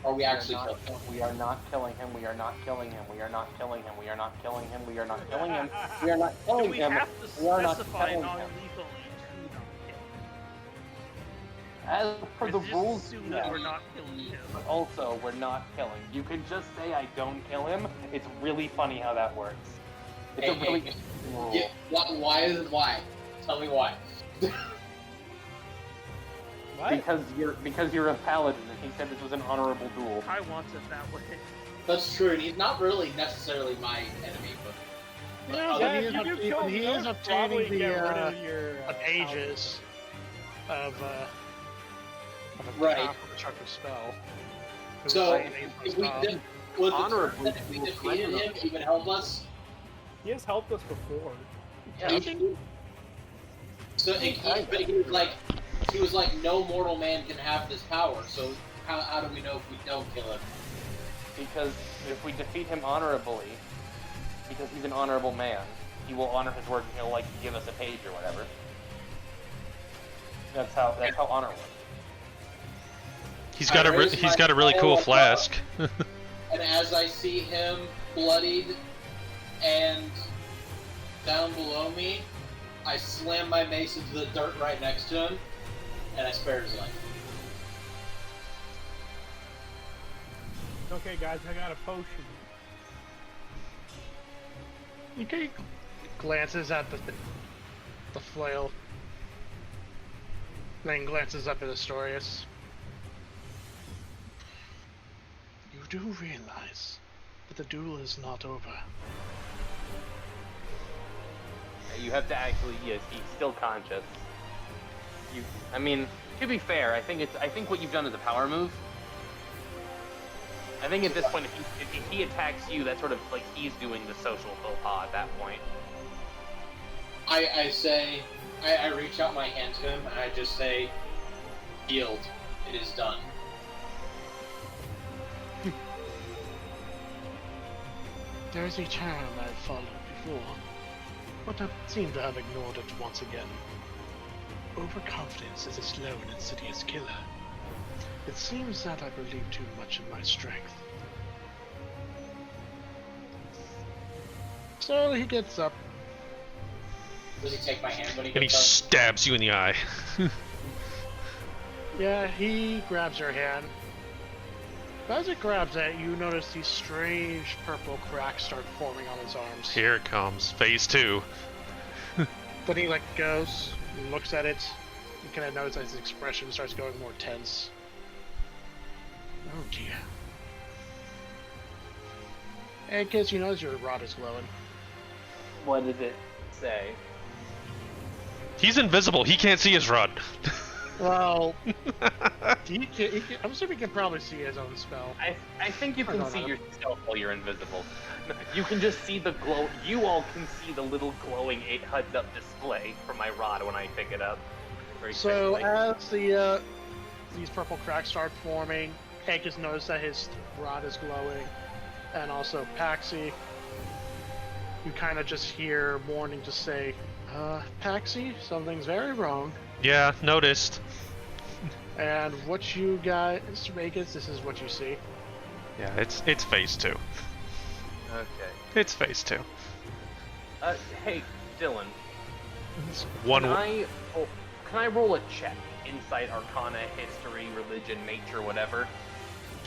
Or are we actually killing him?
We are not killing him. We are not killing him. We are not killing him. We are not killing him. We are not killing him. We are not
Do
killing
we
him.
have to
We are not
specify
killing him.
non-lethally to not kill?
As per
Or
the
just
rules,
assume that
yes.
we're not killing him.
But also, we're not killing. You can just say I don't kill him. It's really funny how that works. It's a really interesting rule.
Yeah, why? Tell me why.
What?
Because you're a paladin, and he said this was an honorable duel.
I want it that way.
That's true, and he's not really necessarily my enemy, but...
Yeah,
Yeah,
he
if you
is,
kill
he
me,
is
I'd probably
obtaining
get rid
the
of your
ages of a
Right.
destructive spell.
So,
It was
if we
stop.
did... Was the
Honorably,
turn that if we defeated him, he would help us?
He has helped us before.
Yeah.
So, he was like, no mortal man can have this power, so how do we know if we don't kill him?
Because if we defeat him honorably, because he's an honorable man, he will honor his word and he'll like give us a page or whatever. That's how honor works.
He's got a really cool flask.
And as I see him bloodied and down below me, I slam my mace into the dirt right next to him, and I spare his life.
Okay, guys, I got a potion.
Okay, glances at the flail, then glances up at Astorius. You do realize that the duel is not over.
You have to actually, yes, he's still conscious. I mean, to be fair, I think what you've done is a power move. I think at this point, if he attacks you, that's sort of like he's doing the social faux pas at that point.
I say, I reach out my hand to him, and I just say, yield, it is done.
There is a term I've followed before, but I seem to have ignored it once again. Overconfidence is a slow and insidious killer. It seems that I believe too much in my strength. So he gets up.
Does he take my hand when he
And he
gets up?
stabs you in the eye.
Yeah, he grabs your hand. But as it grabs it, you notice these strange purple cracks start forming on his arms.
Here it comes, phase 2.
Then he goes, and looks at it. You kind of notice that his expression starts going more tense. Oh dear. Hey kids, you notice your rod is glowing.
What does it say?
He's invisible. He can't see his rod.
Well, I'm assuming he can probably see his own spell.
I think you
I
can
don't
see
know.
yourself while you're invisible. You can just see the glow. You all can see the little glowing HUD-up display from my rod when I pick it up. Very
So
strangely.
as these purple cracks start forming, Hank has noticed that his rod is glowing, and also Paxi. You kind of just hear Morning just say, Paxi, something's very wrong.
Yeah, noticed.
And what you guys, Vegas, this is what you see.
Yeah, it's phase 2.
Okay.
It's phase 2.
Hey, Dylan.
One.
Can I roll a check? Insight, Arcana, History, Religion, Nature, whatever.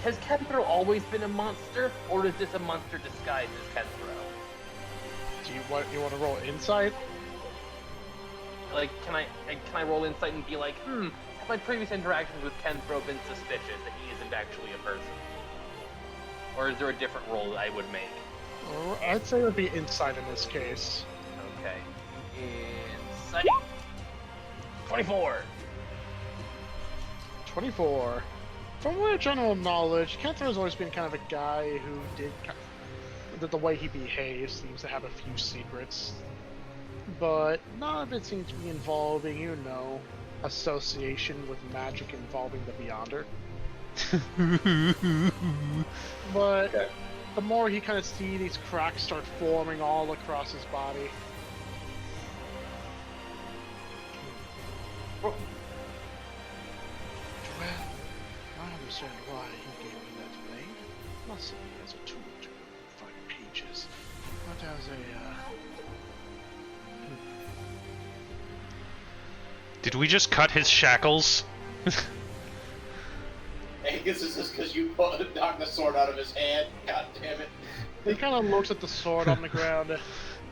Has Kethro always been a monster, or is this a monster disguised as Kethro?
Do you want to roll insight?
Like, can I roll insight and be like, have my previous interactions with Kethro been suspicious that he isn't actually a person? Or is there a different roll that I would make?
I'd say it would be insight in this case.
Okay. Insight. 24.
24. From my general knowledge, Kenthro's always been kind of a guy who the way he behaves seems to have a few secrets. but none of it seems to be involving, you know, association with magic involving the Beyonder. But
Okay.
the more he kind of see these cracks start forming all across his body. Well, I understand why he gave me that blade. Not simply as a tool to find pages, but as a,
Did we just cut his shackles?
I guess this is because you knocked the sword out of his hand. God damn it.
He kind of looks at the sword on the ground.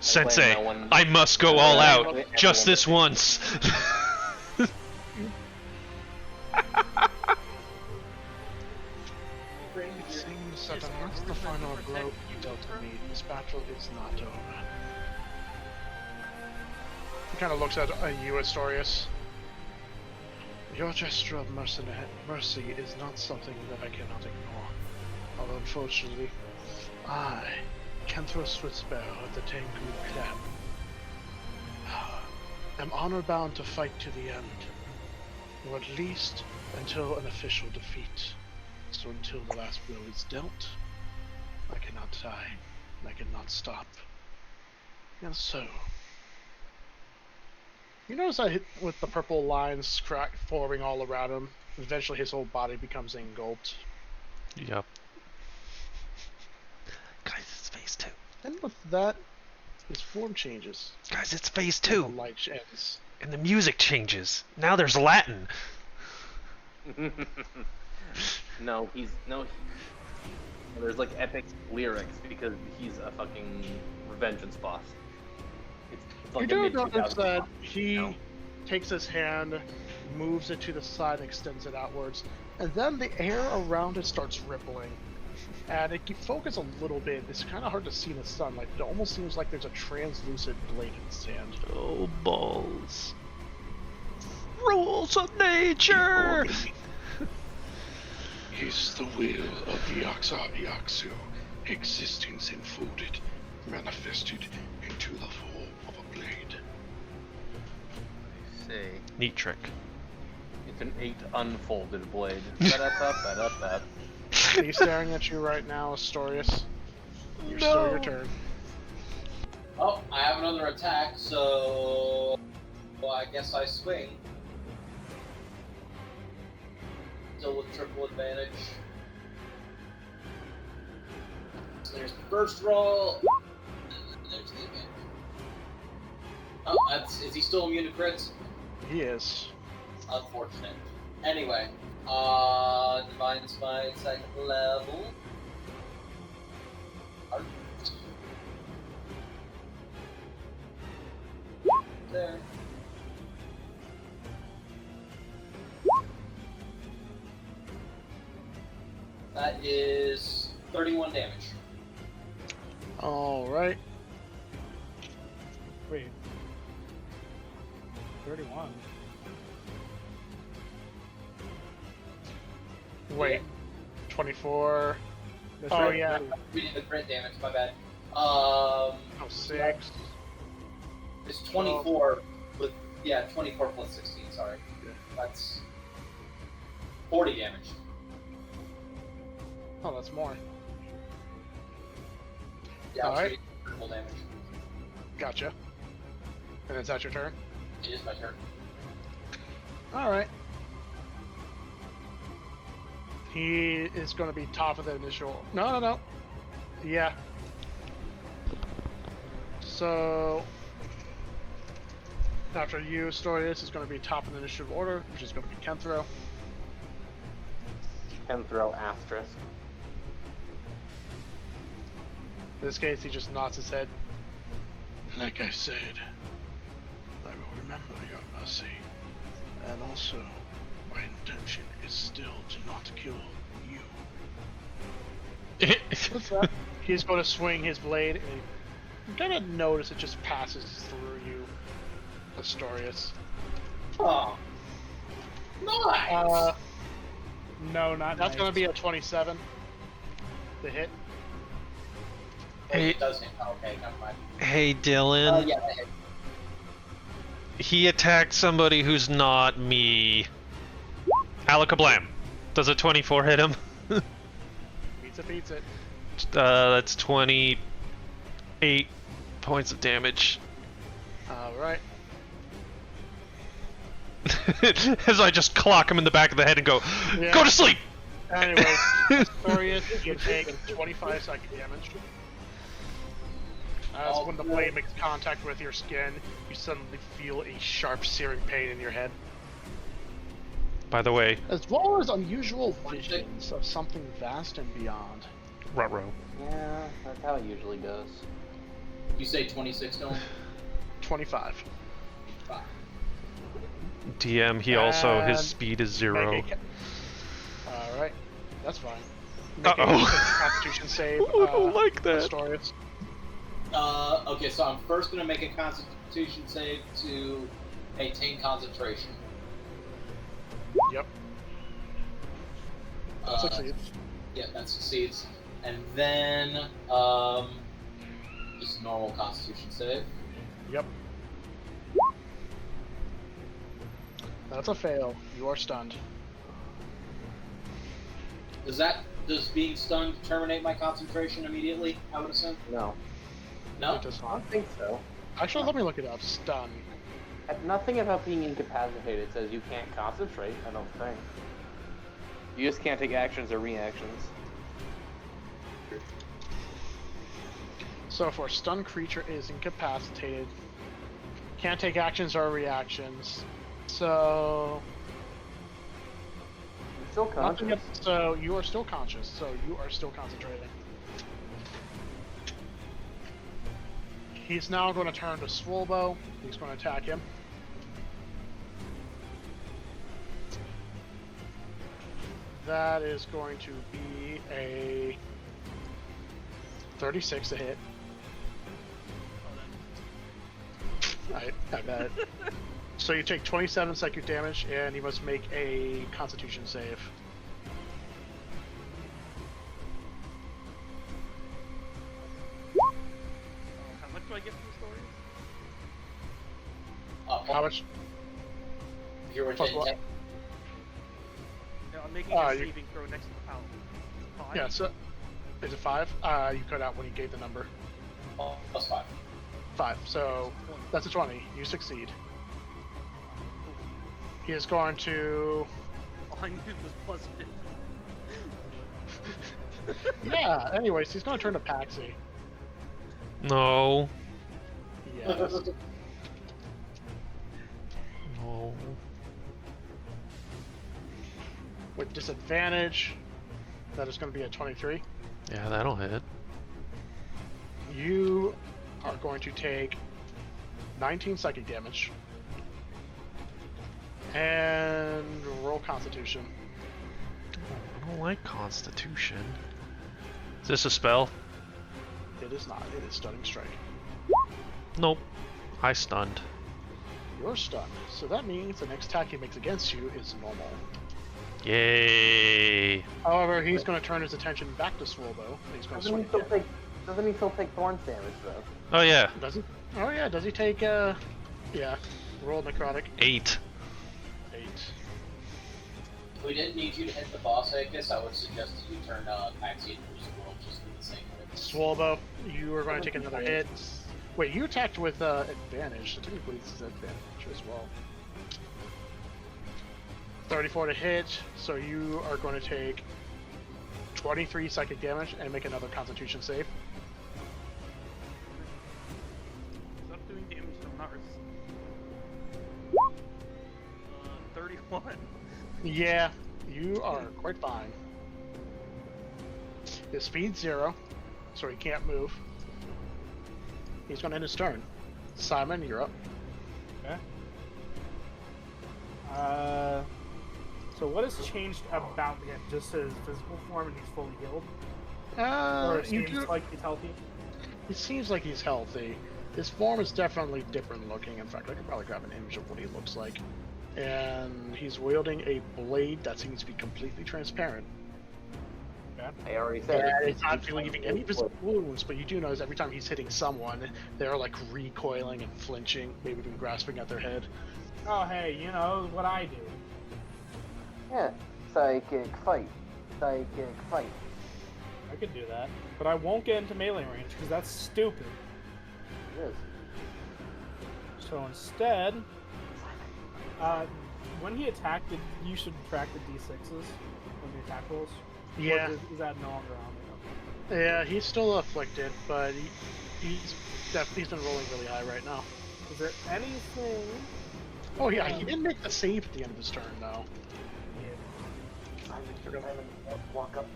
Sensei,
that one-
I must go all out,
Everyone-
just this once.
It seems that unless the final blow you dealt to me, this battle is not over. He kind of looks at you, Astorius. Your gesture of mercy is not something that I cannot ignore. Although unfortunately, I, Kenthros Switzbear of the Tengu clan, am honor-bound to fight to the end, or at least until an official defeat. So until the last blow is dealt, I cannot die, I cannot stop. And so, you notice I hit with the purple lines forming all around him. Eventually his whole body becomes engulfed.
Yep. Guys, it's phase 2.
And with that, his form changes.
Guys, it's phase
And
2.
the light ends.
And the music changes. Now there's Latin.
No, there's like epic lyrics because he's a fucking revengeance boss. It's like
You
a
do notice
mid-2000s
that
boss,
he
you know?
takes his hand, moves it to the side, and extends it outwards, and then the air around it starts rippling. And if you focus a little bit, it's kind of hard to see in the sunlight. It almost seems like there's a translucent blade in the sand.
Oh, balls. Rules of nature!
Is the will of Yaksu, existence enfolded, manifested into the form of a blade.
I see.
Neat trick.
It's an 8 unfolded blade. Ba-da-ba-ba-da-ba.
He's staring at you right now, Astorius. You're still your turn.
Oh, I have another attack, so well, I guess I swing. Still with triple advantage. So there's the first roll. And there's the advantage. Oh, is he still immune to crits?
He is.
Unfortunate. Anyway, Divine Smite, second level. There. That is 31 damage.
Alright.
Wait. 31.
Wait. 24.
That's
Oh,
right.
yeah.
Reading the crit damage, my bad.
Oh, 6.
It's 24 with, 24 plus 16, sorry.
Yeah.
That's 40 damage.
Oh, that's more.
Yeah,
Alright.
right. Critical damage.
Gotcha. And is that your turn?
It is my turn.
Alright. He is going to be top of the initial... No. Yeah. So... After you, Astorius is going to be top of the initiative order, which is going to be Kenthro.
Can throw asterisk.
In this case, he just nods his head.
Like I said, I will remember your mercy. And also, my intention is still to not kill you.
He's going to swing his blade, and you're going to notice it just passes through you, Astorius.
Oh. Nice!
No, not
That's
nice.
going to be a 27 to hit.
Wait, it does hit. Oh, okay, never mind.
Hey, Dylan.
Yeah, that hit.
He attacked somebody who's not me. Alakablam. Does a 24 hit him?
Beats it.
That's 28 points of damage.
Alright.
As I just clock him in the back of the head and go,
Yeah.
go to sleep!
Anyway, Astorius, you take 25 psychic damage. As when the blade makes contact with your skin, you suddenly feel a sharp, searing pain in your head.
By the way,
As well as unusual visions of something vast and beyond.
ruh-roh.
Yeah, that's how it usually goes.
You say 26, Dylan?
25.
DM, he also, his
And
speed is 0.
Alright, that's fine. Make a
Uh-oh.
Constitution save.
I don't like that.
Astorius.
Okay, so I'm first gonna make a Constitution save to maintain concentration.
Yep. That succeeds.
Yeah, that succeeds. And then, just normal Constitution save.
Yep. That's a fail. You are stunned.
Does being stunned terminate my concentration immediately, I would assume?
No,
No?
It does
I
not.
don't think so.
Actually, let me look it up. Stun.
Nothing about being incapacitated says you can't concentrate, I don't think. You just can't take actions or reactions.
So for a stunned creature is incapacitated, can't take actions or reactions. So
You're still
nothing.
conscious.
So you are still conscious. So you are still concentrating. He's now going to turn to Swolbo. He's going to attack him. That is going to be a 36 to hit. I bet. So you take 27 psychic damage, and you must make a Constitution save.
How much do I get from the story?
How much?
If you were
Plus
to
what?
attack-
Yeah, I'm making
You-
a saving throw next to the power.
Yeah, so is it 5? You cut out when you gave the number.
plus 5.
5. So that's a 20. You succeed. He is going to.
All I needed was plus 50.
Yeah. Anyways, he's going to turn to Paxi.
No.
Yes.
No.
With disadvantage, that is going to be a 23.
Yeah, that'll hit.
You are going to take 19 psychic damage. And roll Constitution.
I don't like Constitution. Is this a spell?
It is not. It is Stunning Strike.
Nope. I stunned.
You're stunned. So that means the next attack he makes against you is normal.
Yay!
However, he's going to turn his attention back to Swolbo. He's going to swing again.
Doesn't he still take thorns damage though?
Oh yeah,
Does he? Oh yeah, does he take, yeah. Roll necrotic.
8.
8.
If we didn't need you to hit the boss, I guess I would suggest that you turn Paxi into Roll just for the sake of it.
Swolbo, you are going to take another hit. Wait, you attacked with advantage, so technically this is advantage as well. 34 to hit, so you are going to take 23 psychic damage and make another Constitution save.
Stop doing damage to Mars. 31.
Yeah, you are quite fine. His speed's 0, so he can't move. He's going to end his turn. Simon, you're up.
Okay. So what has changed about him? Just his physical form, and he's fully healed, or it seems like he's healthy.
It seems like he's healthy. His form is definitely different looking. In fact, I could probably grab an image of what he looks like. And he's wielding a blade that seems to be completely transparent.
Okay. Okay.
I already said
Yeah,
it.
it's not leaving any visible wounds, but you do notice every time he's hitting someone, they're like recoiling and flinching, maybe even grasping at their head.
Oh, hey, you know what I do.
Yeah. Psychic fight. Psychic fight.
I could do that. But I won't get into melee range, because that's stupid.
It is.
So instead, when he attacked, you should track the d6s when the attack rolls.
Yeah.
Or is that no longer on there?
Yeah, he's still afflicted, but he's been rolling really high right now.
Is there anything?
Oh yeah, he didn't make the save at the end of his turn though.
Simon, walk up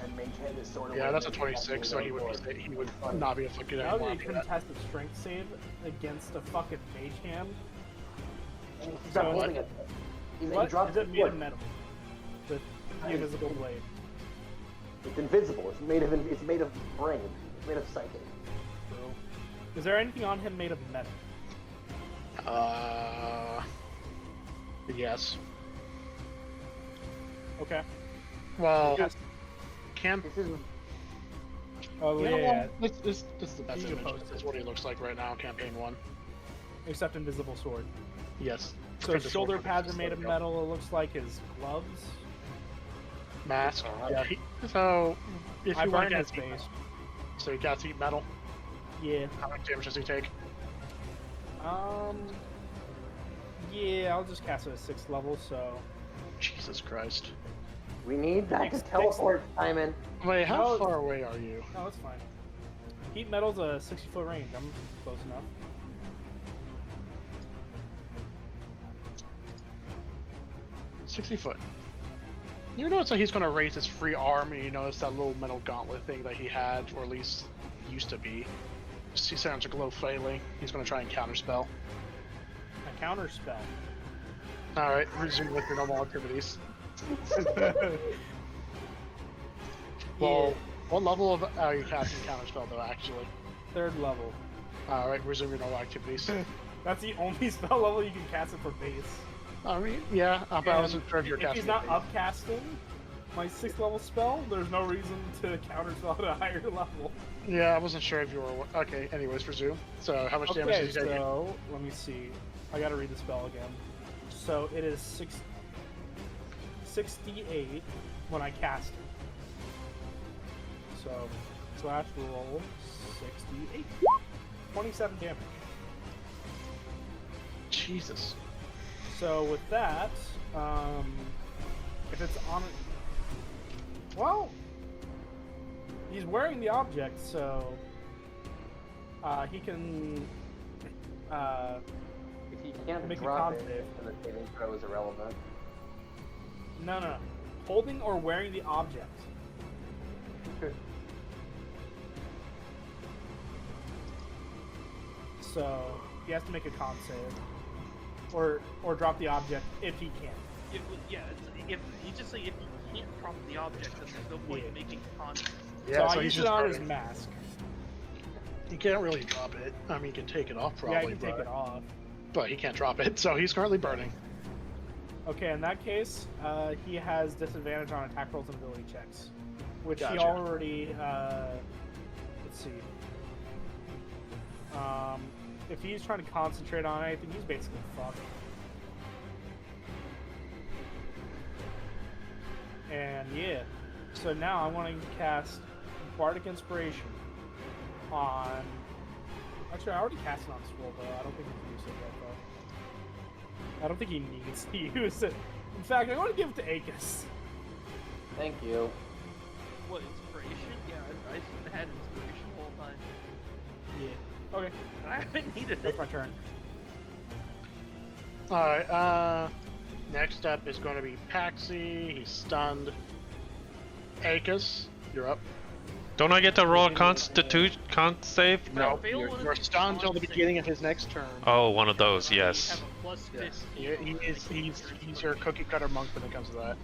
and maintain this sort of.
Yeah, that's a 26, so he would not be afflicted
That
anymore.
would be a contested strength save against a fucking mage hand.
He's not
So
holding it. He
What
dropped
is it
the
made of
wood.
metal? The invisible blade.
It's invisible. It's made of brain. It's made of psychic.
Bro. Is there anything on him made of metal?
Yes.
Okay.
Well,
Yes.
can
This is
Oh
you know
yeah.
what? This is the best
You can
image.
post
This is
it.
what he looks like right now, campaign 1.
Except invisible sword.
Yes.
So
Print
his
the
shoulder
sword.
pads are made of metal. It looks like his gloves.
Mask. Yeah. So if
I
you want
burned
to
his
get
face.
so he casts heat metal.
Yeah.
How much damage does he take?
Yeah, I'll just cast it at 6th level, so...
Jesus Christ.
we need that to
Next-
teleport, Simon.
Wait, how
No.
far away are you?
No, that's fine. Heat metal's a 60-foot range. I'm close enough.
60 foot. You notice that he's going to raise his free arm, and you notice that little metal gauntlet thing that he had, or at least used to be. He sounds a glow flailing. He's going to try and counterspell.
A counter spell.
Alright, resume with your normal activities. Well, what level of are you casting counterspell though, actually?
3rd level.
Alright, resume your normal activities.
That's the only spell level you can cast it for base.
I mean, yeah, but I wasn't sure if you're
If
casting
he's not
it.
upcasting my 6th level spell, there's no reason to counterspell at a higher level.
Yeah, I wasn't sure if you were. Okay, anyways, resume. So, how much damage
Okay,
did you take?
so let me see. I gotta read the spell again. So it is 68 when I cast it. So slash roll 68. 27 damage.
Jesus.
So with that, if it's on, well, he's wearing the object, so he can
If he can't
Make a
drop
con
it,
save.
then the saving throw is irrelevant.
no, holding or wearing the object. So he has to make a con save, or drop the object if he can.
If you just say if you can't drop the object, then there's no point in making contact.
Yeah,
so I
he's
use it
just
on his
burning.
mask.
He can't really drop it. I mean, he can take it off probably,
Yeah, I can take it off.
but he can't drop it, so he's currently burning.
Okay, in that case, he has disadvantage on attack rolls and ability checks, which he
Gotcha.
already. Let's see. If he's trying to concentrate on anything, he's basically fucked. And yeah, so now I want to cast Bardic Inspiration on. Actually, I already cast it on Swole, though. I don't think he can use it yet, though. I don't think he needs to use it. In fact, I want to give it to Akis.
Thank you.
What, inspiration? Yeah, I had inspiration the whole time.
Yeah. Okay,
I haven't needed
that's
it.
my turn.
Alright, next up is going to be Paxi. He's stunned. Akis, you're up.
Don't I get to roll a con save?
No,
fail one of
you're
the
stunned until the
con
beginning of his next turn.
Oh, one of those,
You
yes.
have a plus 50.
He's your cookie cutter monk when it comes to that.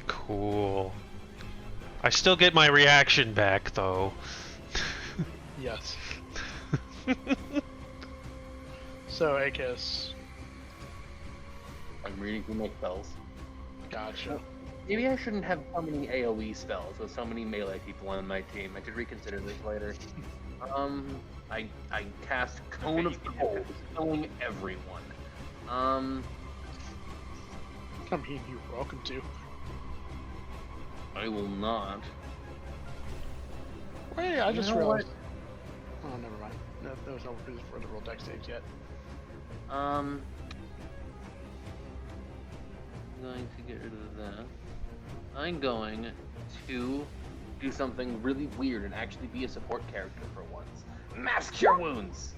Cool. I still get my reaction back, though.
Yes. So, Akis.
I'm reading who makes spells.
Gotcha.
Maybe I shouldn't have so many AoE spells with so many melee people on my team. I could reconsider this later. I cast Cone of Cold, killing everyone.
I mean, you're welcome to.
I will not.
Wait, I just
You know
realized. Oh, never mind. No, there was no reason for the roll deck saves yet.
I'm going to get rid of that. I'm going to do something really weird and actually be a support character for once. Mass Cure Wounds!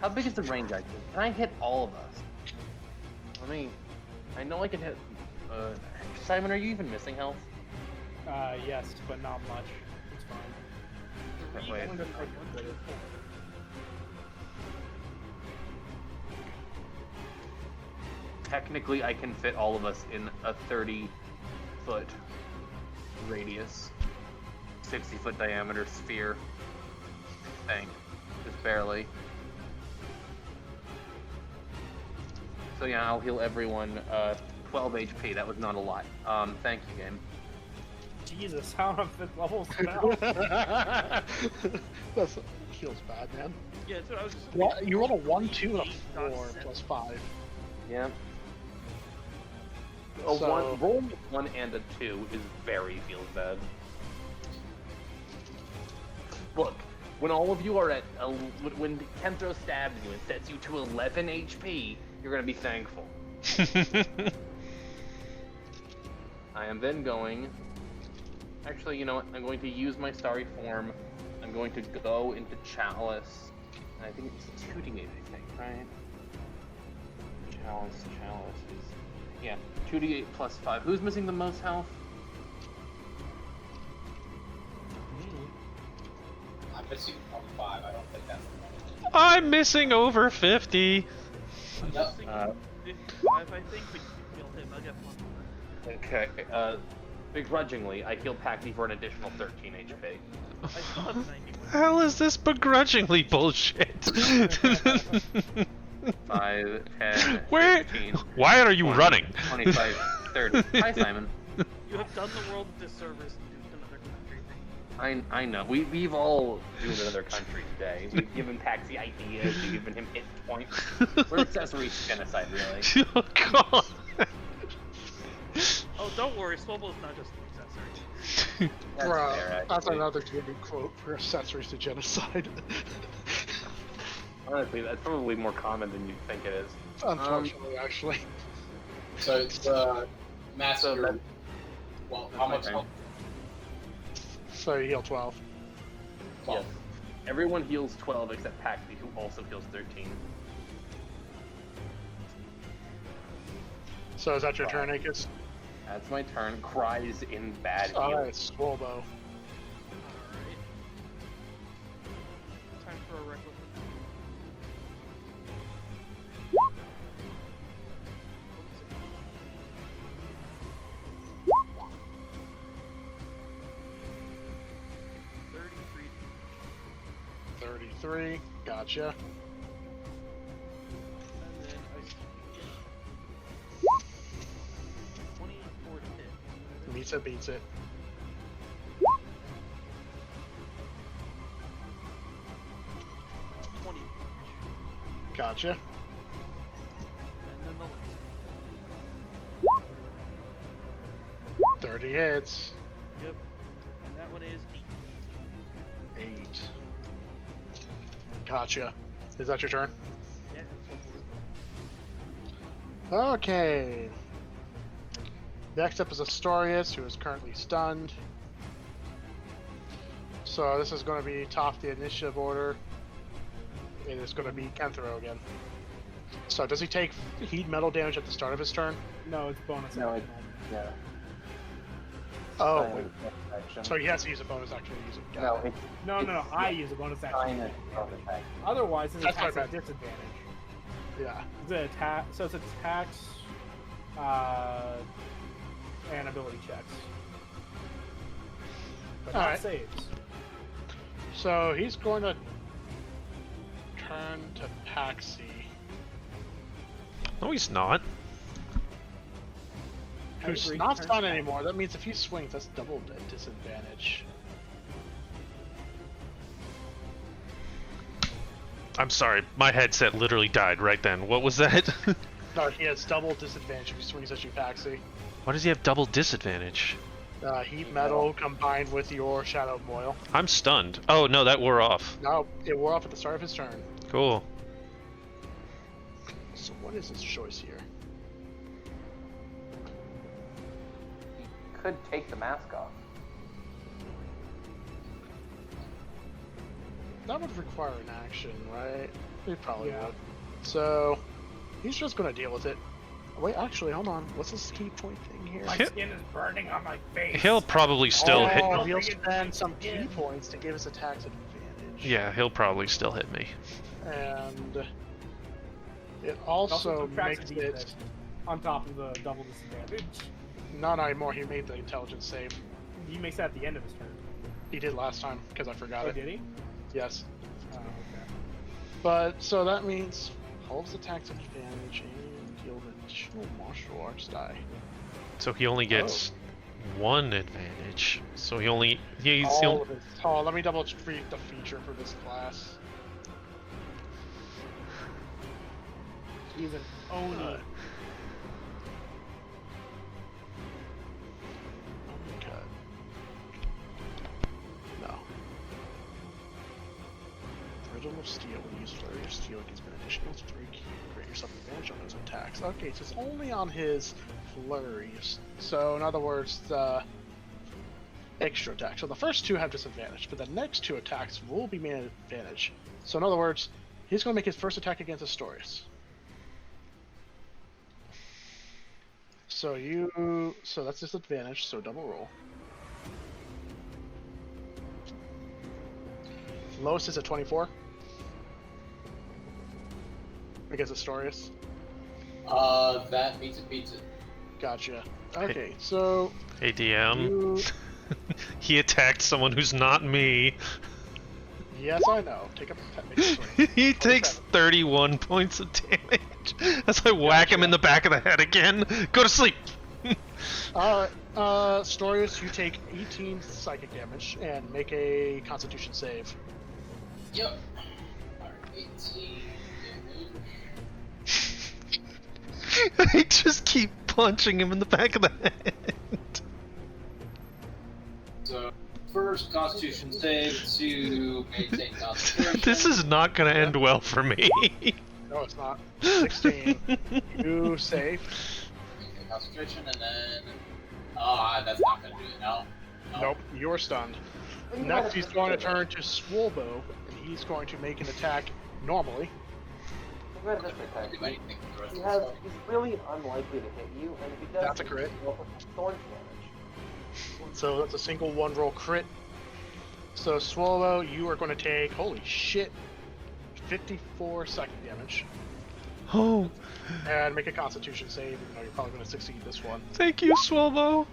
How big is the range actually? Can I hit all of us? I know I can hit... Simon, are you even missing health?
Yes, but not much. It's fine.
Wait. Technically, I can fit all of us in a 30-foot radius, 60-foot diameter sphere thing, just barely. So yeah, I'll heal everyone 12 HP. That was not a lot. Thank you, game.
Jesus, how on a 5th level spell?
That feels bad, man.
Yeah, that's what I was just.
What? You rolled a 1, 2, and a 4 plus 5.
Yeah.
So-
Roll 1 and a 2 is very feels bad. Look, when all of you are at when Kenthro stabs you and sets you to 11 HP, you're gonna be thankful. I am then going. Actually, you know what? I'm going to use my starry form. I'm going to go into Chalice. And I think it's 2d8, I think, right? Chalice is. Yeah, 2d8 plus 5. Who's missing the most health?
I'm missing 5. I don't think that's
I'm missing over 50.
Yep.
55, I think, but you killed him. I got one.
Okay, begrudgingly, I healed Paxi for an additional 13 HP.
I still have 91.
Hell is this begrudgingly bullshit?
5, 10,
Where?
15,
Why are you
20,
running?
25, 30. Hi, Simon.
You have done the world a disservice and duped another country.
I know. We've all doomed another country today. We've given Paxi ideas. We've given him hit points. We're accessories to genocide, really.
Oh god.
Oh, don't worry, Swobo's not just an accessory.
That's
Bruh,
fair,
that's
actually.
another gaming quote for accessories to genocide.
Honestly, that's probably more common than you think it is.
Unfortunately, actually.
So it's master.
then-
Well, how much
Okay.
health?
So you heal 12.
Yes. Everyone heals 12 except Paxi, who also heals 13.
So is that your turn, Akis?
That's my turn. Cries in bad heal.
Alright, Swolbo.
Alright. Time for a reckless.
33. Gotcha.
And then I get 24 to hit.
Meets it, beats it.
20.
Gotcha.
And then the last.
30 hits.
Yep. And that one is 8.
8. Gotcha. Is that your turn?
Yeah, that's what we're
Okay. Next up is Astorius, who is currently stunned. So this is going to be top the initiative order. It is going to be Kenthro again. So does he take heat metal damage at the start of his turn?
No, it's bonus.
No,
action.
Yeah.
Oh,
Fine,
wait.
action.
So he has to use a bonus action to use it.
No,
Got it.
it's
No. I use a bonus action.
fine as bonus action.
Otherwise, it's
That's
attacks
my
at
bad.
disadvantage.
Yeah.
It's an attack. So it's attacks, and ability checks, but not
Alright.
saves.
So he's going to turn to Paxi.
No, he's not.
who's
agree.
not
Turn
stunned
back.
anymore. That means if he swings, that's double disadvantage.
I'm sorry, my headset literally died right then. What was that?
No, he has double disadvantage if he swings at you, Paxi.
Why does he have double disadvantage?
Heat metal combined with your Shadow Moil.
I'm stunned. Oh no, that wore off.
No, it wore off at the start of his turn.
Cool.
So what is his choice here?
He could take the mask off.
That would require an action, right? It probably
Yeah.
would. So he's just gonna deal with it. Wait, actually, hold on. What's this key point thing here?
My skin is burning on my face.
He'll probably still hit.
Oh,
hit-
he'll spend some key points to give his attacks advantage.
Yeah, he'll probably still hit me.
And it
It
also
subtracts
makes
a
it
D6 on top of the double disadvantage.
not anymore. He made the intelligence save.
He makes that at the end of his turn.
He did last time because I forgot
Oh,
it.
did he?
Yes.
Oh, okay.
But so that means all of his attacks advantage and he'll have additional martial arts die.
So he only gets one advantage. So he's
All
he'll,
of his. Oh, let me double read the feature for this class.
He's an Oni.
Cut. No. Rhythm of Steel. When you use Flurry of Steel, it gives an additional 3 key. Grant yourself advantage on those attacks. Okay, so it's only on his flurries. So in other words, the extra attack. So the first 2 have disadvantage, but the next 2 attacks will be made at advantage. So in other words, he's going to make his first attack against Astorius. So that's disadvantage. So double roll. Lowest is a 24 against Astorius.
That beats it.
Gotcha. Okay, so
hey DM.
you.
He attacked someone who's not me.
Yes, I know. Take a swing.
He takes 31 points of damage as I whack him in the back of the head again. Go to sleep.
Astorius, you take 18 psychic damage and make a Constitution save.
Yep. Alright, 18 damage.
I just keep punching him in the back of the head.
So, first Constitution save to maintain concentration.
This is not gonna end well for me.
No, it's not. 16. You save.
Maintain concentration, and then... that's not gonna do it, no.
Nope, you're stunned. Next, he's going to turn to Swolbo, and he's going to make an attack normally.
Think about it this way,
Can't
Ty.
do anything for the rest of the
He's really unlikely to hit you, and if he does,
That's a crit.
he'll roll for thorn damage.
So that's a single 1-roll crit. So Swallow, you are going to take, holy shit, 54 psychic damage.
Oh,
And make a Constitution save, even though you're probably going to succeed this one.
thank you, Swallow.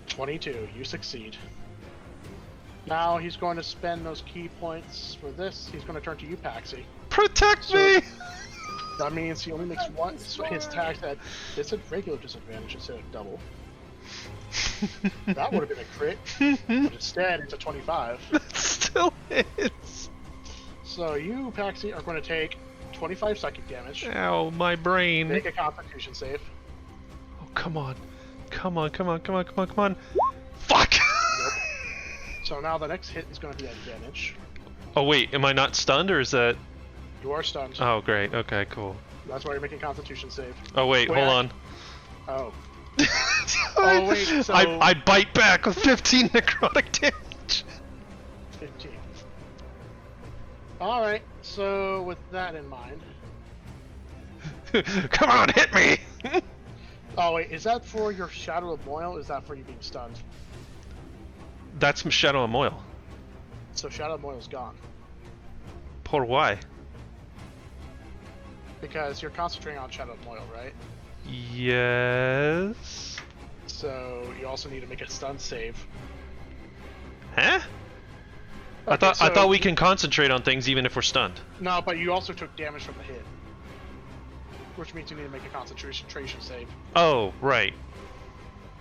22, you succeed. Now he's going to spend those key points for this. He's going to turn to you, Paxi.
Protect
So-
me.
That means he only makes one. So his attacks at regular disadvantage instead of double. That would have been a crit, but instead it's a 25.
That still hits.
So you, Paxi, are going to take 25 psychic damage.
Ow, my brain.
Make a Constitution save.
Oh, come on. Come on, come on, come on, come on, come on. Fuck!
So now the next hit is going to be at advantage.
Oh, wait, am I not stunned or is that.
You are stunned.
Oh, great. Okay, cool.
That's why you're making Constitution save.
Oh, wait,
Wait,
hold on.
Oh. Oh, wait, so-
I bite back with 15 necrotic damage.
15. Alright, so with that in mind.
Come on, hit me!
Oh, wait, is that for your Shadow of Moil or is that for you being stunned?
That's Shadow and Moil.
So Shadow of Moil's gone.
Por why?
Because you're concentrating on Shadow of Moil, right?
Yes.
So you also need to make a stun save.
Huh? I
Okay, so-
thought we can concentrate on things even if we're stunned.
No, but you also took damage from the hit. which means you need to make a concentration save.
Oh, right.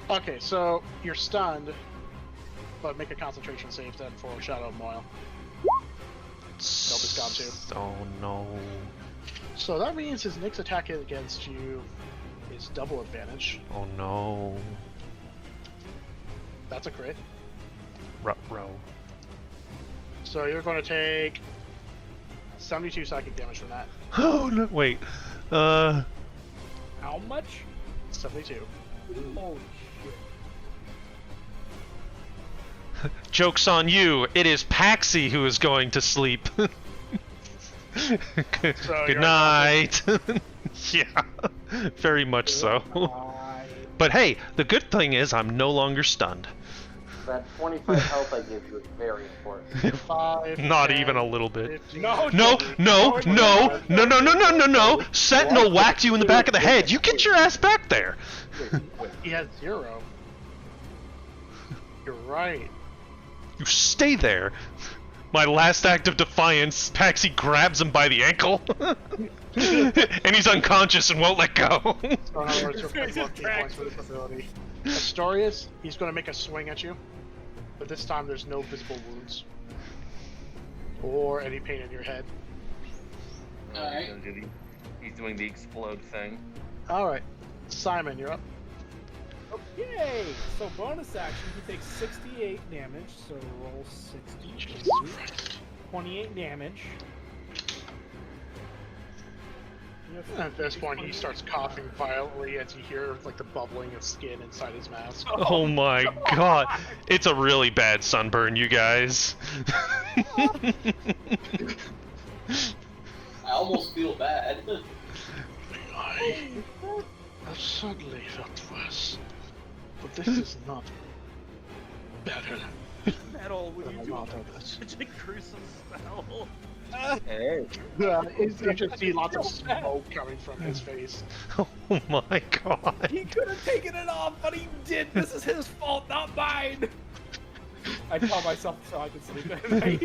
Okay, so you're stunned, but make a concentration save then for Shadow Moil. Just got to.
Oh no.
So that means his next attack against you is double advantage.
Oh no.
That's a crit.
Ruh-roh.
So you're going to take 72 psychic damage from that.
Oh no, wait.
How much?
72.
Holy shit.
Joke's on you. It is Paxi who is going to sleep. Good
you're
night. Yeah, very much so. But hey, the good thing is I'm no longer stunned.
That 25 health I gave you is very important.
5,
Not
10,
even a little bit.
15.
No,
No, no, no, no, no, no, no, no, no! Sentinel whacked you in the back of the head. You get your ass back there.
He has 0. You're right.
You stay there. My last act of defiance, Paxi grabs him by the ankle. And he's unconscious and won't let go.
So in other words, you'll pay 14 points for this ability. Astorius, he's going to make a swing at you, but this time there's no visible wounds or any pain in your head.
Alright.
He's doing the explode thing.
Alright, Simon, you're up.
Okay, so bonus action, he takes 68 damage, so roll 60. 28 damage.
At this point, he starts coughing violently as you hear like the bubbling of skin inside his mask.
Oh my god. It's a really bad sunburn, you guys.
I almost feel bad.
I have suddenly felt worse, but this is not better.
At all, would you do
Not of it.
such a gruesome spell?
Hey.
You just see lots of smoke coming from his face.
Oh my god.
He could have taken it off, but he did. This is his fault, not mine. I tell myself so I can sleep at night.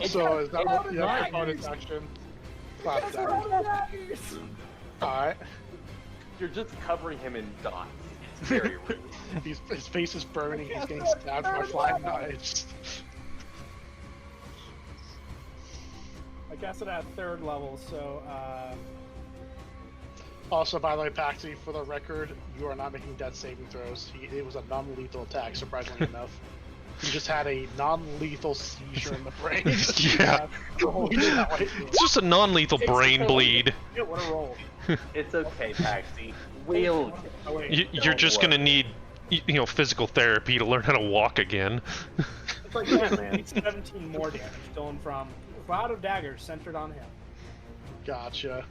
So is that what you have for bonus action? Class damage. Alright.
You're just covering him in dots. It's very rude.
His face is burning, he's getting stabbed by flying knives.
I cast it at 3rd level, so
Also, by the way, Paxi, for the record, you are not making death saving throws. It was a non-lethal attack, surprisingly enough. You just had a non-lethal seizure in the brain.
Yeah. It's just a non-lethal brain bleed.
Yeah, what a roll.
It's okay, Paxi. We'll.
Oh, wait.
You're just gonna need, physical therapy to learn how to walk again.
It's like man. 17 more damage going from cloud of daggers centered on him.
Gotcha.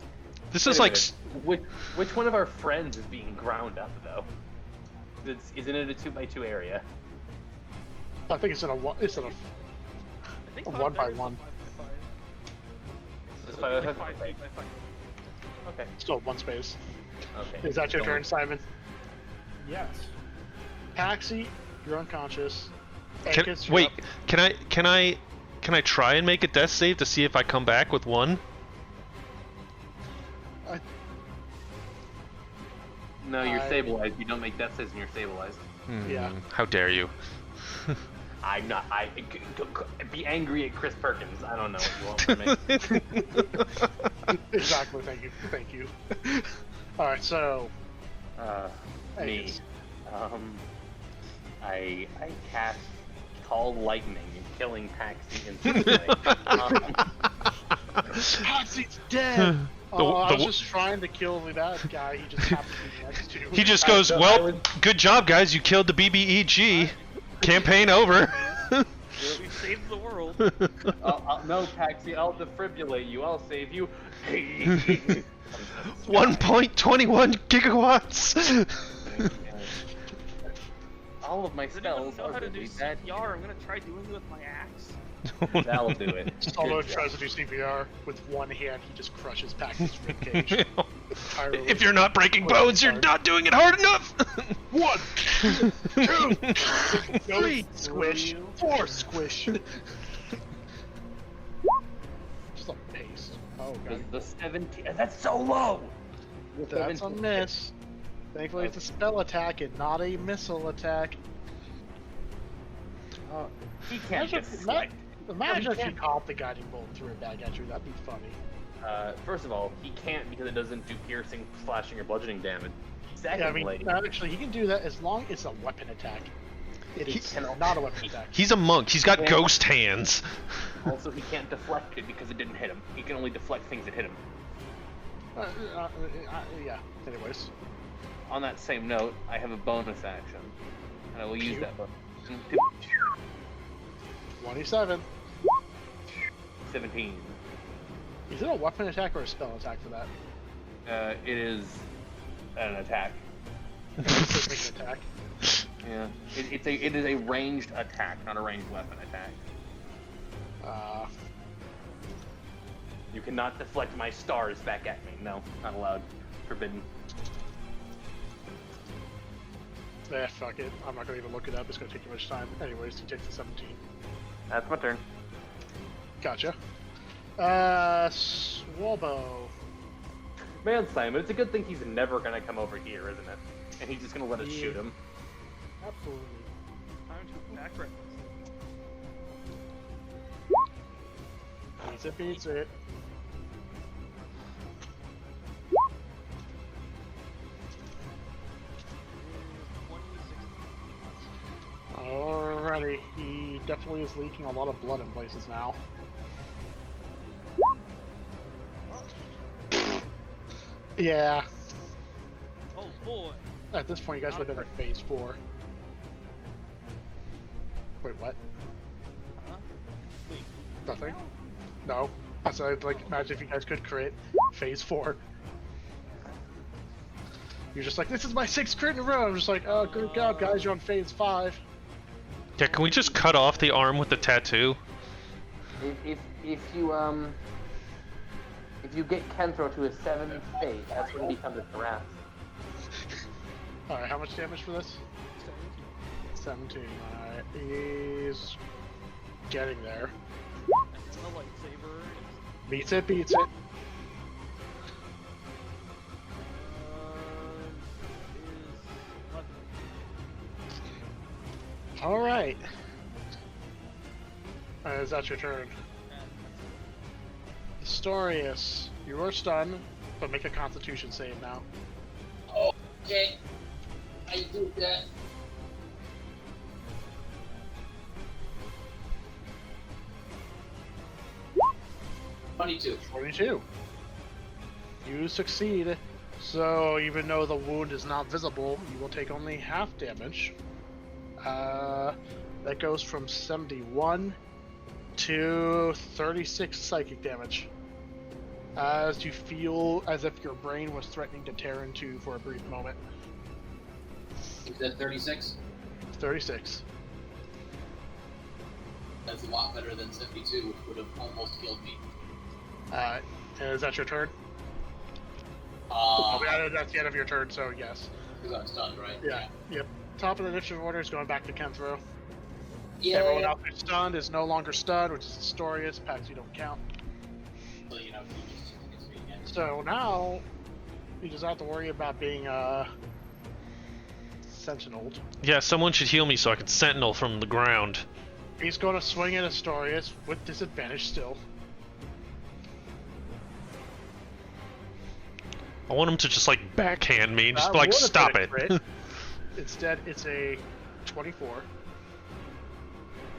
This is like
Which one of our friends is being ground up though? Isn't it a 2x2 area?
I think it's in a one. It's in a
I think
1 by 1.
It's
5
5. Okay.
Still one space.
Okay.
Is that your turn, Simon?
Yes.
Paxi, you're unconscious.
Can,
Ankus, you're
wait,
up.
can I try and make a death save to see if I come back with 1?
No, you're stabilized. You don't make death saves and you're stabilized.
Yeah.
How dare you?
I'm not. Be angry at Chris Perkins. I don't know what you want from me.
Exactly. Thank you. All right. So.
Me.
Angus.
I cast Call Lightning, killing Paxi instantly.
Paxi's dead. I was just trying to kill that guy. He just happened to be next to.
He just goes, well, good job, guys. You killed the BBEG. Campaign over.
We saved the world.
No, Paxi, I'll defibrillate you. I'll save you.
1.21 gigawatts.
All of my
Does anyone
spells
know
are
how to do
really bad.
CPR? I'm gonna try doing it with my axe.
That'll do it.
Solo
Good
tries to do CPR with one hand. He just crushes Paxi's ribcage.
If you're not breaking bones, you're not doing it hard enough.
1, 2, 3, squish, 4, squish. Just a pace. Oh,
The,
God.
the 17. That's so low. The
That's a
17
miss. Thankfully, it's a spell attack and not a missile attack.
He can't
Imagine,
deflect.
imagine if you
can't.
caught the guiding bolt and threw it back at you. That'd be funny.
First of all, he can't because it doesn't do piercing, slashing, or bludgeoning damage.
Yeah, I mean,
Secondly,
actually, he can do that as long as it's a weapon attack. It
He
is
cannot-
not a weapon attack.
He's a monk. He's got
Yeah.
ghost hands.
also he can't deflect it because it didn't hit him. He can only deflect things that hit him.
Yeah. Anyways,
On that same note, I have a bonus action, and I will use
Cute.
that bonus action to
27.
17.
Is it a weapon attack or a spell attack for that?
It is an attack.
It's an attack.
Yeah, it is a ranged attack, not a ranged weapon attack. You cannot deflect my stars back at me. No, not allowed. Forbidden.
Fuck it. I'm not gonna even look it up. It's gonna take too much time. Anyways, he takes the 17.
That's my turn.
Gotcha. Swalbo.
Man, Simon, it's a good thing he's never gonna come over here, isn't it? And he's just gonna let us
Yeah.
shoot him.
Absolutely.
Time to attack reckless.
Beats it, beats it. Alrighty, he definitely is leaking a lot of blood in places now. Yeah,
Oh boy.
at this point you guys would have been at phase 4. Wait, what?
Huh? Wait.
Nothing? No. I said, like, imagine if you guys could crit phase 4. You're just like, this is my 6th crit in a row. I'm just like, oh, good God, guys, you're on phase 5.
Yeah, can we just cut off the arm with the tattoo?
If you get Kenthro to a 7th state, that's when he becomes a giraffe.
Alright, how much damage for this? 17. Alright, he's getting there.
That's a lightsaber.
Beats it, beats it. Alright. Is that your turn? Historius, you are stunned, but make a constitution save now.
Okay. I do that. $22.
22. You succeed. So even though the wound is not visible, you will take only half damage. That goes from 71 to 36 psychic damage. As you feel as if your brain was threatening to tear into for a brief moment.
You said 36?
36.
That's a lot better than 72, which would have almost killed me.
Is that your turn? That's the end of your turn, so yes.
Because I'm stunned, right?
Yeah. Yep. Top of the initiative order is going back to Kenthro.
Yeah.
Everyone else who's stunned is no longer stunned, which is Historius. Packs you don't count.
So, you know, he just gets me again.
So now, you just have to worry about being sentineled.
Yeah, someone should heal me so I can sentinel from the ground.
He's going to swing at Historius with disadvantage still.
I want him to just like backhand me and just
That
be like,
would've
stop
been a
it.
crit. Instead, it's a 24.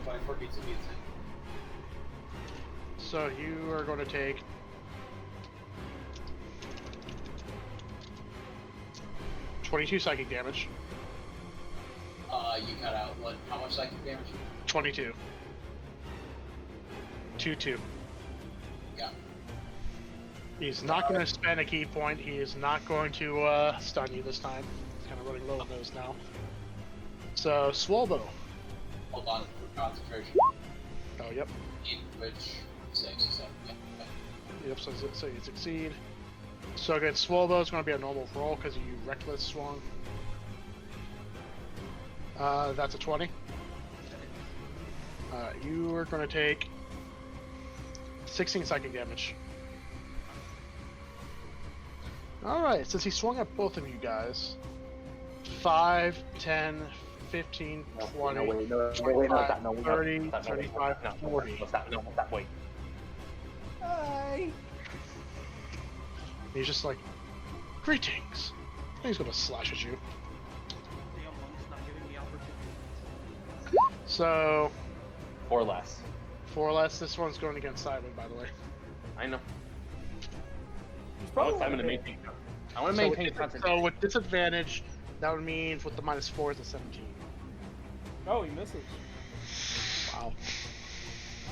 24 beats it.
So you are going to take 22 psychic damage.
You cut out what? How much psychic damage?
22. 2-2.
Yeah.
He's not going to spend a key point. He is not going to stun you this time. He's kind of running low on those now. So, Swalbo.
Hold on for concentration.
Oh, yep.
Which 6, 7, yeah.
Yep, so you succeed. So against Swalbo, it's going to be a normal roll because you reckless swung. That's a 20. You are going to take 16 psychic damage. Alright, since he swung at both of you guys, 5, 10, 15, 20,
no,
25,
no,
30, 35, 40.
Stop, wait.
Hi.
He's just like, greetings. And he's gonna slash at you.
Damn, monk's not giving me opportunity.
So,
Or less.
4 less. This one's going against Simon, by the way.
I know.
He's
I
probably
want Simon to maintain. I want to
So
maintain
with,
concentration.
so with disadvantage, that would mean with the -4 is a 17.
Oh, he misses.
Wow.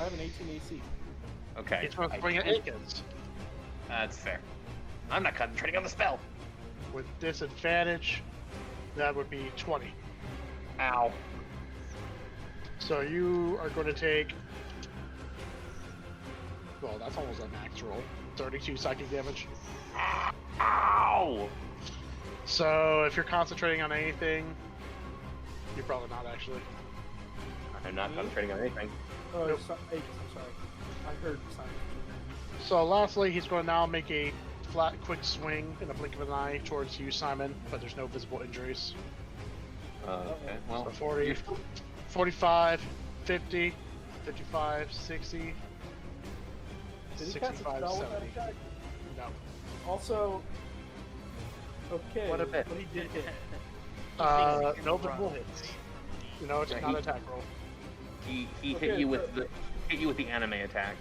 I have an 18 AC.
Okay.
He's going to swing at Aikens.
That's fair. I'm not concentrating on the spell.
With disadvantage, that would be 20.
Ow.
So you are going to take. Well, that's almost a max roll. 32 psychic damage.
Ow!
So if you're concentrating on anything, you're probably not actually.
I'm not concentrating on anything.
Oh,
Nope.
I'm sorry. I heard Simon.
So lastly, he's going to now make a flat, quick swing in a blink of an eye towards you, Simon, but there's no visible injuries.
Okay, well.
So 40, 45, 50, 55, 60,
Did he cast a
65,
spell with that
70.
attack?
No.
Also, okay.
What a bit.
But he did hit.
No visible hits. You know, it's
Yeah,
not
he-
attack roll.
He
Okay,
hit you with the anime attack.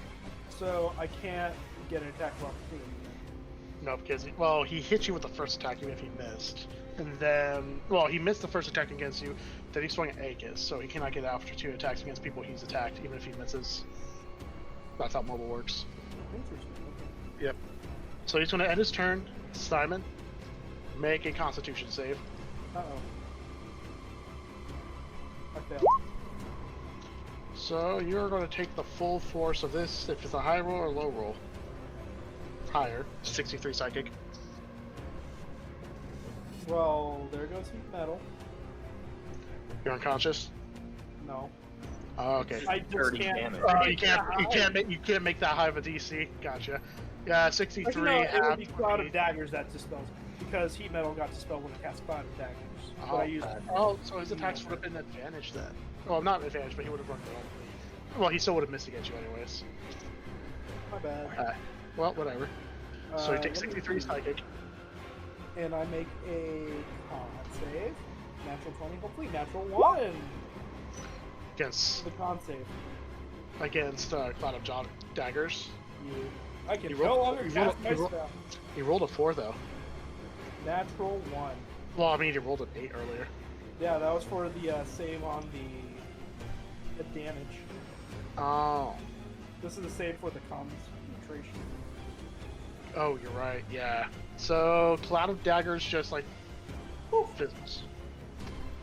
So I can't get an attack of opportunity.
No, because he hit you with the first attack even if he missed, and then he missed the first attack against you. Then he swung at Aegis, so he cannot get after 2 attacks against people he's attacked, even if he misses. That's how mobile works.
Interesting. Okay.
Yep. So he's going to end his turn. Simon, make a Constitution save.
Uh-oh. I failed.
So you're going to take the full force of this. If it's a high roll or low roll, higher. 63 psychic.
Well, there goes heat metal.
You're unconscious.
No.
Oh, okay.
I just
30
can't.
damage.
You can't make that high of a DC. Gotcha. Yeah, 63.
Actually, no, it would
half
be Cloud
would
of
be-
Daggers that dispels because heat metal got dispelled when I cast Cloud of Daggers. But I used
So his attacks would have been advantage then. Well, not advantage, but he would have run normal. Well, he still would have missed against you anyways.
my bad.
Well, whatever. So he takes
let me
63
see.
psychic.
And I make a con save. Natural 20, hopefully natural 1.
Against
The con save.
Cloud of Daggers.
I can
You
no
roll-
longer
you
cast
roll-
my
you roll-
spell.
He rolled a 4 though.
Natural 1.
Well, I mean, he rolled an 8 earlier.
Yeah, that was for the save on the damage.
Oh.
This is the save for the concentration.
Oh, you're right. Yeah. So Cloud of Daggers just like fizzles.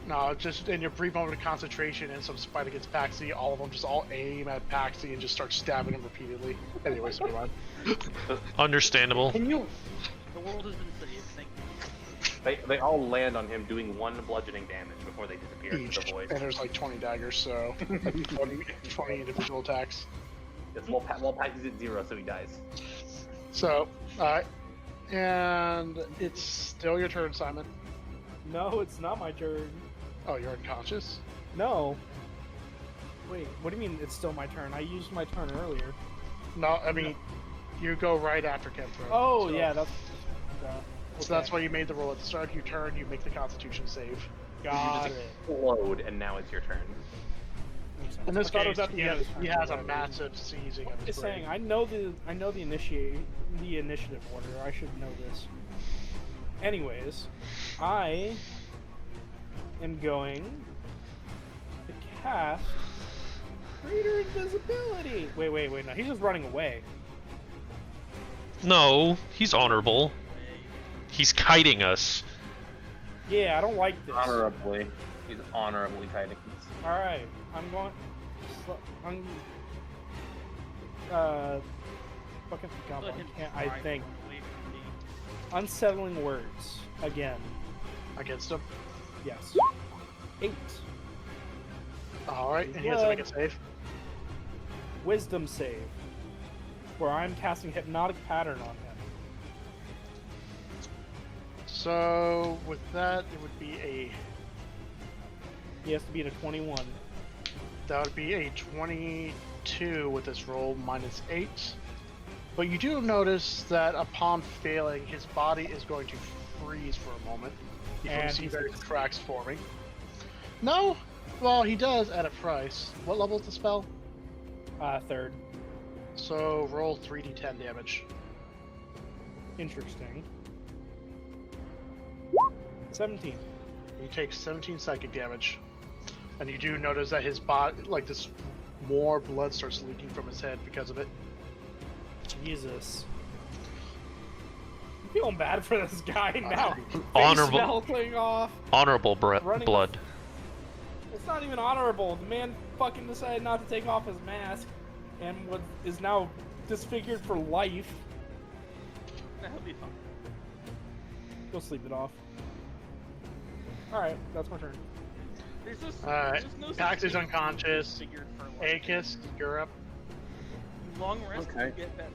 No, just in your brief moment of concentration and some spite against Paxi, all of them just all aim at Paxi and just start stabbing him repeatedly. Anyways, never mind.
Understandable.
Can you?
The world has been saved. Thank you.
They all land on him doing 1 bludgeoning damage before they disappear
Each.
into the void.
And there's like 20 daggers, so 20 individual attacks.
Yes, well, Pat is at 0, so he dies.
So, alright. And it's still your turn, Simon.
No, it's not my turn.
Oh, you're unconscious?
No. Wait, what do you mean it's still my turn? I used my turn earlier.
No, I mean, you go right after Kenthro.
Oh,
so,
yeah, that's...
So that's why you made the roll. At the start of your turn, you make the Constitution save.
Got
you just
it.
explode, and now it's your turn.
Makes sense.
In this
I thought it
case,
was at the
he
end
has,
of his turn
he
for
has a
whatever reason.
massive seizing of his
Just saying,
brain.
I know the initiative order. I should know this. Anyways, I am going to cast Greater Invisibility. Wait, no, he's just running away.
No, he's honorable. He's kiting us.
Yeah, I don't like this.
Honorably. He's honorably kiting.
Alright, I'm going... fucking forgot
Let
what
him
I
drive
think.
away from me.
Unsettling words. Again.
Against him.
Yes. 8.
Alright, and he has to make a save.
Wisdom save. Where I'm casting Hypnotic Pattern on him.
So with that, it would be a
He has to beat a 21.
that would be a 22 with this roll -8. But you do notice that upon failing, his body is going to freeze for a moment before you
And
see
he's
various
succeeded.
cracks forming. No, well he does at a price. What level is the spell?
Third.
So roll 3d10 damage.
Interesting. 17.
He takes 17 psychic damage, and you do notice that his body, like this, more blood starts leaking from his head because of it.
Jesus. I'm feeling bad for this guy now.
Honorable-
Face melting off.
Honorable
Running
blood.
It's not even honorable. The man fucking decided not to take off his mask and is now disfigured for life.
That'll be fun.
Go sleep it off. Alright, that's my turn.
There's just,
Alright,
there's no such
Pax is
thing as
unconscious.
disfigured for life.
Akis, you're up.
You long rest
Okay.
you get better.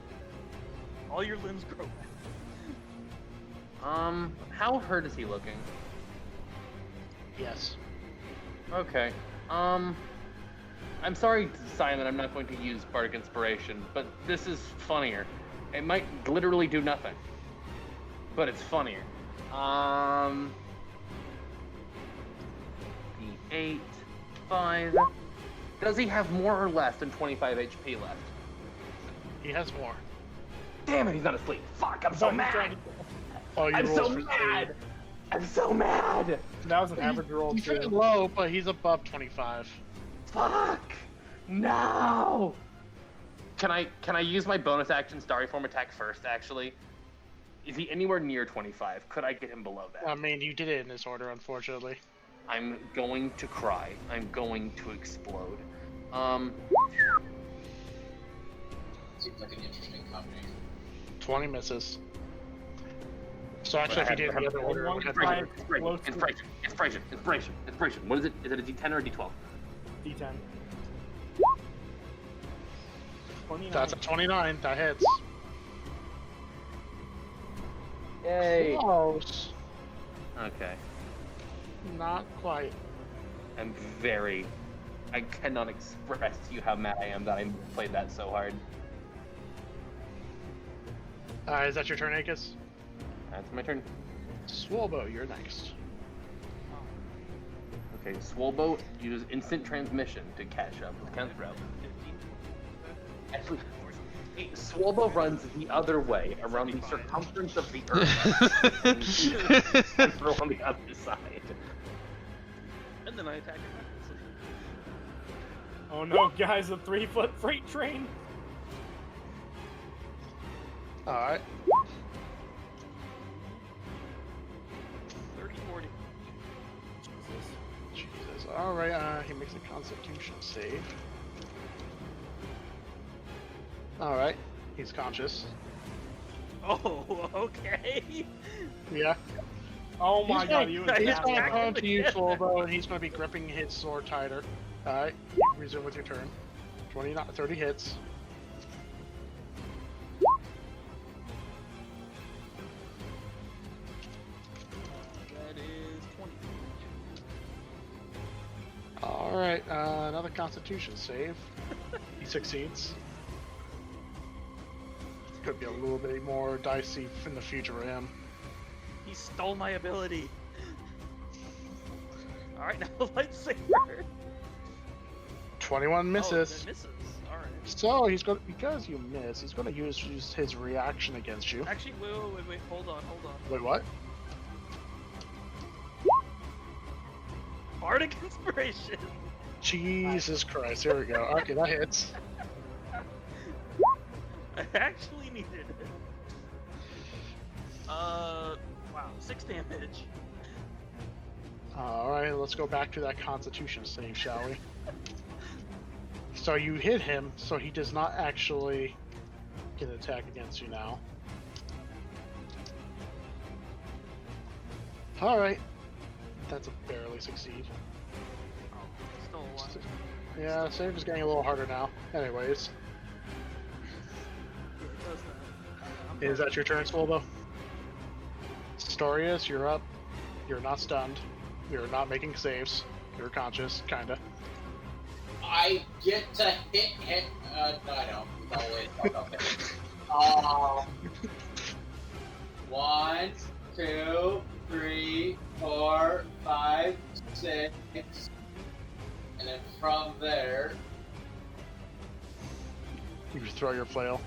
All your limbs grow back.
How hurt is he looking?
Yes.
Okay. I'm sorry, Simon, I'm not going to use Bardic Inspiration, but this is funnier. It might literally do nothing. But it's funnier. D8, 5. Does he have more or less than 25 HP left?
He has more.
Damn it, he's not asleep. Fuck, I'm so mad!
Oh, you
I'm
rolled
so
for
mad! I'm so mad!
That was an average roll
He's pretty
too.
low, but he's above 25.
Fuck! No! Can I use my bonus action Starry Form attack first, actually? Is he anywhere near 25? Could I get him below that?
I mean, you did it in this order, unfortunately.
I'm going to cry. I'm going to explode.
Seems like an interesting combination.
20 misses. So actually, if you did it in the other order, it would have
Inspiration.
been-
Inspiration. What is it? Is it a D10 or a D12?
D10. 29.
That's a 29. That hits.
Yay!
Close.
Okay.
Not quite.
I cannot express to you how mad I am that I played that so hard.
Is that your turn, Akis?
That's my turn.
Swolbo, you're next.
Okay, Swolbo uses instant transmission to catch up with Kenthro. Actually, Swolbo runs the other way, around the circumference of the Earth. and Kenthro on the other side.
And then I attack him.
Oh no, guys, a 3-foot freight train.
Alright.
30, 40.
Jesus. Alright, he makes a constitution save. Alright, he's conscious.
Oh, okay.
Yeah.
Oh my
He's
god,
gonna-
you
He's
attacked
gonna
him.
come to you, Swolbo, and he's gonna be gripping his sword tighter. Alright, resume with your turn. 30 hits.
That is 20.
Alright, another constitution save. He succeeds. Could be a little bit more dicey in the future for him.
He stole my ability. Alright, now lightsaber.
21 misses.
Oh, that misses. Alright.
So he's going because you miss, he's going to use his reaction against you.
Actually, wait. Hold on.
Wait, what?
Bardic Inspiration.
Jesus Christ! Here we go. Okay, that hits.
I actually needed it. Wow, 6 damage.
All right, let's go back to that Constitution save, shall we? So you hit him, so he does not actually get an attack against you now. All right, that's a barely succeed.
Oh, still alive.
Yeah, save is getting a little harder now. Anyways,
Yeah, it does that.
is that your turn, Swolbo? Astorius, you're up. You're not stunned. You're not making saves. You're conscious, kinda.
I get to hit. No, I don't. No, wait. Okay. 1, 2, 3, 4, 5, 6, and then from there,
You just throw your flail.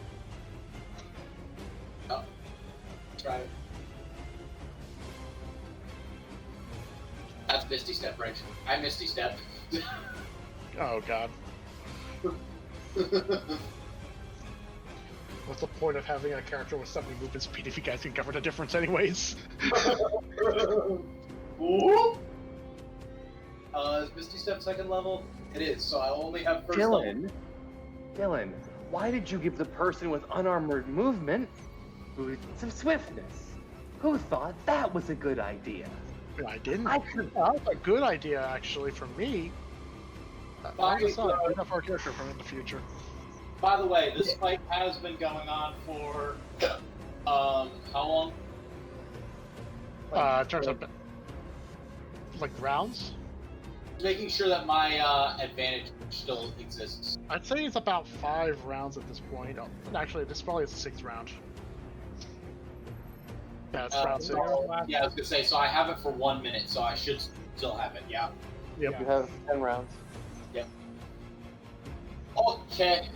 try it. That's Misty Step, right? I Misty Step.
Oh god. What's the point of having a character with 70 movement speed if you guys can cover the difference anyways?
Is Misty Step second level? It is, so I only have first level.
Dylan, why did you give the person with unarmored movement boosts of swiftness? Who thought that was a good idea?
I didn't.
I could.
That was a good idea, actually, for me. I'm just not good enough for a character from in the future.
By the way, this fight has been going on for how long?
In terms of like rounds,
Making sure that my advantage still exists.
I'd say it's about 5 rounds at this point. Actually, this probably is the 6th round. Yeah, it's round 6.
Yeah, I was gonna say. So I have it for 1 minute, so I should still have it. Yeah.
Yep.
You have 10 rounds.
Yep. Okay.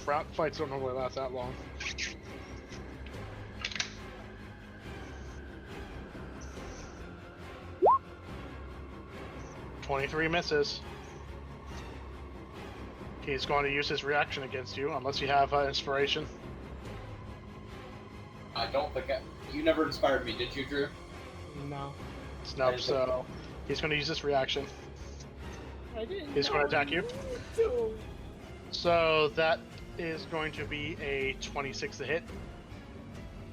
Round fights don't normally last that long. "23 misses. He's going to use his reaction against you, unless you have inspiration.
I don't think you never inspired me, did you, Drew?
No.
Nope, so he's going to use this reaction.
I didn't.
He's going to attack you.
To.
So that is going to be a 26 to hit.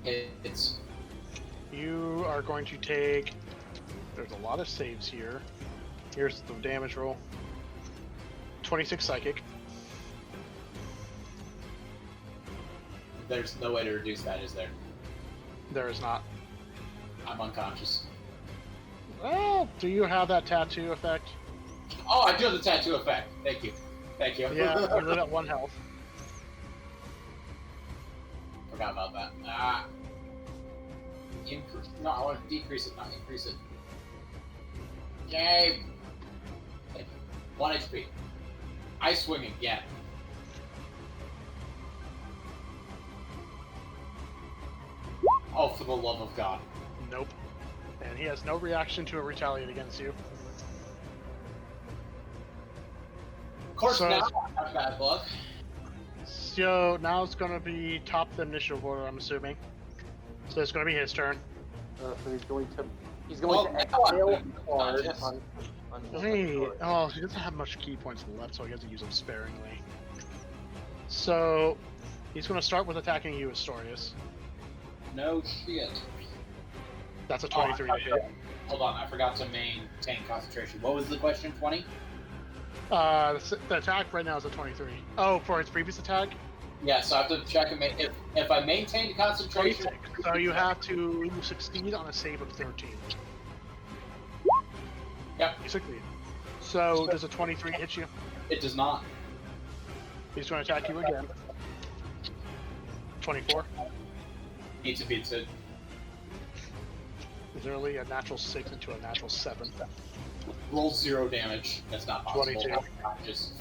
It's
You are going to take... There's a lot of saves here. Here's the damage roll. 26 psychic.
there's no way to reduce that, is there?
There is not.
I'm unconscious.
Well, do you have that tattoo effect?
Oh, I do have the tattoo effect. Thank you. Thank you.
Yeah, you live at 1 health.
Forgot about that. Ah. No, I want to decrease it, not increase it. Yay! 1 HP. I swing again. Oh, for the love of God.
Nope. And he has no reaction to a retaliate against you.
Of course,
So-
now I have bad luck.
So now it's going to be top the initiative order, I'm assuming. So it's going to be his turn.
So he's going to
Well,
exhale hard
yes.
on
Wait, oh, he doesn't have much key points left, so he has to use them sparingly. So he's going to start with attacking you, Astorius.
No shit.
That's a
Oh,
23 to hit.
Hold on, I forgot to maintain concentration. What was the question? 20?
The attack right now is a 23. Oh, for its previous attack?
Yeah, so I have to check and if I maintain concentration.
26. So you have to succeed on a save of 13.
Yep.
You succeed. So does a 23 hit you?
It does not.
He's going to attack you again. 24.
Beats it.
Literally a natural 6 into a natural 7.
Roll 0 damage. That's not possible.
22.
Just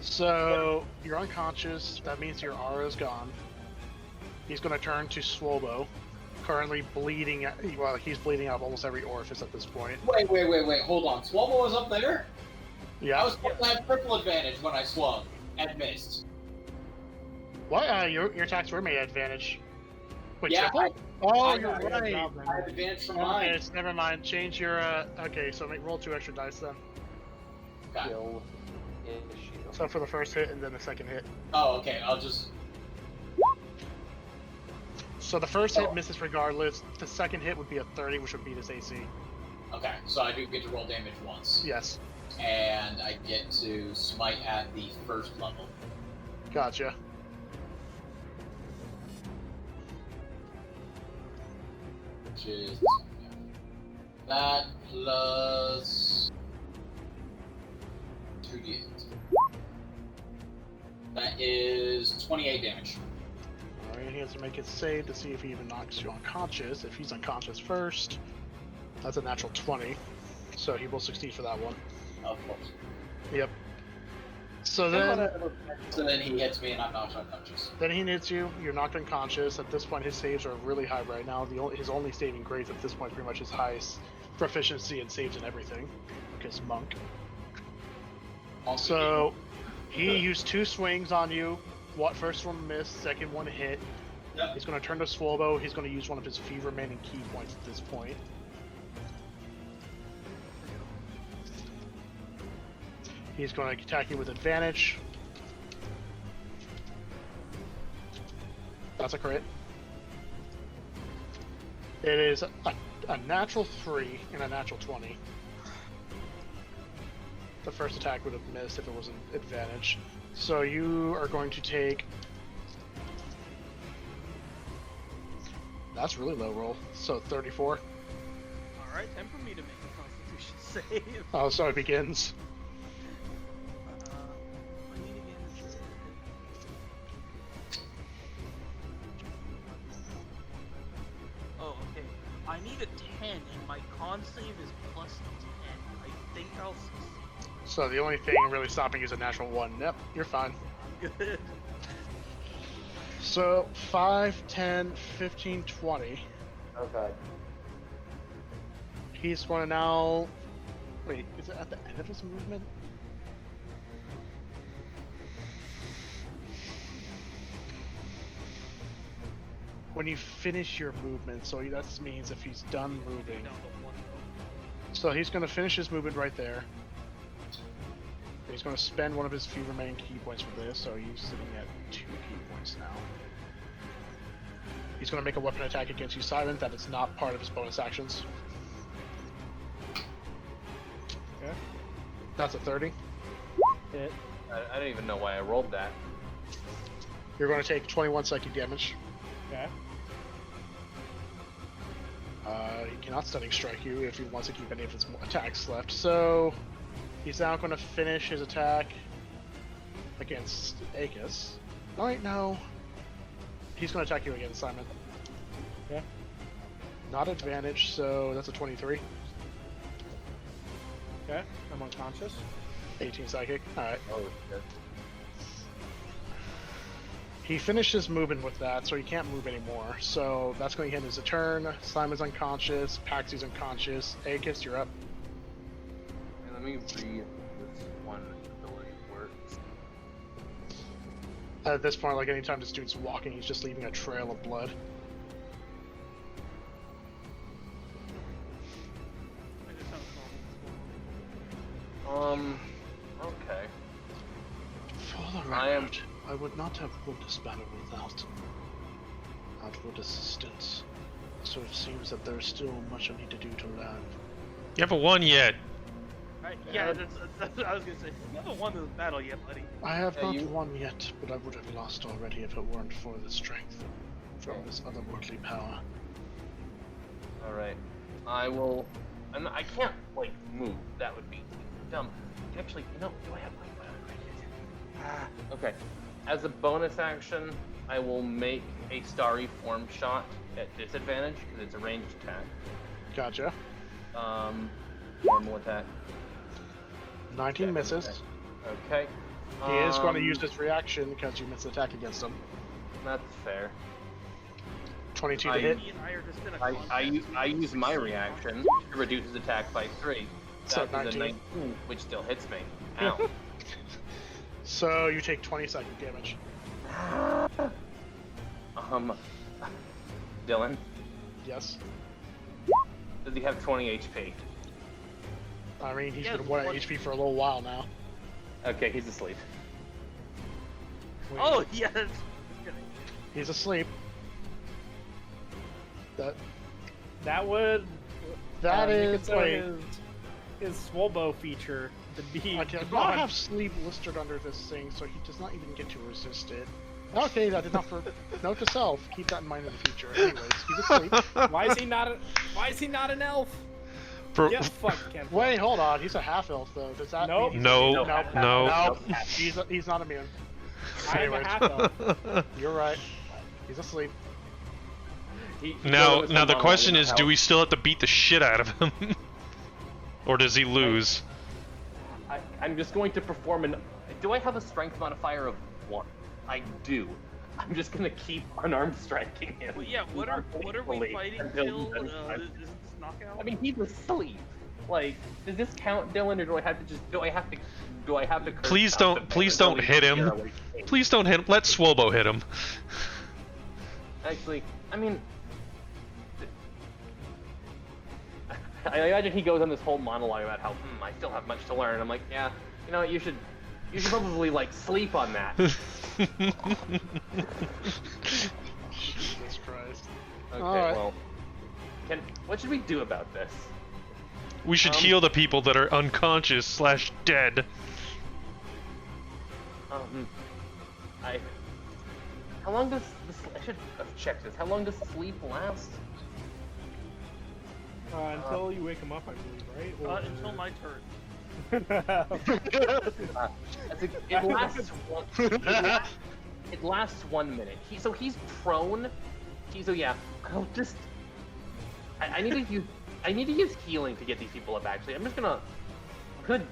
So you're unconscious. That means your aura is gone. He's going to turn to Swobo, currently bleeding. Well, he's bleeding out of almost every orifice at this point.
wait. Hold on. Swallow was up there. I
Yeah.
was supposed to have triple advantage when I swung and missed.
What? Your attacks were made at advantage. Wait,
Yeah,
triple? Oh,
I-
you're
I-
right.
I have advantage from
Okay,
mine.
never mind. Change your. Okay, so roll 2 extra dice then.
Okay.
skill issue.
So for the first hit and then the second hit.
Oh, okay. I'll just.
So the first hit misses regardless. The second hit would be a 30, which would beat his AC.
Okay, so I do get to roll damage once,
Yes.
and I get to smite at the first level.
Gotcha.
which is that plus 2d8. That is 28 damage.
Alright, he has to make his save to see if he even knocks you unconscious. If he's unconscious first, that's a natural 20. So he will succeed for that one.
Of course.
Yep. So
then he hits me and I'm knocked unconscious.
Then he hits you, you're knocked unconscious. At this point, his saves are really high right now. His only saving grace at this point pretty much his highest proficiency and saves and everything. Because monk. So he used 2 swings on you. First one missed, second one hit.
Yep.
He's going to turn to Swolbo. He's going to use one of his few remaining key points at this point. He's going to attack you with advantage. That's a crit. It is a natural 3 and a natural 20. The first attack would have missed if it was an advantage. So you are going to take... That's really low roll. So 34.
Alright, time for me to make a Constitution save.
Oh, so it begins.
I need advantage. Oh, okay. I need a 10, and my con save is plus 10. I think I'll succeed.
So the only thing really stopping is a natural 1. Yep, you're fine.
Good.
So 5, 10, 15, 20.
Okay.
He's going to now... Wait, is it at the end of his movement? When you finish your movement, so that means if he's done moving. So he's going to finish his movement right there. He's going to spend one of his few remaining key points for this, so he's sitting at 2 key points now. He's going to make a weapon attack against you, Simon. That is not part of his bonus actions. Okay. That's a 30.
Hit.
I don't even know why I rolled that.
You're going to take 21 psychic damage.
Okay.
He cannot stunning strike you if he wants to keep any of his attacks left. So he's now going to finish his attack against Aegis. Alright, now he's going to attack you again, Simon.
Yeah.
Not advantage, so that's a 23.
Okay. I'm unconscious.
18 psychic. Alright.
Oh shit.
He finished his movement with that, so he can't move anymore. So that's going to end his turn. Simon's unconscious. Paxy's unconscious. Aegis, you're up.
Okay, let me read this one ability works.
At this point, like anytime this dude's walking, he's just leaving a trail of blood.
I just sound
Okay.
For the
I am-
record, I would not have won this battle without outward assistance. So it seems that there's still much I need to do to learn.
You haven't won yet.
yeah, that's what I was gonna say. You haven't won this battle yet, buddy.
I have
Yeah,
not
you-
won yet, but I would have lost already if it weren't for the strength from this otherworldly power.
Alright. I will... I can't, like, move. That would be dumb. Actually, you know, do I have my... Okay. As a bonus action, I will make a starry form shot at disadvantage, because it's a ranged attack.
Gotcha.
Normal attack.
19 misses.
Okay.
He is going to use this reaction because you missed the attack against him.
That's fair.
22 to hit.
Me and I are just gonna
I use my reaction to reduce his attack by 3.
So
That is a
19.
19, which still hits me. Ow.
So you take 20 psychic damage.
Dylan,
Yes.
does he have 20 HP?
I mean, he's
Yes,
been 1 at
what-
HP for a little while now.
Okay, he's asleep.
Oh yes.
He's asleep.
That would.
That
you
is
could throw
wait.
his Swolbo feature to be.
I do not have sleep listed under this thing, so he does not even get to resist it. Okay, that did not for note to self. Keep that in mind in the future. Anyways, he's asleep.
Why is he not? Why is he not an elf?
For,
Get fucked, Ken.
Wait, hold on. He's a half elf though. Does that
Nope.
mean he's
No,
immune?
no.
No. He's not immune.
I am a
Anyways.
half elf.
You're right. He's asleep.
now the question is, do we still have to beat the shit out of him? Or does he lose?
I'm just going to perform an. Do I have a strength modifier of 1? I do. I'm just gonna keep unarmed striking him.
Well, yeah, what are we fighting till this knockout?
I mean, he's asleep. Like, does this count, Dylan, or do I have to curse
Please
out
don't,
the
please
bear?
don't
Really
hit him.
scare away from me.
Please don't hit him. Let Swobo hit him.
Actually, I mean, I imagine he goes on this whole monologue about how I still have much to learn. I'm like, yeah, you know what, you should probably like sleep on that.
Jesus Christ.
Okay,
Alright.
well, what should we do about this?
We should heal the people that are unconscious / dead.
How long does I should have checked this. How long does sleep last?
Until you wake him up, I believe, right? Or...
Until my turn.
It lasts one. It lasts 1 minute. So he's prone. I'll just. I need to use healing to get these people up. Actually, I'm gonna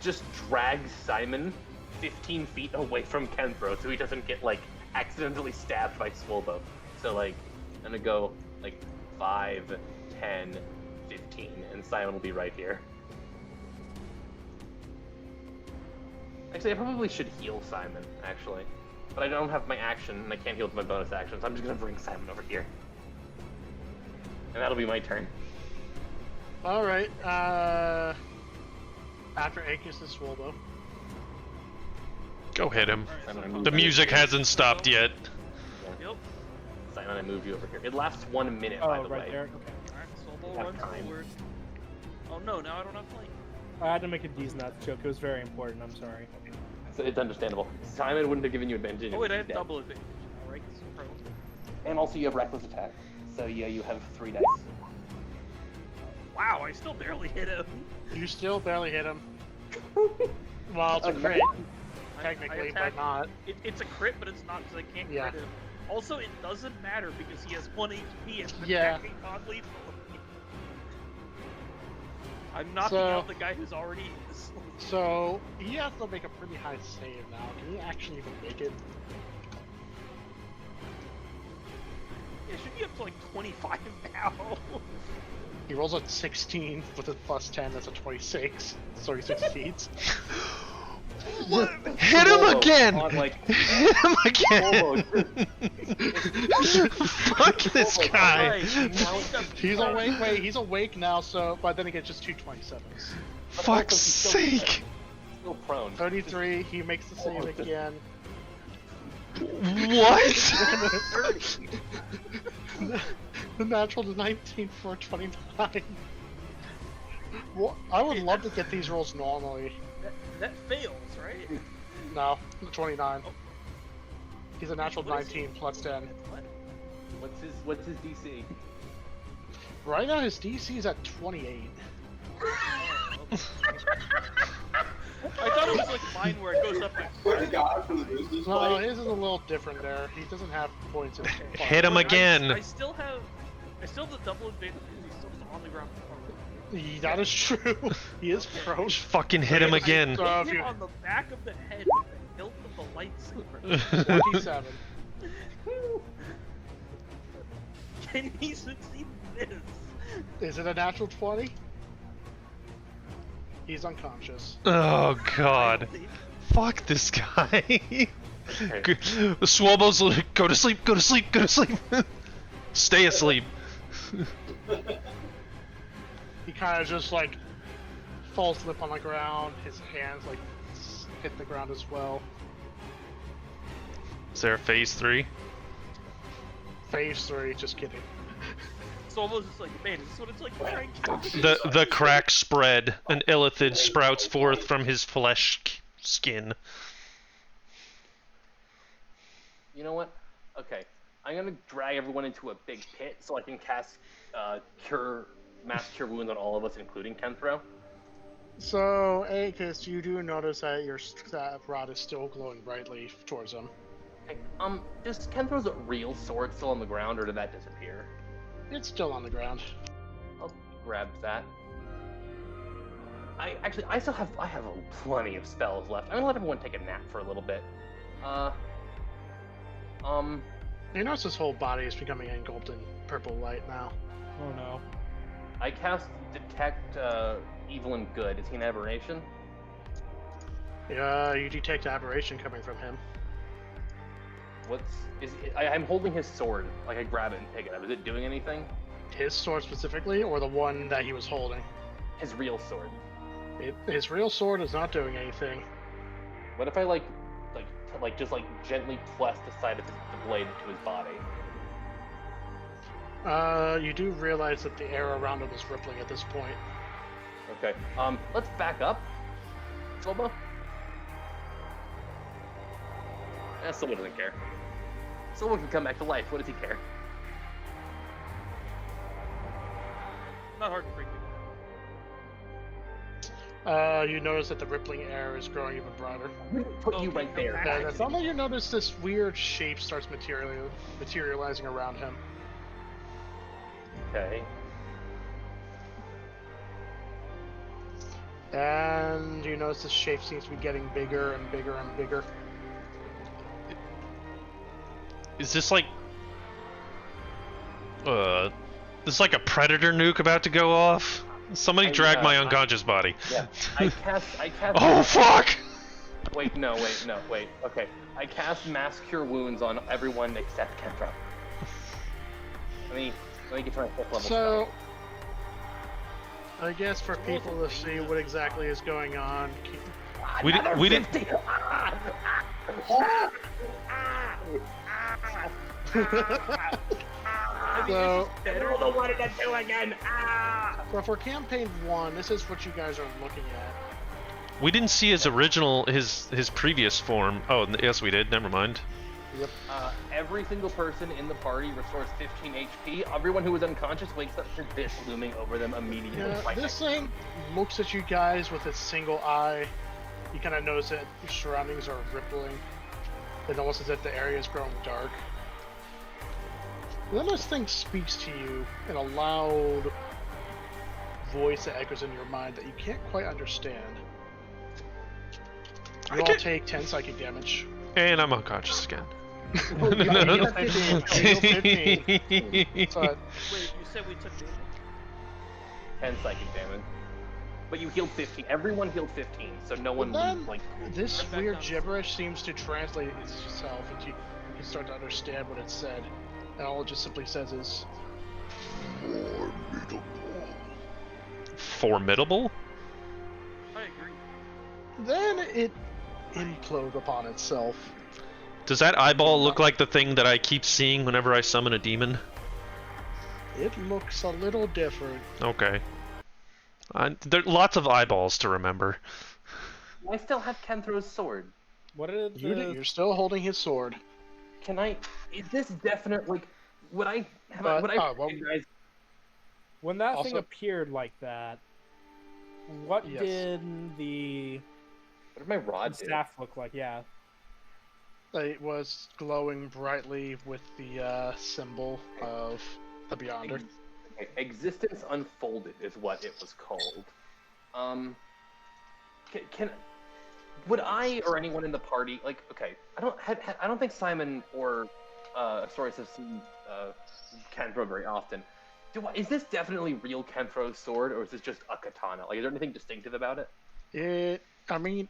just drag Simon 15 feet away from Kenthro so he doesn't get like accidentally stabbed by Swolbo. So like, I'm gonna go like 5, 10, 15, and Simon will be right here. Actually, I probably should heal Simon, actually. But I don't have my action, and I can't heal with my bonus action, so I'm just gonna bring Simon over here. And that'll be my turn.
Alright, after Aegis is Swolbo.
Go hit him.
Simon,
The music hasn't stopped yet.
Yep.
Simon, I moved you over here. It lasts 1 minute, by the
right
way.
there. Okay.
Alright, Sobel
Have
runs
time.
forward. Oh no, now I don't have flank.
I had to make a D's nuts joke. It was very important. I'm sorry.
So it's understandable. Simon wouldn't have given you advantage.
Oh wait, I have
He's dead.
double advantage. Alright, this is pro.
And also you have reckless attack. So yeah, you have 3 dice.
Wow, I still barely hit him.
You still barely hit him. Well, it's a crit, technically, but not.
It's a crit, but it's not because I can't
Yeah.
crit him. Also, it doesn't matter because he has 1 HP and I'm
Yeah.
attacking non-lethally. I'm knocking
So-
out the guy who's already asleep.
So, he has to make a pretty high save now. Can he actually even make it?
Yeah, it should be up to like 25 now.
He rolls a 16 with a plus 10, that's a 26. 36 feet.
Hit him
Swolbo
again!
on, like,
Hit him again!
Swolbo.
Fuck this guy!
Right,
He's awake, wait, he's awake now, so, but then he gets just 2 27s.
Fuck's sake!
Still prone.
33, he makes the save again.
What?
The natural to 19 for 29. Well, I would love to get these rolls normally.
that fails, right?
No, 29. He's a natural 19 plus 10.
What?
What's his DC?
Right now his DC is at 28.
I thought it was like mine where it goes up and
Swear to God, from the business
No,
fight.
his is a little different there. He doesn't have points in
Hit him again!
I still have the double advantage because he's still on the ground.
That is true. He is prone.
Just fucking hit him again.
So
Hit
if
him
you
on the back of the head with the hilt of the lightsaber.
27.
Can he succeed this?
Is it a natural 20? He's unconscious.
Oh god. Fuck this guy. Swobo's like, go to sleep, go to sleep, go to sleep. Stay asleep.
He kind of just like falls limp on the ground. His hands like hit the ground as well.
Is there a phase 3?
Phase 3, just kidding.
It's almost just like, man, is this what it's like to try and kill me?
The crack spread, an illithid sprouts forth from his flesh skin.
You know what? Okay, I'm gonna drag everyone into a big pit so I can cast Mass Cure Wounds on all of us, including Kenthro.
So, Aegis, you do notice that your staff rod is still glowing brightly towards him.
Okay, does Kenthro's real sword still on the ground, or did that disappear?
It's still on the ground.
I'll grab that. I have plenty of spells left. I'm gonna let everyone take a nap for a little bit.
You notice his whole body is becoming engulfed in purple light now.
Oh no.
I cast Detect Evil and Good. Is he an aberration?
Yeah, you detect aberration coming from him.
I'm holding his sword. Like I grab it and pick it up. Is it doing anything?
His sword specifically, or the one that he was holding?
His real sword.
His real sword is not doing anything.
What if I just gently press the side of the blade into his body?
You do realize that the air around him is rippling at this point.
Okay. Let's back up. Slobo? Slobo doesn't care. Slobo can come back to life. What does he care?
Not hard to freak
You notice that the rippling air is growing even broader.
Put you right there.
And suddenly you notice this weird shape starts materializing around him.
Okay.
And you notice the shape seems to be getting bigger and bigger and bigger.
Is this like... this is like a predator nuke about to go off? Somebody drag my unconscious body.
Yeah. I cast.
Oh, fuck!
Wait. Okay. I cast Mass Cure Wounds on everyone except Kenthro. Let me get to my 5th level
So, I guess for people to see what exactly is going on,
We didn't.
So,
Roll the 1 and a 2 again.
so for campaign 1, this is what you guys are looking at.
We didn't see his original, his previous form. Oh, yes, we did. Never mind.
Yep.
Every single person in the party restores 15 HP. Everyone who is unconscious wakes up to this looming over them immediately.
Yeah, this thing looks at you guys with its single eye. You kind of notice that your surroundings are rippling. It's almost as if the area is growing dark. And then this thing speaks to you in a loud voice that echoes in your mind that you can't quite understand. You all take 10 psychic damage.
And I'm unconscious again.
Heal 15. Heal 15. So,
Wait, you said we took damage?
10 psychic damage. But you healed 15. Everyone healed 15, so no one
then,
like.
this weird gibberish seems to translate itself into you can start to understand what it said. And all it just simply says is
Formidable.
Formidable?
I agree.
then it implodes upon itself.
Does that eyeball look like the thing that I keep seeing whenever I summon a demon?
It looks a little different.
Okay. There are lots of eyeballs to remember.
I still have Kenthro's sword.
What did
You're still holding his sword.
Can I? Is this definite? Like, would I?
But,
Would I?
well,
recognize-
when that thing
Also-
appeared like that, what
Yes.
What
did
did my rod
the
do?
staff look like? Yeah.
It was glowing brightly with the symbol of the Beyonder.
Okay, Existence Unfolded is what it was called. Would I or anyone in the party like? Okay, I don't think Simon or Astorius have seen Kenthro very often. Is this definitely real Kenthro's sword, or is this just a katana? Like, is there anything distinctive about it?
I mean,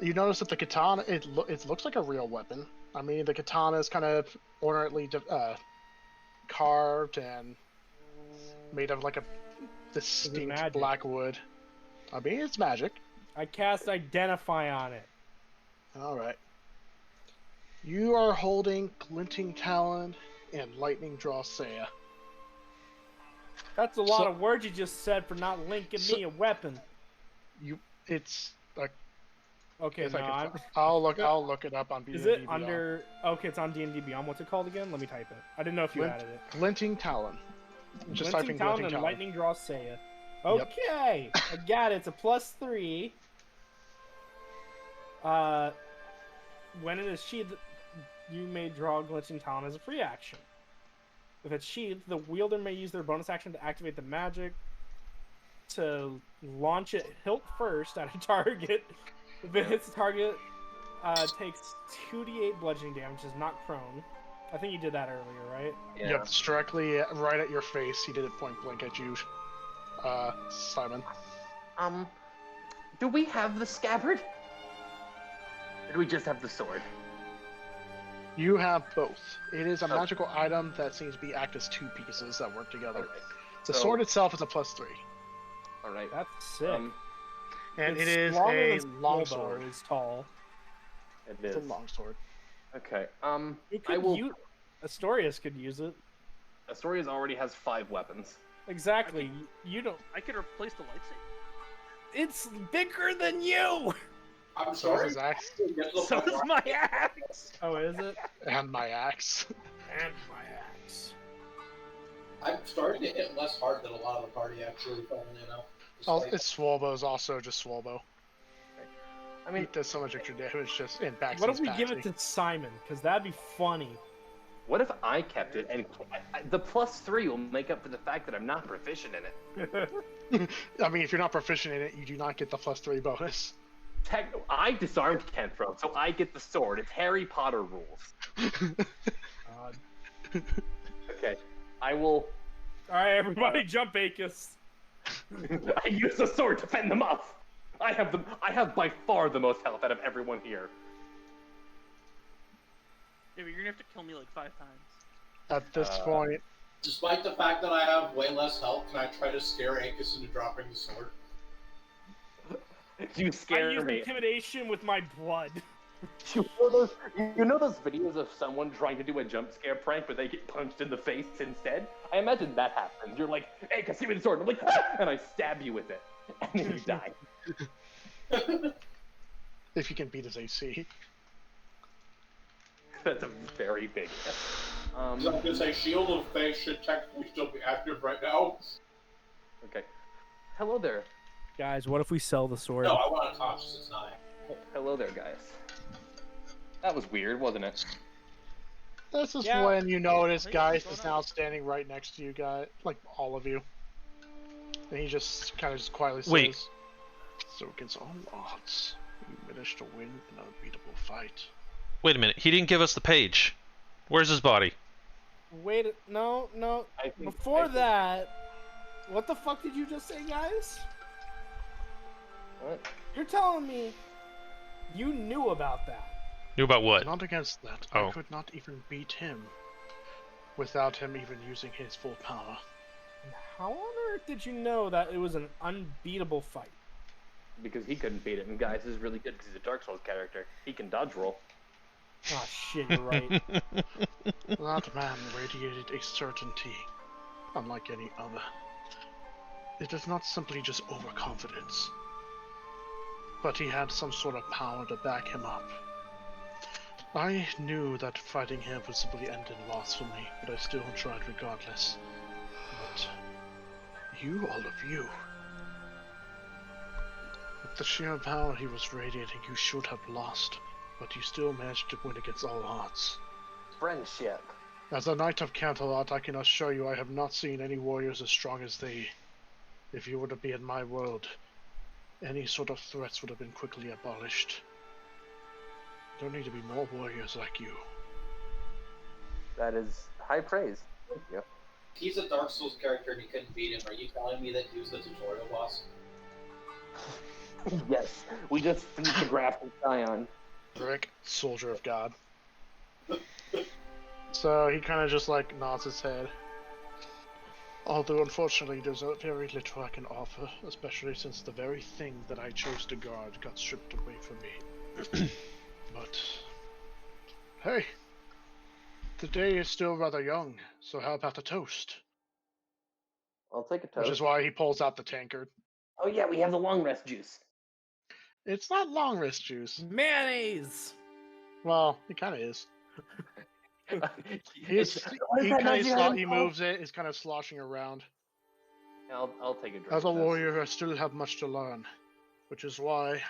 you notice that the katana, it looks like a real weapon. I mean, the katana is kind of ornately carved and made of like a distinct
magic?
black wood. I mean, it's magic.
I cast Identify on it.
All right. You are holding Glinting Talon and Lightning Draw Saya.
That's a lot
So-
of words you just said for not linking me a weapon.
It's a
Okay,
Yes,
no,
I can.
I'm.
I'll look it up on
Is
BND
it under? Okay, it's on D&D Beyond. What's it called again? Let me type it. I didn't know if you added it.
Glinting Talon. Just
Glinting
typing
Talon
Glinting
and
Talon.
Lightning Draw Seiya.
Yep.
Okay, I got it. It's a +3. When it is sheathed, you may draw Glinting Talon as a free action. If it's sheathed, the wielder may use their bonus action to activate the magic to launch it hilt first at a target. If it hits the target, takes 2d8 bludgeoning damage, is not prone. I think you did that earlier, right?
Yeah.
Yep, it's directly right at your face. He did it point blank at you, Simon.
Do we have the scabbard? Or do we just have the sword?
You have both. It is a
Oh.
magical item that seems to be act as two pieces that work together.
Alright.
The
So-
sword itself is a +3,
Alright.
That's sick.
and
It's
it is
longer
a
than
long
Small Bow
sword.
is tall.
It
It's
is.
a long sword.
Okay.
You
I
could
will.
Astorius could use it.
Astorius already has 5 weapons.
Exactly. You don't.
I could replace the lightsaber.
It's bigger than you.
I'm
So
sorry.
is his axe
So is my axe.
Oh, is it?
and my axe.
And my axe.
I'm starting to hit less hard than a lot of the party actually, funnily enough.
Oh, it's Swalbo's also just Swalbo.
I
He
mean,
does so much extra damage just in back.
What if we give it to Simon? Because that'd be funny.
what if I kept it and the +3 will make up for the fact that I'm not proficient in it?
I mean, if you're not proficient in it, you do not get the +3 bonus.
I disarmed Kenthro, so I get the sword. It's Harry Potter rules.
God.
Okay, I will.
All right, everybody, jump Acus.
I use the sword to fend them off. I have by far the most health out of everyone here.
Yeah, but you're gonna have to kill me like 5 times.
At this point,
Despite the fact that I have way less health, can I try to scare Ankus into dropping the sword?
You
I
scare
use
me.
intimidation with my blood.
You know those videos of someone trying to do a jump scare prank where they get punched in the face instead? I imagine that happens. You're like, hey, give me the sword. And I'm like, ah! And I stab you with it. And then you die.
if you can beat his AC.
That's a very big hit.
I was gonna say, Shield of Faith should technically still be active right now.
Okay. Hello there.
Guys, what if we sell the sword?
No, I want unconscious, it's not active.
Hello there, guys. That was weird, wasn't it?
This is
Yeah.
when you notice
Hey,
Geist
what's
is
going
now
on?
standing right next to you guys, like all of you. And he just kind of just quietly says,
Wait.
"So against all odds, you managed to win an unbeatable fight."
Wait a minute. He didn't give us the page. Where's his body?
Wait, no.
I think,
Before that, what the fuck did you just say, guys?
What?
You're telling me you knew about that?
Knew about what?
Not against that.
Oh.
I could not even beat him without him even using his full power.
How on earth did you know that it was an unbeatable fight?
Because he couldn't beat it, and guys is really good because he's a Dark Souls character. He can dodge roll.
Oh shit, you're right.
That man radiated a certainty unlike any other. It is not simply just overconfidence, but he had some sort of power to back him up. I knew that fighting him would simply end in loss for me, but I still tried regardless. But you, all of you, with the sheer power he was radiating, you should have lost, but you still managed to win against all odds.
Friendship.
As a knight of Canterlot, I can assure you I have not seen any warriors as strong as they. If you were to be in my world, any sort of threats would have been quickly abolished. There need to be more warriors like you.
That is high praise. Thank you.
He's a Dark Souls character and he couldn't beat him. Are you telling me that he was the tutorial boss?
Yes, we just beat the graphic Scion.
Rick, soldier of God. So he kind of just like nods his head. Although unfortunately there's very little I can offer, especially since the very thing that I chose to guard got stripped away from me. But hey, the day is still rather young, so how about a toast?
I'll take a
Which
toast.
is why he pulls out the tankard.
Oh yeah, we have the long rest juice.
It's not long rest juice.
Mayonnaise.
Well, it kind of is.
It's-
He moves it. He's kind of sloshing around.
I'll take a drink.
As a
of this.
warrior, I still have much to learn, which is why,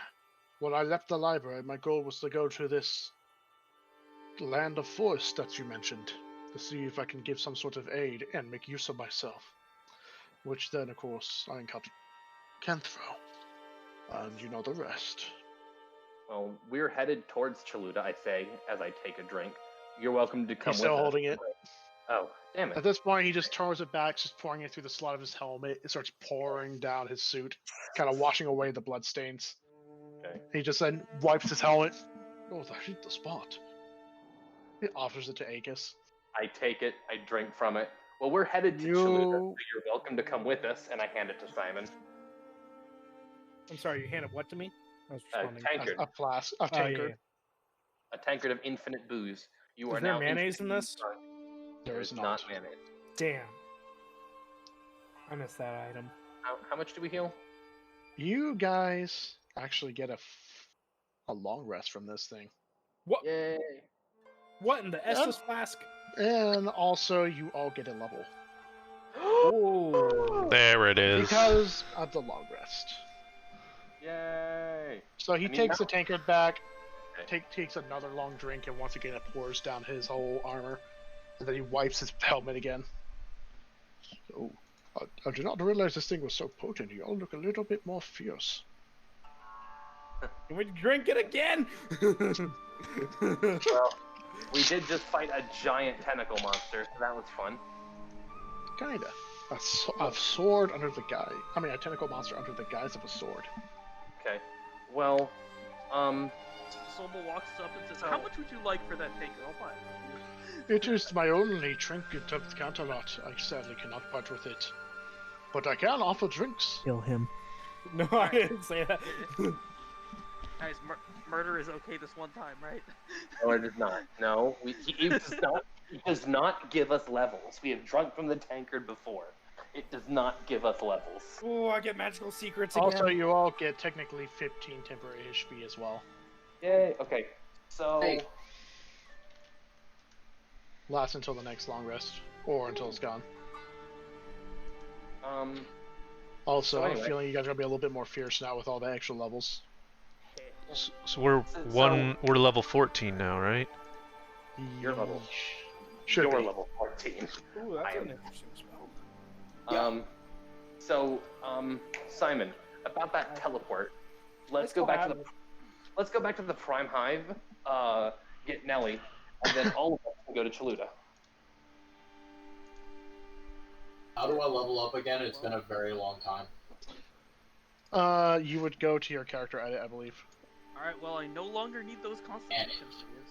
when I left the library, my goal was to go to this land of force that you mentioned, to see if I can give some sort of aid and make use of myself. Which then, of course, I encountered Kenthro, and you know the rest.
Well, we're headed towards Chaluda, I say, as I take a drink. You're welcome to come
He's
with
still
us.
holding it.
Oh, damn
At
it.
this point, he just turns it back, just pouring it through the slot of his helmet. It starts pouring down his suit, kind of washing away the bloodstains.
Okay.
He just then wipes his helmet. Oh, that hit the spot. He offers it to Aegis.
I take it, I drink from it. Well, we're headed to Chaluda, so you're welcome to come with us, and I hand it to Simon.
I'm sorry, you handed what to me? I was
A
responding.
tankard.
A flask, a
Oh, yeah,
tankard.
A tankard of infinite booze. You
Is
are
there
now
mayonnaise in
infinitely
this?
drunk.
There is
not
not.
mayonnaise.
Damn. I missed that item.
How much do we heal?
You guys actually get a long rest from this thing.
What?
Yay.
What in the Estus flask?
And also, you all get a level.
Oh.
There it is.
Because of the long rest.
Yay.
So he
I mean,
takes the
now-
tankard back,
Okay.
takes another long drink, and once again it pours down his whole armor. And then he wipes his helmet again. So, I did not realize this thing was so potent. You all look a little bit more fierce.
Can we drink it again?
Well, we did just fight a giant tentacle monster, so that was fun.
Kinda. A sword under the guise. I mean, a tentacle monster under the guise of a sword.
Okay. Well,
Sobel walks up and says, "How much would you like for that taker? I'll buy it."
It is my only trinket of the Canterlot. I sadly cannot part with it. But I can offer drinks.
Kill him. No, I didn't say that.
Guys, murder is okay this one time, right?
no, it is not. No, he does not give us levels. We have drunk from the tankard before. It does not give us levels.
Oh, I get magical secrets again.
Also, you all get technically 15 temporary HP as well.
Yay. Okay. So.
Hey.
Lasts until the next long rest, or until it's gone. Also,
So
I'm
anyway.
feeling you guys are gonna be a little bit more fierce now with all the extra levels.
So we're
So-
we're level 14 now, right?
Your level.
Should
You're
be.
level 14.
Ooh, that's
I am-
an interesting spell.
Simon, about that teleport. Let's go back to the Prime Hive. Get Nelly, and then all of us can go to Chaluda.
How do I level up again? It's been a very long time.
You would go to your character edit, I believe.
Alright, well, I no longer need those constitution saves.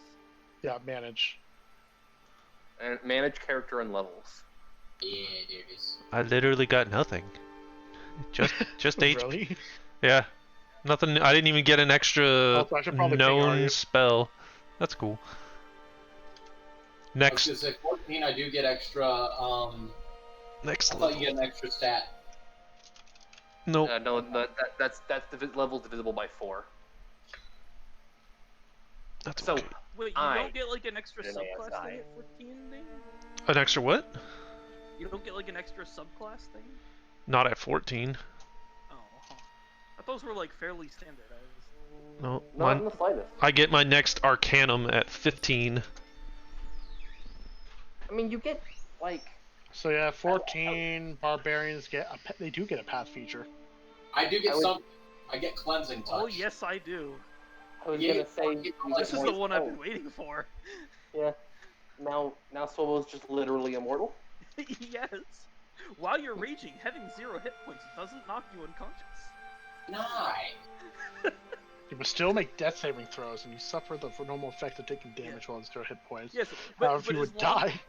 Yeah, manage.
And manage character and levels.
Yeah, there it is.
I literally got nothing. Just HP.
Really?
Yeah. Nothing. I didn't even get an extra
Also, I should probably ping
known
Arya.
spell. That's cool.
I was
Next,
gonna say 14. I do get extra. I
next
thought
level.
you get an extra stat.
Nope.
No, that's level's divisible by 4.
That's
So
okay.
Wait, you
I
don't get like an extra
did an
subclass
ASI.
thing at 14 thing?
An extra what?
You don't get like an extra subclass thing?
Not at 14.
Oh, huh. I thought those were like fairly standardized.
No.
not in
Mine,
the slightest.
I get my next Arcanum at 15.
I mean, you get like
So yeah, 14 barbarians they do get a path feature.
I do get
I would-
some. I get cleansing touch.
Oh, yes, I do.
I was
Yeah,
gonna say.
you-
you
This
get
is
more
the one I've
spells.
been waiting for.
Yeah. Now Swobo's just literally immortal.
Yes. While you're raging, having 0 hit points doesn't knock you unconscious.
Nice.
You must still make death saving throws, and you suffer the normal effect of taking damage while it's 0 hit points.
Yes, but,
However,
but
you
as
would
long,
die.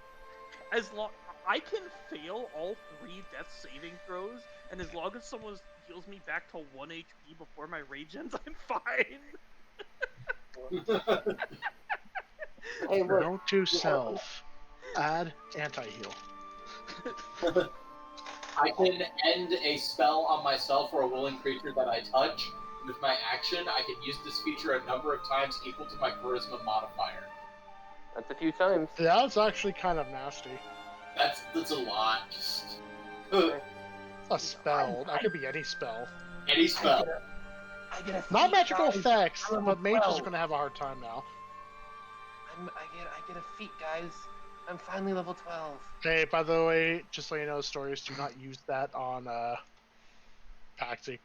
As long I can fail all 3 death saving throws, and as long as someone heals me back to 1 HP before my rage ends, I'm fine.
Hey, look.
Note to self. Add anti-heal.
I can end a spell on myself or a willing creature that I touch with my action, I can use this feature a number of times equal to my charisma modifier.
That's a few times.
That's actually kind of nasty.
That's a lot.
A spell. That could be any spell.
Any spell.
I get a feat,
Not magical
guys.
effects,
I'm
but mages
12.
are going to have a hard time now.
I get a feat, guys. I'm finally level 12.
Hey, by the way, just so you know, stories, do not use that on Paxi.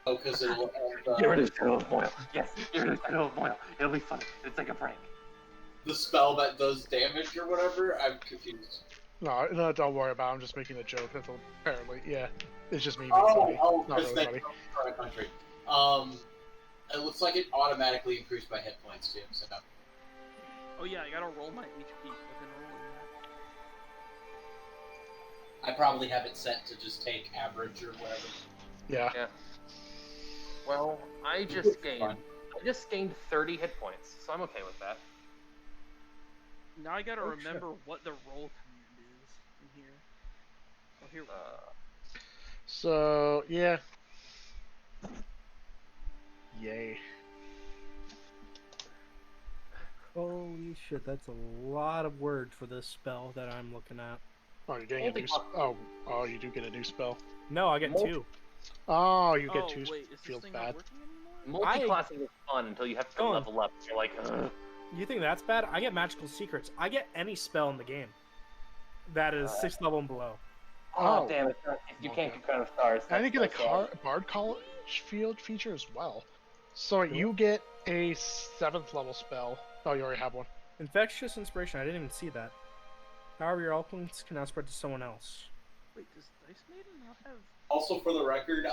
Oh, because it'll
Get rid of Shadow of Moil. Yes, get rid of Shadow of Moil. It'll be fun. It's like a prank.
the spell that does damage or whatever. I'm confused.
No, don't worry about it. I'm just making a joke. That's apparently, yeah. It's just me being funny. Not
because
really
they
funny.
from a country. It looks like it automatically increased by hit points too. So
Oh yeah, I gotta roll my HP. I've been rolling that.
I probably have it set to just take average or whatever.
Yeah.
Well, I just gained 30 hit points, so I'm okay with that.
Now I gotta
Oh,
remember what the roll command is in here. Oh, here we go.
So, yeah. Yay.
Holy shit, that's a lot of words for this spell that I'm looking at.
Oh, you're getting a new spell. Oh, you do get a new spell.
No, I get 2.
Oh, you get
Oh,
2.
wait, is this
Feels
thing
bad.
not working anymore?
Multi-classing is fun until you have to
Go on.
level up. You're like, ugh.
You think that's bad? I get magical secrets. I get any spell in the game that is 6th level and below.
Oh,
Oh.
damn it. You can't get Crown of Stars.
I think you get
That's
a Bard College Field feature as well. So you get a 7th level spell. Oh, you already have one.
Infectious inspiration. I didn't even see that. However, your eloquence can now spread to someone else.
Wait, does Dice Maiden not have?
Also, for the record,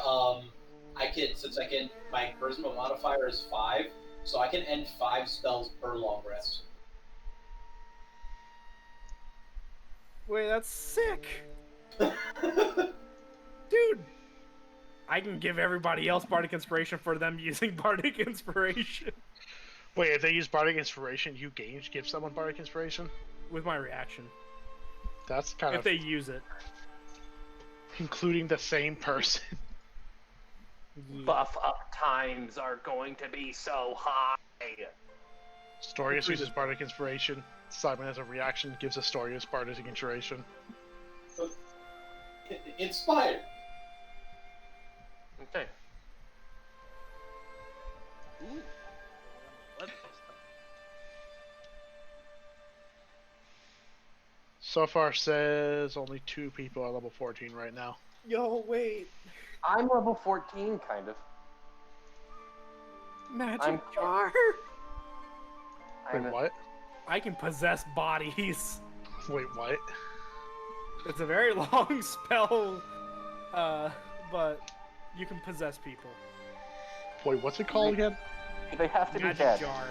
my charisma modifier is 5, so I can end 5 spells per long rest.
Wait, that's sick, dude. I can give everybody else bardic inspiration for them using bardic inspiration
Wait, if they use Bardic Inspiration, you give someone Bardic Inspiration?
with my reaction
That's kind
if
of
they use it.
including the same person.
Buff up times are going to be so high.
Storius uses Bardic Inspiration. Simon as a reaction gives Astorius Bardic Inspiration.
Inspired.
Okay.
Ooh. What?
So far says only 2 people are level 14 right now.
Yo, wait.
I'm level 14, kind of.
Magic
I'm-
jar.
Wait, what?
I can possess bodies.
Wait, what?
It's a very long spell, but you can possess people.
Wait, what's it called again?
They have to be
Magic
dead.
jar.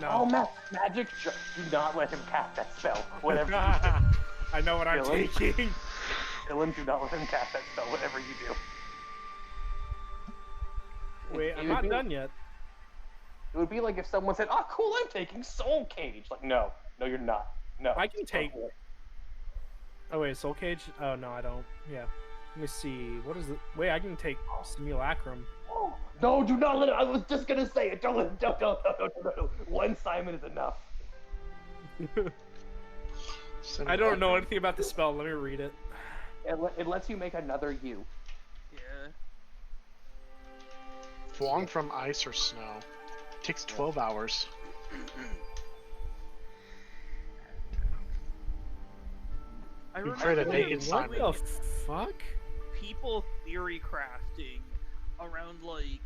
No.
Oh, magic jar. Do not let him cast that spell. Whatever.
I know what I'm
Really?
taking.
Dylan, do not let him cast that spell. Whatever you do.
Wait,
It
I'm
would
not
be-
done yet.
It would be like if someone said, "Oh, cool, I'm taking Soul Cage." Like, no, you're not. No.
I can take.
Don't do it.
Oh wait, Soul Cage? Oh no, I don't. Yeah. Let me see. What is it? Wait, I can take Simulacrum.
No, do not let him. I was just gonna say it. Don't let him. No. One Simon is enough.
I don't know anything about the spell. Let me read it.
It lets you make another you.
Yeah.
Flung from ice or snow. Takes 12 hours.
I
You
remember
try to
when
make
we
it
were
Simon.
What
doing
the fuck?
people theory crafting around like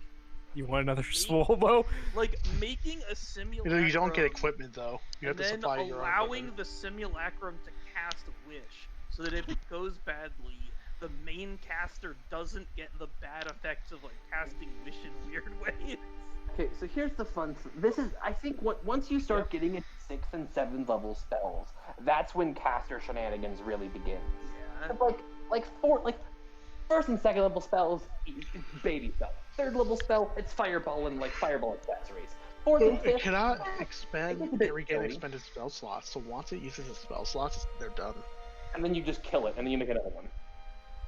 You want another swole bow?
making a simulacrum.
You don't get equipment though. You have
and
to
then
supply your own
allowing
equipment.
the simulacrum to cast Wish, so that if it goes badly, the main caster doesn't get the bad effects of like casting Wish in weird ways.
Okay, so here's the fun. This is, I think, once you start getting into 6th and 7th level spells, that's when caster shenanigans really begin.
Yeah.
But first and second level spells, it's baby stuff. 3rd level spell, it's fireball and fireball accessories. 4th and 5th,
It cannot
it's a
expend
bit
regain
silly.
expended spell slots, so once it uses its spell slots, they're done.
and then you just kill it, and then you make another one.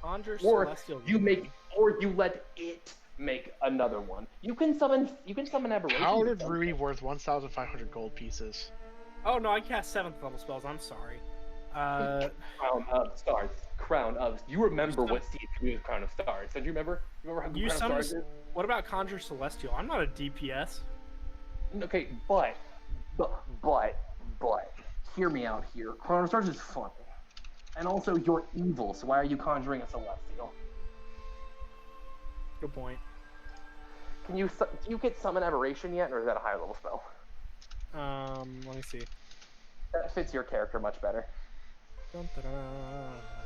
Conjure
Or
Celestial.
you make, or you let it make another one. You can summon aberration.
Powdered ruby worth 1,500 gold pieces.
Oh no, I cast 7th level spells. I'm sorry.
Crown of Stars. Crown of. You remember what Steve do with Crown of Stars? Don't you remember? You remember how good
You
Crown of Stars is?
What about Conjure Celestial? I'm not a DPS.
Okay, but, hear me out here. Crown of Stars is fun. And also, you're evil, so why are you conjuring a Celestial?
Good point.
Can you get Summon Aberration yet, or is that a higher level spell?
Let me see.
That fits your character much better.
Dun, da,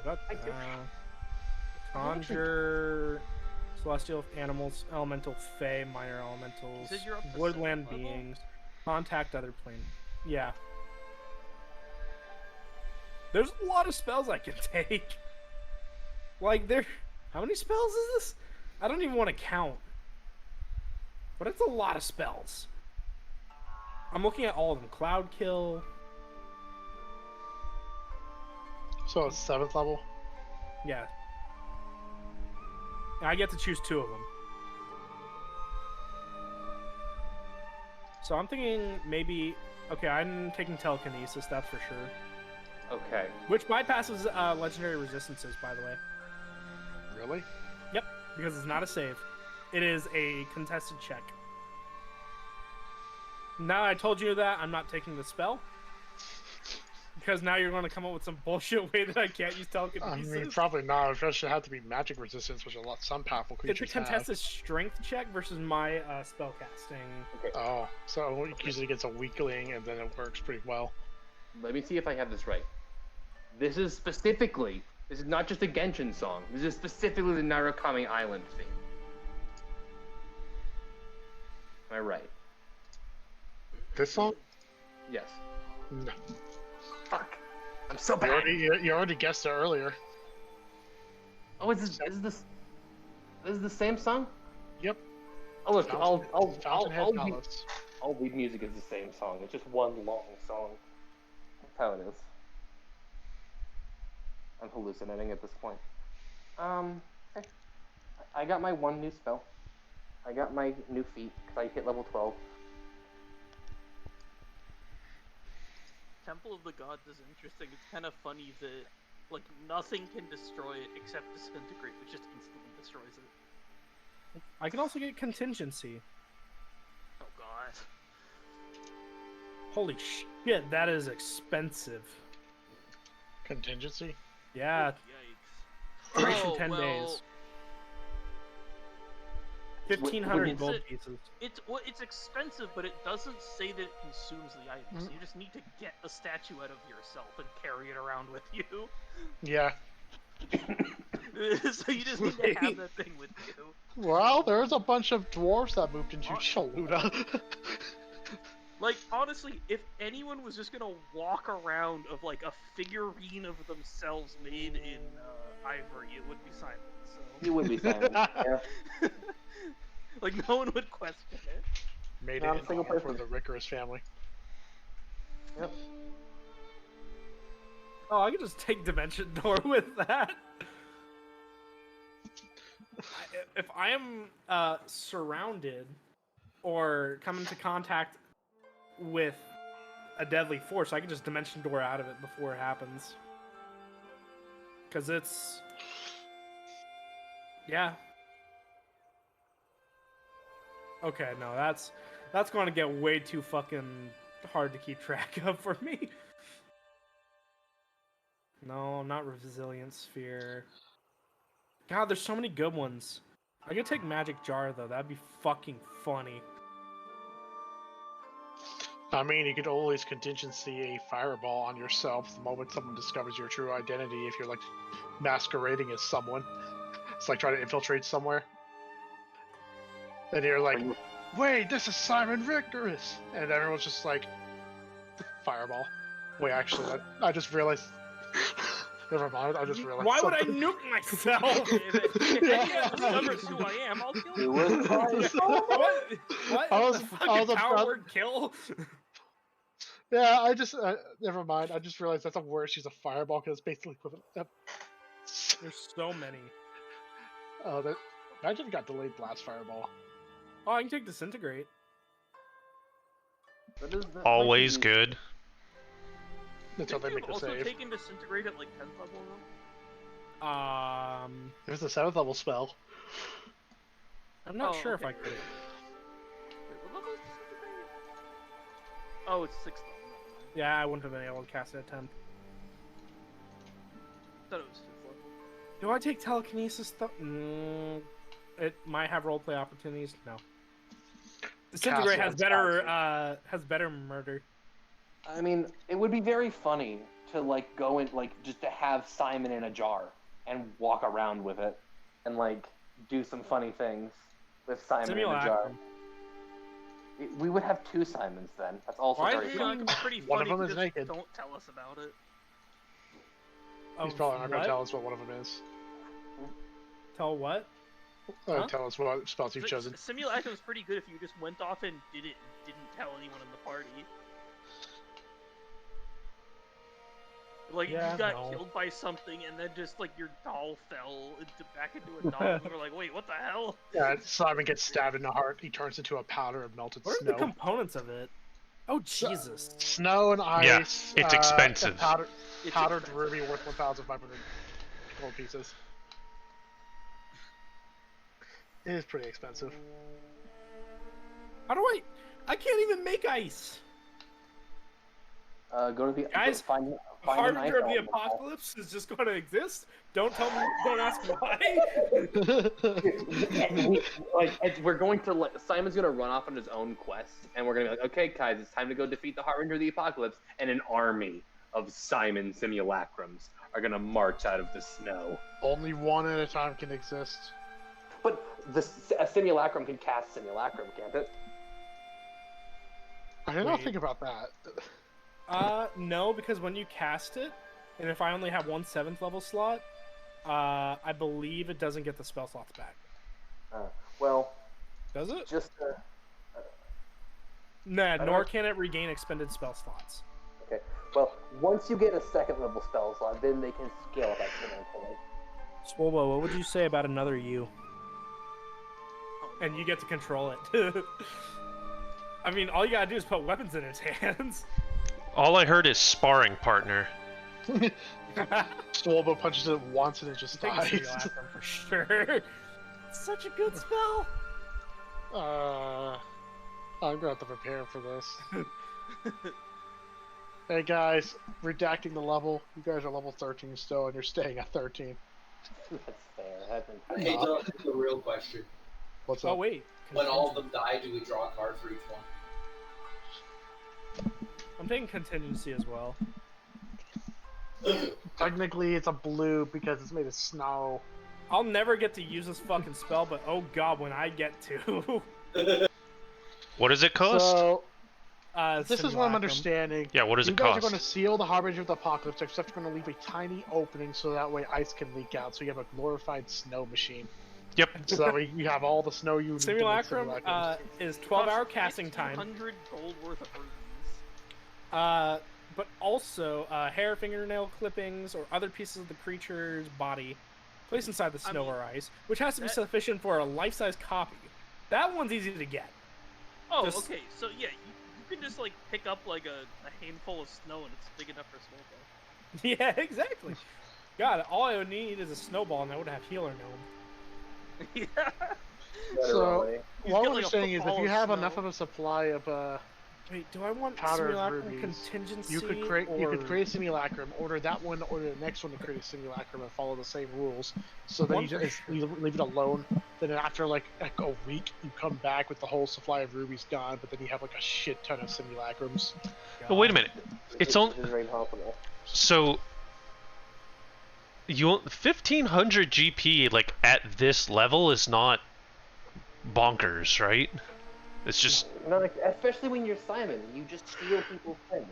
da, da, da. Conjure celestial animals, elemental fae, minor elementals,
You said you're up to
woodland
7th level?
beings, contact other plane. Yeah. There's a lot of spells I can take. Like how many spells is this? I don't even want to count. But it's a lot of spells. I'm looking at all of them. Cloud Kill.
So it's 7th level.
Yeah. I get to choose 2 of them. So I'm thinking maybe... Okay, I'm taking Telekinesis, that's for sure.
Okay.
Which bypasses legendary resistances, by the way.
Really?
Yep, because it's not a save. It is a contested check. Now I told you that, I'm not taking the spell. Because now you're going to come up with some bullshit way that I can't use telekinesis.
I mean, probably not. It should have to be magic resistance, which some powerful
It's
creatures
a contested strength check versus my spell casting.
Okay.
have. Oh, so it usually gets a weakling, and then it works pretty well.
Let me see if I have this right. This is not just a Genshin song. This is specifically the Narukami Island theme. Am I right?
This song?
Yes.
No.
Fuck. I'm so bad.
You already guessed it earlier.
Oh, is this the same song?
Yep.
Oh, look,
Fountainhead Palace.
I'll read music as the same song. It's just one long song. That's how it is. I'm hallucinating at this point. Okay. I got my 1 new spell. I got my new feat because I hit level 12.
Temple of the Gods is interesting. It's kind of funny that, like, nothing can destroy it except Disintegrate, which just instantly destroys it.
I can also get Contingency.
Oh god.
Holy shit, that is expensive.
Contingency?
Yeah,
Yikes.
duration
Oh,
10
well,
days. 1,500
Wait,
gold pieces.
It's expensive, but it doesn't say that it consumes the items. You just need to get the statue out of yourself and carry it around with you.
Yeah.
So you just need to have that thing with you.
Well, there's a bunch of dwarves that moved into Shaluta.
Like, honestly, if anyone was just gonna walk around of, like, a figurine of themselves made in ivory, it would be Simon. So.
You would be silent. Yeah.
Like, no one would question it.
Made
Not
it
a
in
single
honor for
person.
the Rickerus family.
Yep.
Oh, I can just take Dimension Door with that. If I am surrounded or come into contact with a deadly force, I can just Dimension Door out of it before it happens. Because it's... Yeah. Okay, no, that's going to get way too fucking hard to keep track of for me. No, not Resilient Sphere. God, there's so many good ones. I could take Magic Jar, though. That'd be fucking funny.
I mean, you could always contingency a fireball on yourself the moment someone discovers your true identity if you're, like, masquerading as someone. It's like trying to infiltrate somewhere. And you're like, wait, this is Simon Victorus! And everyone's just like, fireball. Wait, actually, I just realized... Never mind, I just realized
Why would I
something.
nuke myself?
If anyone discovers who I am, I'll kill
It
you.
was
What?
I was-
The
I
fucking
was about-
power word kill?
Yeah, I just... never mind, I just realized that's a word. She's a fireball, because it's basically equivalent. Yep.
There's so many.
Oh, imagine it got delayed blast fireball.
Oh, I can take disintegrate.
That
Always
might be
good.
That's how they make the
also
save.
taken disintegrate at like 10th level though?
There's the 7th level spell.
I'm not
Oh,
sure
okay.
if I could.
Wait, what level is disintegrate? Oh, it's 6th level.
Yeah, I wouldn't have been able to cast it at 10.
Thought it was 5th level.
Do I take telekinesis though? It might have roleplay opportunities. No. Disintegrate has better murder.
I mean, it would be very funny to like go in, like just to have Simon in a jar and walk around with it, and like do some funny things with Simon in a jar. We would have 2 Simons then. That's also
Why
very
is
funny.
It's pretty
One of
funny.
them is
Just
naked.
don't tell us about it.
He's probably not going to tell us what one of them is.
Tell what?
Huh?
Tell us what spells you've chosen.
Simulacrum is pretty good if you just went off and did it and didn't tell anyone in the party. Like,
Yeah,
you got
no.
killed by something, and then just, like, your doll fell back into a doll, and you were like, wait, what the hell?
Yeah, Simon gets stabbed in the heart. He turns into a powder of melted
What are
snow.
the components of it? Oh, Jesus.
Snow and ice.
it's expensive.
Powdered
expensive.
ruby worth 1,500 gold pieces. It is pretty expensive.
How do I can't even make ice.
Go to the
Guys,
find an
Harbinger
ice
of the
element.
Apocalypse is just going to exist? Don't tell me, don't ask why.
We're going to let Simon's gonna run off on his own quest, and we're gonna be like, okay, guys, it's time to go defeat the Harbinger of the Apocalypse, and an army of Simon simulacrums are gonna march out of the snow.
Only one at a time can exist.
But a simulacrum can cast simulacrum, can't it?
I did not
Wait.
think about that.
No, because when you cast it, and if I only have 1 7th level slot, I believe it doesn't get the spell slots back.
Well,
Does it?
just
Nah,
don't
nor
know.
can it regain expended spell slots.
okay. Well, once you get a 2nd level spell slot, then they can scale up exponentially.
Swolbo, what would you say about another you? And you get to control it. I mean, all you gotta do is put weapons in its hands.
All I heard is sparring partner.
Swolbo punches it once and it just
Take a
dies.
simulacrum for sure. It's such a good spell.
I'm gonna have to prepare for this. Hey guys, redacting the level. You guys are level 13 still, and you're staying at 13.
That's fair. That's
Hey, that's the real question.
What's
Oh
up?
wait.
When all of them die, do we draw a card for each one?
I'm taking contingency as well.
Technically, it's a blue because it's made of snow.
I'll never get to use this fucking spell, but oh god, when I get to.
What does it cost?
So, this is what I'm
simulacrum.
understanding.
Yeah, what does
You
it
guys
cost?
are going to seal the Harbinger of the Apocalypse, except you're going to leave a tiny opening so that way ice can leak out, so you have a glorified snow machine.
Yep.
So that way you have all the snow you need to make
Simulacrum
simulacrums.
is 12-hour casting time.
100 gold worth of rubies.
But also hair, fingernail clippings, or other pieces of the creature's body placed inside the snow or ice, which has to be sufficient for a life-size copy. That one's easy to get.
Oh,
Just-
okay. So yeah, you can just like pick up like a handful of snow and it's big enough for snowball.
Yeah, exactly. God, all I would need is a snowball, and I would have healer gnome.
Yeah.
So,
Literally.
what
get
we're
like a
saying is if
football
you
of
have
snow.
enough of a supply of
Wait, do I want
powder of
simulacrum
rubies,
contingency?
you could create
or...
a simulacrum, order that one, order the next one to create a simulacrum, and follow the same rules. So then
One
you
for
just leave it alone. Then after like a week, you come back with the whole supply of rubies gone, but then you have like a shit ton of simulacrums.
But wait a minute. It's only
This is very possible.
so. You 1500 GP like at this level is not bonkers, right? It's just
Like, especially when you're Simon, you just steal people's things.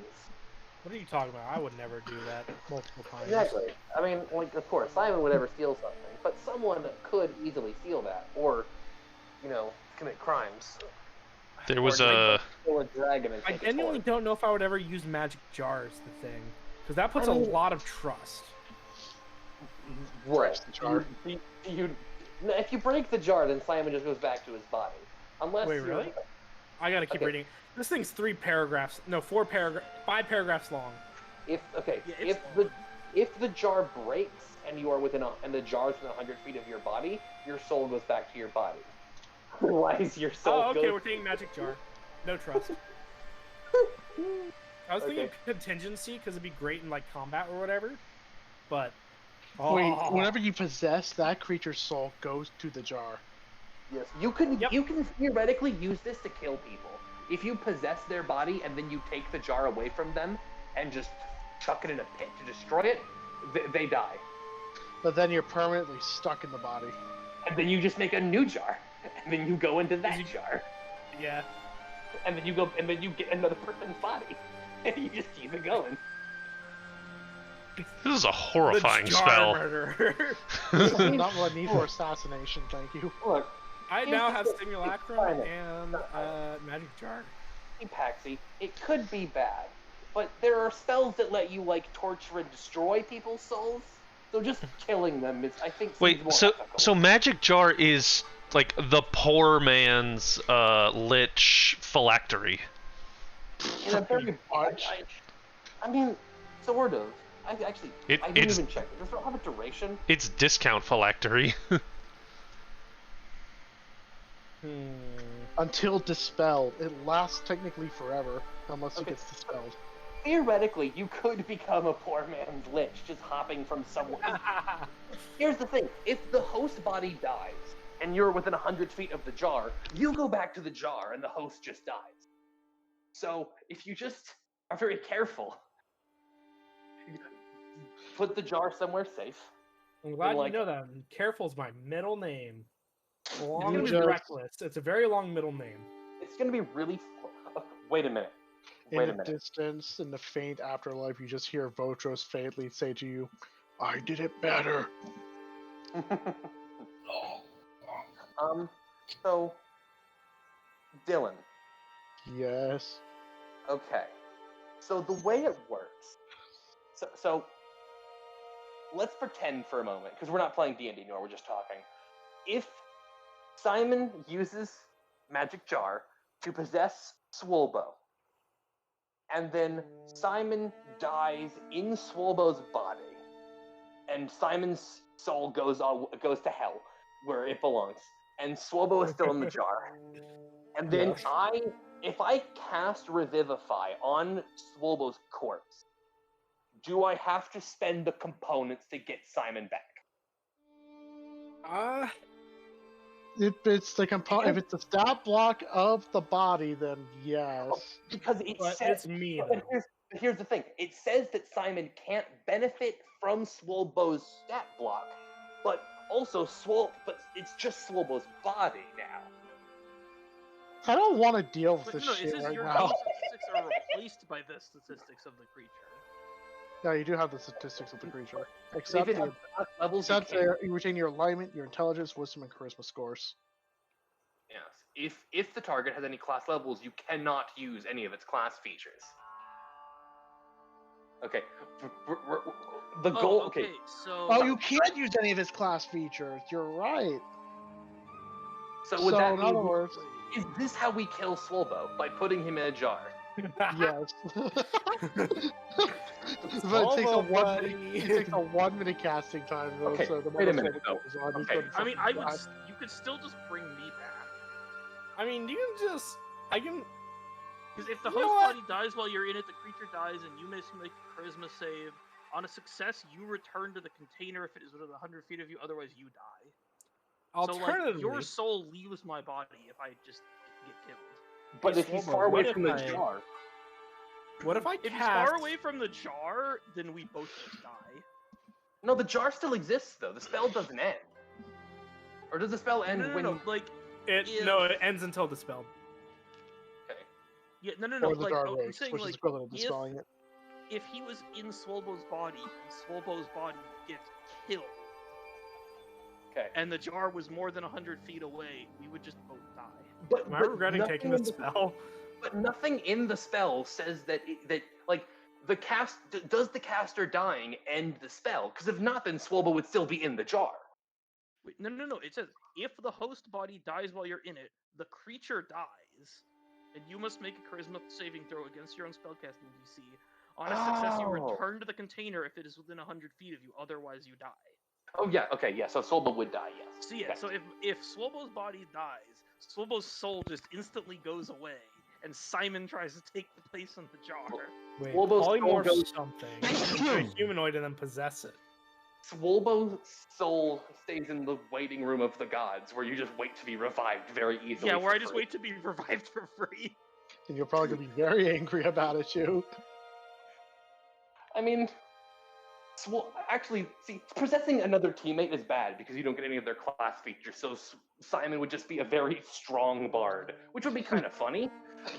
What are you talking about? I would never do that multiple times.
Exactly. I mean, like, of course, Simon would never steal something, but someone could easily steal that, or, commit crimes.
there was
Or
a
steal a dragon and
I
take its
genuinely
horn.
don't know if I would ever use magic jars, the thing. Because that puts
I
a
mean-
lot of trust.
roll.
Breaks the jar.
If you break the jar, then Simon just goes back to his body. Unless
Wait,
you're-
really? I gotta keep
Okay.
reading. This thing's 5 paragraphs long.
Yeah,
it's
if the jar breaks and you are and the jar's within 100 feet of your body, your soul goes back to your body. Otherwise, your soul
Oh, okay,
goes.
we're taking magic jar. No trust. I was thinking
Okay.
contingency because it'd be great in like combat or whatever, but
Wait, whenever you possess, that creature's soul goes to the jar.
Yes, you can
Yep.
you can theoretically use this to kill people. If you possess their body and then you take the jar away from them and just chuck it in a pit to destroy it, they die.
But then you're permanently stuck in the body.
And then you just make a new jar, and then you go into that jar,
yeah.
and then you get another person's body, and you just keep it going.
This is a horrifying
The jar
spell.
murderer.
This is not what I need for assassination, thank you.
Look,
I now have simulacrum
Simon.
and magic jar.
hey, Paxi, it could be bad, but there are spells that let you like torture and destroy people's souls. So just killing them is, I think, seems
Wait,
more
so
ethical.
magic jar is like the poor man's lich phylactery.
In a very
much.
I mean, sort of. I didn't
It's-
even check. Does it have a duration?
It's discount phylactery.
Until dispelled. It lasts technically forever, unless it
Okay.
gets dispelled.
Theoretically, you could become a poor man's lich, just hopping from somewhere. Here's the thing: if the host body dies and you're within 100 feet of the jar, you go back to the jar and the host just dies. So if you just are very careful, put the jar somewhere safe.
I'm glad
like-
you know that. Careful's my middle name. Long
You
and
just-
reckless. It's a very long middle name.
It's gonna be really. Wait a minute.
In
Wait a
the
minute.
distance, in the faint afterlife, you just hear Votros faintly say to you, I did it better.
So, Dylan.
Yes.
Okay. So the way it works. So let's pretend for a moment, because we're not playing D&D anymore, we're just talking. If Simon uses Magic Jar to possess Swolbo, and then Simon dies in Swolbo's body, and Simon's soul goes to hell, where it belongs, and Swolbo is still in the jar. And then
Yes.
if I cast Revivify on Swolbo's corpse, do I have to spend the components to get Simon back?
If it's the if it's the stat block of the body, then yes.
Because it
But
says
it's me,
but
though.
here's the thing. It says that Simon can't benefit from Swolbo's stat block, but also but it's just Swolbo's body now.
I don't want to deal with
But
this
no, it
shit
says
right
your
now.
health statistics are replaced by the statistics of the creature.
No, you do have the statistics of the creature. Except,
If it has class levels, you
except
can't-
you retain your alignment, your intelligence, wisdom, and charisma scores.
Yes. If the target has any class levels, you cannot use any of its class features.
Okay. The goal. Okay.
So
Oh, you can't use any of his class features. You're right.
So would
So,
that
in
mean?
other words,
Is this how we kill Swolbo? By putting him in a jar?
yes. But it takes a 1 minute casting time though.
Okay,
So the
wait a
more
minute,
Swolbo goes on, he's
Okay,
gonna
I mean,
fucking die.
you could still just bring me back.
I mean, you can just. I can.
Because if the
You know
host
what?
body dies while you're in it, the creature dies, and you make a charisma save. On a success, you return to the container if it is within 100 feet of you. Otherwise, you die.
Alternatively,
So, like, your soul leaves my body if I just get killed.
But
Hey,
if he's
Swolbo,
far away
what
from
if
the
I-
jar,
what if I
If he's
cast?
far away from the jar, then we both just die.
no, the jar still exists though. The spell doesn't end. Or does the spell end when?
No. Like,
No, it ends until dispelled.
Okay.
yeah, no.
Or the
Like,
dark
I'm
race,
saying,
which
like,
is equivalent to
if-
dispelling it.
if he was in Swolbo's body, and Swolbo's body gets killed,
Okay.
and the jar was more than 100 feet away, we would just both die.
Am I regretting taking
nothing
this
in the-
spell?
But nothing in the spell says that like
does the caster dying end the spell? Because if not, then Swobo would still be in the jar.
Wait, no. It says if the host body dies while you're in it, the creature dies, and you must make a charisma saving throw against your own spellcasting DC. On a success, you
Oh.
return to the container if it is within 100 feet of you. Otherwise, you die.
Oh yeah, okay, yeah. So Swobo would die, yes.
So yeah,
Okay.
so if Swobo's body dies, Swobo's soul just instantly goes away, and Simon tries to take the place in the jar.
Wait,
Swobo's soul
polymorph
goes-
something into a humanoid and then possess it.
Swobo's soul stays in the waiting room of the gods, where you just wait to be revived very easily.
Yeah, where
for
I just
free.
wait to be revived for free.
And you're probably gonna be very angry about it too.
I mean, actually, see, possessing another teammate is bad because you don't get any of their class features. So Simon would just be a very strong bard, which would be kind of funny,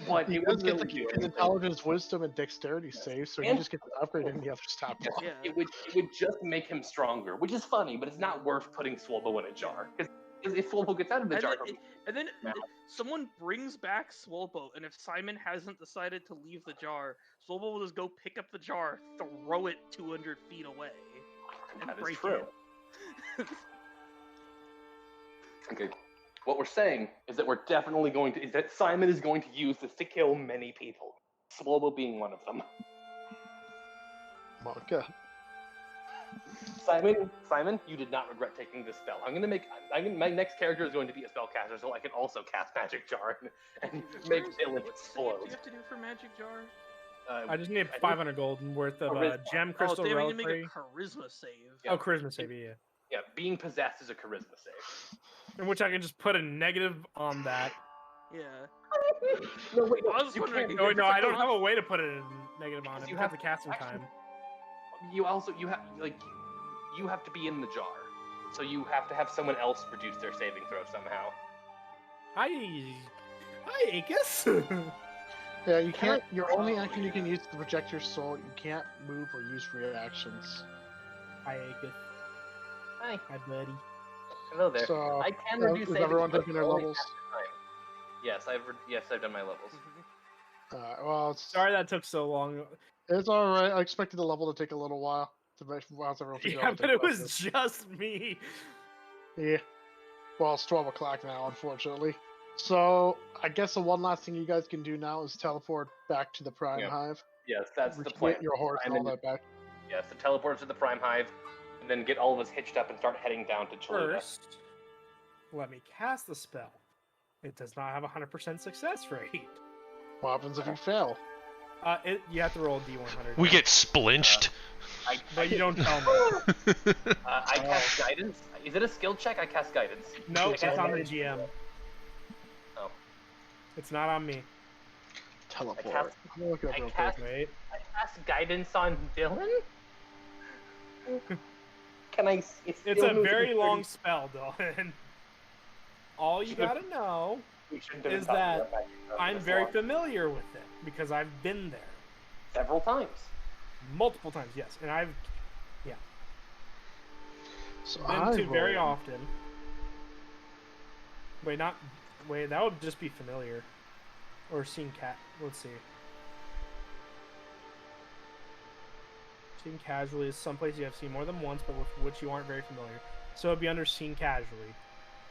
but
He
it
does
wouldn't
get
really
to
do
keep his
anything.
intelligence, wisdom, and dexterity saves, so he
And-
just gets to upgrade any other stat
Yes,
block.
Yeah.
it would just make him stronger, which is funny, but it's not worth putting Swobo in a jar. Because if Swobo gets out of the jar,
And then
Now.
someone brings back Swobo, and if Simon hasn't decided to leave the jar, Swobo will just go pick up the jar, throw it 200 feet away, and
that is
break
true.
it.
Okay. What we're saying is that we're definitely is that Simon is going to use this to kill many people. Swobo being one of them.
Monka.
Simon, you did not regret taking this spell. My next character is going to be a spellcaster, so I can also cast Magic Jar and make Dylan
What's
explode.
what do you have to do for Magic Jar?
I just need 500 gold worth of
Charisma.
gem crystal
Oh, they need to make
reliquary.
a charisma save.
Oh, charisma save, yeah.
Yeah, being possessed is a charisma save.
In which I can just put a negative on that.
Yeah.
No, wait,
I was
you
wondering-
can't.
No,
It's
no,
like
I don't
a
have a way to put a negative on it.
You
You have
have-
to cast some
actually-
time.
You have to be in the jar, so you have to have someone else reduce their saving throw somehow.
Hi, Akis.
Yeah, you can't. Your only action you can use is to project your soul. You can't move or use reactions.
Hi, Akis.
Hi.
Hi, buddy.
Hello there.
So,
I can
is
reduce saving
everyone
throws,
taking their
but only
levels?
half the time. Yes, I've done my levels.
Well, it's,
Sorry that took so long.
it's all right. I expected the level to take a little while to make everyone figure
Yeah,
out.
but it was just me.
Yeah. Well, it's 12 o'clock now, unfortunately. So, I guess the one last thing you guys can do now is teleport back to the Prime
Yeah.
Hive.
Yes, that's the
Get
plan.
your horse and all that back.
Yes, to teleport to the Prime Hive, and then get all of us hitched up and start heading down to Cholula.
First, let me cast the spell. It does not have a 100% success rate.
What happens if you fail?
You have to roll a D100.
We get splinched.
But you don't tell me.
I cast guidance. Is it a skill check? I cast guidance.
No,
I
it's
cast
on the
guidance.
GM.
Oh.
It's not on me.
Teleport.
cast-
I'm gonna look it up
I
real quick.
cast-
Wait.
I cast guidance on Dylan. Can I?
It's
still
a
moves
very
in
long
30
spell, Dylan. All you gotta know
We shouldn't have
is
talked
that
about magic stuff
I'm
this
very
long.
familiar with it because I've been there
Several times.
multiple times. Yes, and I've
So
been to very
rolled-
often. Wait, that would just be familiar. Or seen cat. Let's see. Seen casually is someplace you have seen more than once, but with which you aren't very familiar. So it'd be under seen casually.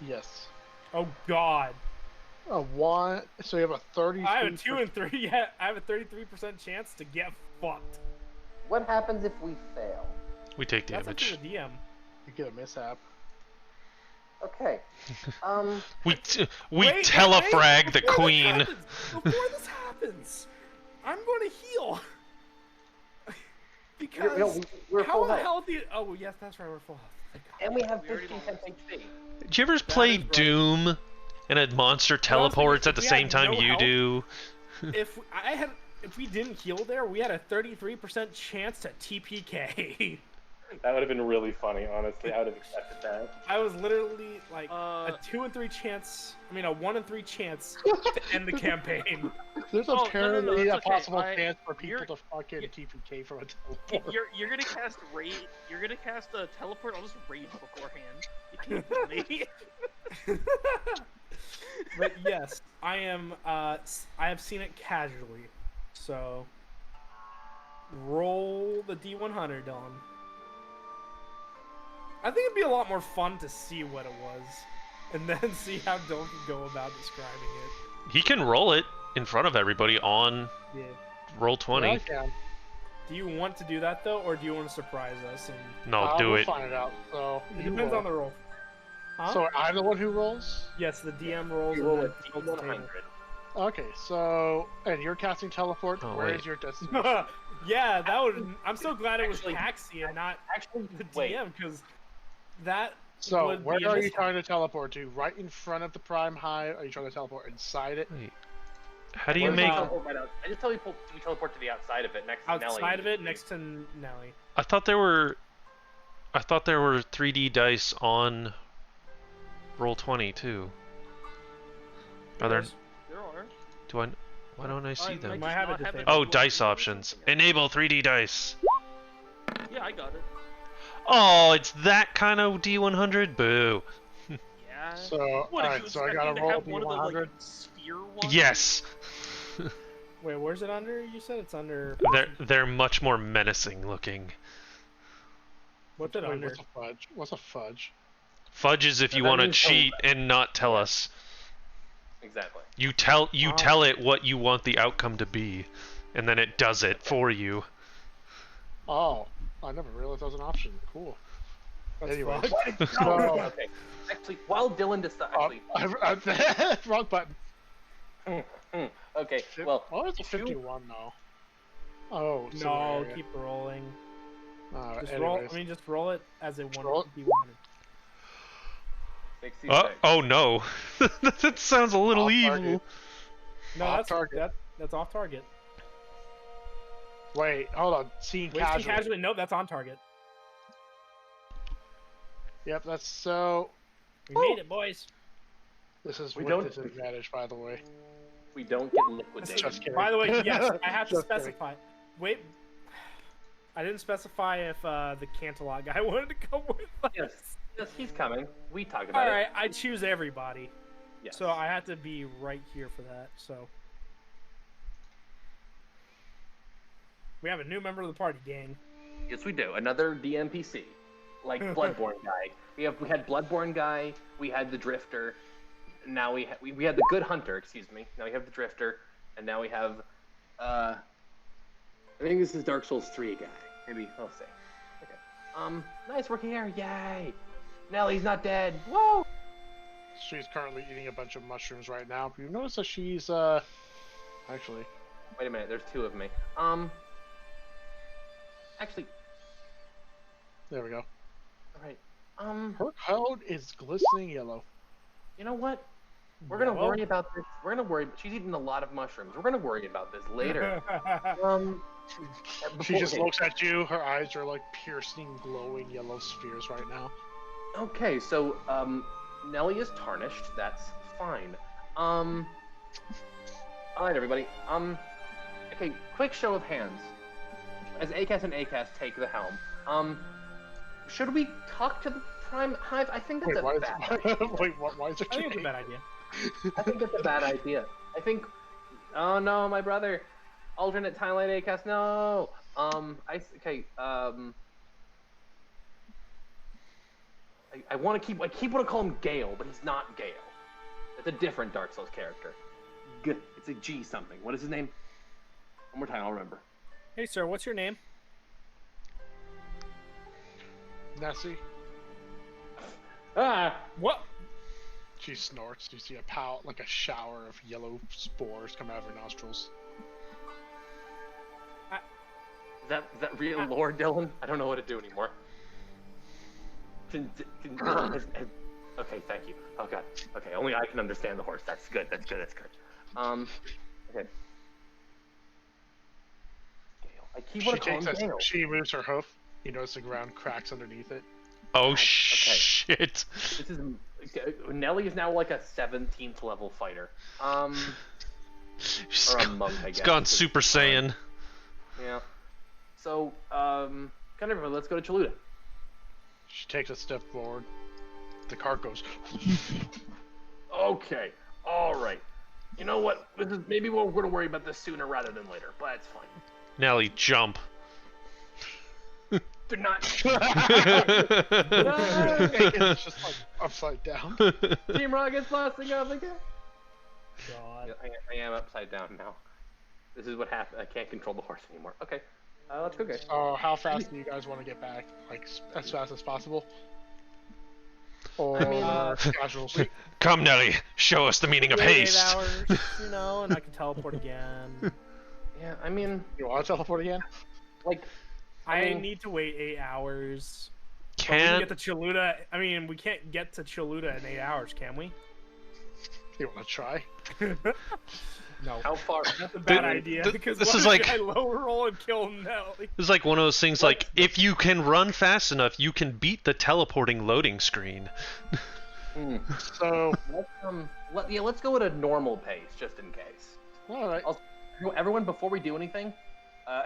Yes.
Oh God!
A 1. So you have a 30.
I have a 2 and 3. Yeah, I have a 33% chance to get fucked.
What happens if we fail?
We take
That's up
damage.
to the DM.
You get a mishap.
Okay.
We
Wait,
telefrag the
before
queen.
this happens, before this happens, I'm going to heal. Because
we're
how
full
the
health.
hell do you... Oh, yes, that's right, we're full health. Thank God.
And we have
We already
15
lost.
temp HP.
Did you ever
That
play
is right.
Doom and a monster teleports at the
we
same
had
time
no
you
health.
do?
If we didn't heal there, we had a 33% chance to TPK.
That would have been really funny, honestly. I would have accepted that.
I was literally like a 2 and 3 chance. I mean, a 1 and 3 chance to end the campaign.
There's
Oh, no,
apparently
it's
a
okay.
possible chance for people
you're-
to fucking TPK from a teleport.
You're gonna cast raid. You're gonna cast a teleport. I'll just raid beforehand. You can't kill me.
But yes, I am. I have seen it casually, so Roll the D100, Dylan. I think it'd be a lot more fun to see what it was, and then see how Dylan can go about describing it.
He can roll it in front of everybody on
Yeah.
roll 20.
Yeah, I can.
Do you want to do that though, or do you want to surprise us? And
No, do
we'll
it.
find it out. So
it
you
depends
roll.
on the roll. Huh?
So I'm the one who rolls.
Yes, the DM rolls.
You
and
roll a
then tilts the table.
D100.
Okay, so and you're casting teleport.
Oh,
Where
wait.
is your destination?
Yeah, that would. I'm so glad it was
Actually-
Taxi and not
Actually,
the
wait.
DM, because that.
So
would
where
be
are
in
you
this
trying to teleport to? Right in front of the Prime Hive? Are you trying to teleport inside it?
Wait. How do you
What if we
make...
teleport right out- I just teleport. We teleport to the outside of it, next to Nelly.
outside of it, next to Nelly.
I thought there were 3D dice on roll 20 too. Are there?
There are.
Do I? Why don't I see
I
them?
might have it
just not
disabled.
Oh,
enabled
dice
or
options.
something.
Enable 3D dice.
Yeah, I got it.
Oh, it's that kind of D100. Boo.
Yeah.
So
What,
alright,
did you
so I
expect
gotta
me to
roll
have one of the
D100.
like sphere ones?
Yes.
Wait, where's it under? You said it's under.
They're much more menacing looking.
What's it
Wait,
under?
what's a fudge? What's a fudge?
Fudge is if you
That
want to
means
cheat and not tell us.
Exactly.
You tell
Oh.
tell it what you want the outcome to be, and then it does it for you.
Oh, I never realized that was an option. Cool.
That's
Anyway,
fucked.
so,
Okay. Actually, while Dylan decides,
wrong button.
okay. Well,
Oh, it's a
if you-
51 now. Oh, so
No,
area.
keep rolling. Just
Anyways.
just roll it as a one.
roll it.
D100.
66.
Oh no, that sounds a little
Off
evil.
target.
No,
Off
that's
target.
that's off target.
Wait, hold on. Seen
Wasting
casually.
casually. Nope, that's on target.
Yep, that's so.
We made it, boys.
This is
We
with
don't-
disadvantage, by the way.
We don't get liquidated.
Just kidding.
By the way, yes, I have to
Just kidding.
specify. Wait, I didn't specify if the Cantalot guy wanted to come with us.
Yes, he's coming. We talked about
All
it.
right, I choose everybody,
Yes.
so I have to be right here for that. So we have a new member of the party, gang.
Yes, we do. Another DMPC, like Bloodborne guy. We had Bloodborne guy. We had the Drifter. Now we had the Good Hunter. Excuse me. Now we have the Drifter, and now we have. I think this is Dark Souls 3 guy. Maybe we'll see. Okay. Nice working here. Yay! Nellie's not dead. Whoa!
She's currently eating a bunch of mushrooms right now. You notice that she's actually.
Wait a minute. There's two of me. Actually,
There we go.
all right.
Her coat is glistening yellow.
You know what? We're gonna
Yellow?
worry about this. We're gonna worry. She's eating a lot of mushrooms. We're gonna worry about this later.
She just
okay.
looks at you. Her eyes are like piercing, glowing yellow spheres right now.
Okay, so Nelly is tarnished. That's fine. All right, everybody. Okay, quick show of hands. As ACAS and ACAS take the helm, should we talk to the Prime Hive? I think that's
Wait,
a bad.
why is it?
I think it's a bad idea.
I think that's a bad idea. I think. Oh no, my brother. Alternate timeline ACAS. No. Okay. I want to keep. I keep want to call him Gale, but he's not Gale. It's a different Dark Souls character. It's a G something. What is his name? One more time, I'll remember.
Hey, sir, what's your name?
Nessie.
Ah.
What?
She snorts. You see like a shower of yellow spores come out of her nostrils.
Is that real lore, Dylan? I don't know what to do anymore. Okay, thank you. Oh god. Okay, only I can understand the horse. That's good. That's good. That's good. Okay. Gale. I keep want to call him Gale.
She moves her hoof. You notice the ground cracks underneath it.
Oh
Okay.
shit!
This is Nelly is now like a 17th level fighter.
She's
Or a
gone,
monk, I
it's
guess.
gone
because-
Super Saiyan.
Yeah. So, kind of everybody, let's go to Chaluda.
She takes a step forward. The cart goes.
Okay. All right. You know what? Maybe we're going to worry about this sooner rather than later, but it's fine.
Nelly, jump.
Do not.
It's just like upside down.
Team Rocket's blasting off again.
God.
Yeah, I am upside down now. This is what happened. I can't control the horse anymore. Okay, let's go, guys.
So how fast do you guys want to get back? Like as fast as possible? Or casual?
Come, Nelly, show us the meaning of
Wait
haste.
8 hours, you know, and I can teleport again.
Yeah, I mean,
You want to teleport again?
like,
I
mean-
need to wait 8 hours. But we
Can
can get to Cholula. I mean, we can't get to Cholula in 8 hours, can we?
You want to try?
No.
how far?
That's a bad idea because
this
what
is
if
like-
I low roll and kill Nelly?
It's like one of those things like, if you can run fast enough, you can beat the teleporting loading screen.
Hmm.
So,
Let's go at a normal pace, just in case.
all right.
Everyone, before we do anything,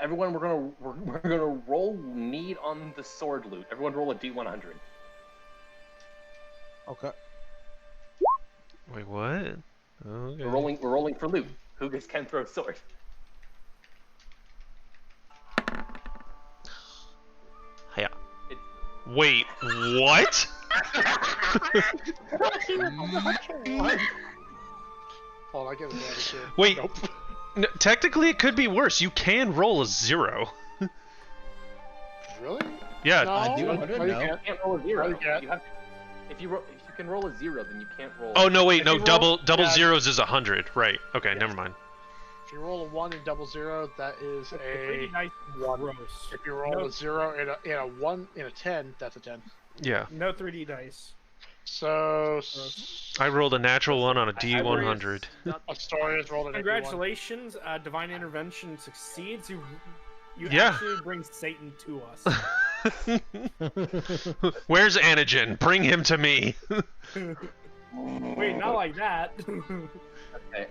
everyone, we're gonna roll need on the sword loot. Everyone, roll a d100.
Okay.
Wait, what? Okay.
We're rolling for loot. Who can throw sword?
Yeah.
It-
Wait, what?
Oh, I get advantage here.
Wait.
Nope.
Technically, it could be worse. You can roll a 0.
Really?
Yeah.
No.
I do
No,
100?
you
No.
can't.
You can't roll a 0.
you can't.
You have to, if you can roll a 0, then you can't roll.
Oh no, wait,
If
no.
you roll-
Double
yeah.
zeros is 100. Right. Okay, never mind.
If you roll a 1 and double 0, that is
The 3D
a
dice is gross.
If you roll
No-
a 0 and a 1 and a 10, that's a 10.
Yeah.
No 3D dice.
So
I rolled a natural 1 on a D100.
Astoria's rolled an 81.
Congratulations, divine intervention succeeds. You
Yeah.
actually bring Satan to us.
Where's Anagen? Bring him to me.
Wait, not like that.
Okay.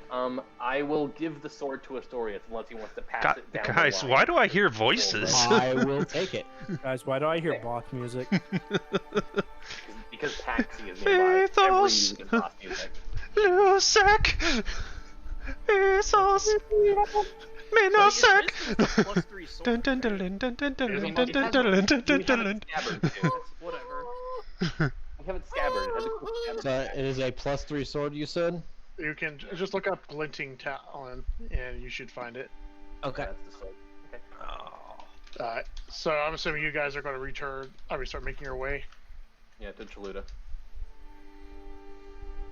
I will give the sword to Astorius unless he wants to pass
God,
it down.
guys,
the line.
why do I hear voices?
I will take it.
Guys, why do I hear Bach music?
Because Taxi is nearby. Every
Ethos.
music is Bach music.
Lusek. Esos. Menosek.
+3 sword.
Dun dun dun dun dun dun dun
Here's a
dun dun dun dun dun dun.
Scabbard too.
Whatever.
We have it scabbard. It has a cool scabbard.
So it is a +3 sword, you said?
You can just look up Glinting Talon, and you should find it.
Okay.
That's the sword. Okay.
Alright, so I'm assuming you guys are going to return. Start making your way.
Yeah, to Cholula.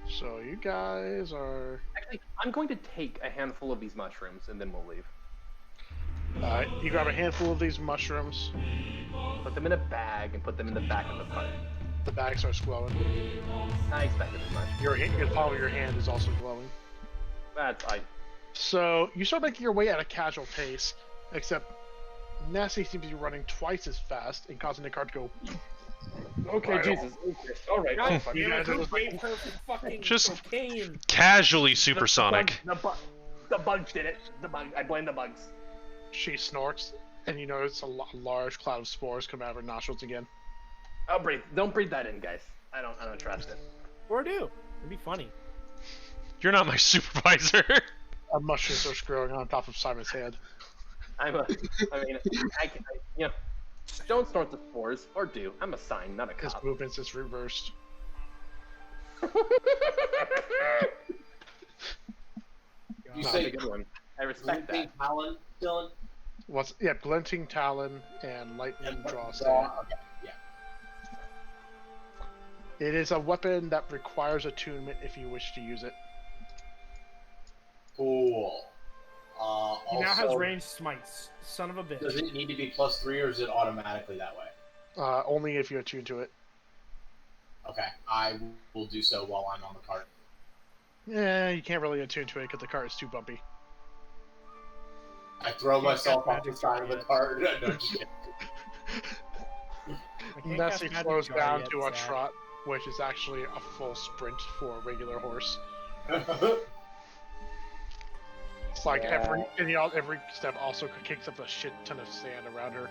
So you guys are.
Actually, I'm going to take a handful of these mushrooms and then we'll leave.
Alright, you grab a handful of these mushrooms.
Put them in a bag and put them in the back of the cart.
The bag starts glowing.
I expected as much.
The palm of your hand is also glowing.
That's
So you start making your way at a casual pace, except Nessie seems to be running twice as fast and causing the cart to go.
Okay,
Right.
Jesus. All right.
God
fine.
You
damn
guys
it,
are
who
just
gave her fucking
Just-
cocaine?
Casually supersonic.
The bugs did it. I blame the bugs.
She snorts, and you notice a large cloud of spores come out of her nostrils again.
Oh, don't breathe that in, guys. I don't trust it.
Or do. It'd be funny.
You're not my supervisor.
A mushroom starts growing on top of Simon's head.
I don't snort the spores, or do. I'm a sign, not a
His
cop.
movements is reversed.
You
That's
say
a good one. I respect that.
Glinting Talon, Dylan?
Glinting Talon and Lightning Draw
Okay,
Staff.
yeah.
It is a weapon that requires attunement if you wish to use it.
Cool.
He now has
also,
ranged smites. Son of a bitch.
Does it need to be +3 or is it automatically that way?
Only if you attune to it.
Okay, I will do so while I'm on the cart.
Yeah, you can't really attune to it because the cart is too bumpy.
I throw
Can't
myself
cast
off the
magic
side of the
yet.
cart. No, just kidding.
I can't cast
Nessie
magic
slows
jar
down
yet,
to a
Zach.
trot, which is actually a full sprint for a regular horse. It's like every step also kicks up a shit ton of sand around her.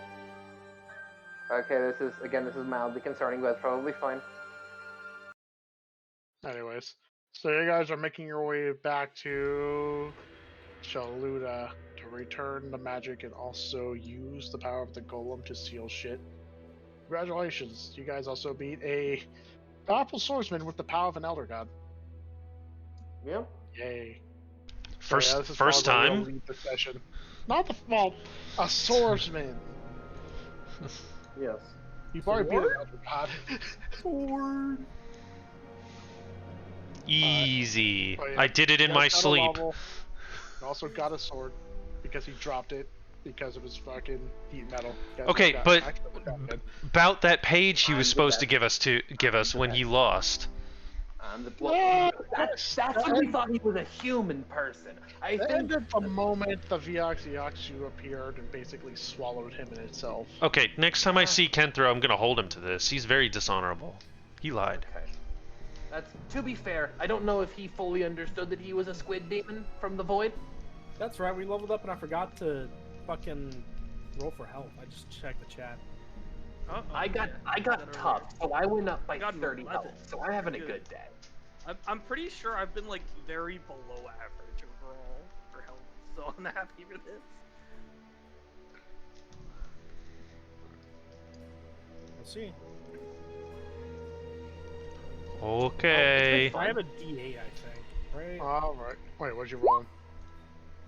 Okay, this is mildly concerning, but it's probably fine.
Anyways, so you guys are making your way back to Cholula to return the magic and also use the power of the golem to seal shit. Congratulations. You guys also beat a powerful swordsman with the power of an elder god.
Yep.
Yay.
First,
So, yeah, this is
first
probably where we'll
time.
lead the session. Not the well, a swordsman.
Yes.
You've already beat an
Sword?
elder god.
Sword.
Easy.
Oh, yeah.
I did it in
You
my
guys got a
sleep.
level. You also got a sword because he dropped it because of his fucking heat metal. You guys
Okay,
got
but
maxed out that good.
about that page he
I'm
was
the
supposed to
best.
give us
the
when he
best.
lost.
That's when we thought he was a human person. I
That
think
ended the moment the Vioxyaxu appeared and basically swallowed him in itself.
Okay, next time I see Kenthro, I'm gonna hold him to this. He's very dishonorable. He lied.
Okay. That's to be fair. I don't know if he fully understood that he was a squid demon from the void.
That's right. We leveled up, and I forgot to fucking roll for health. I just checked the chat.
I got tough, so I went up by
got
30
11.
health. So I'm having a
Good.
good day.
I'm pretty sure I've been like very below average overall for health, so I'm happy with this.
We'll see.
Okay.
I have a D8, I think. Right?
Alright. Wait, what'd you roll?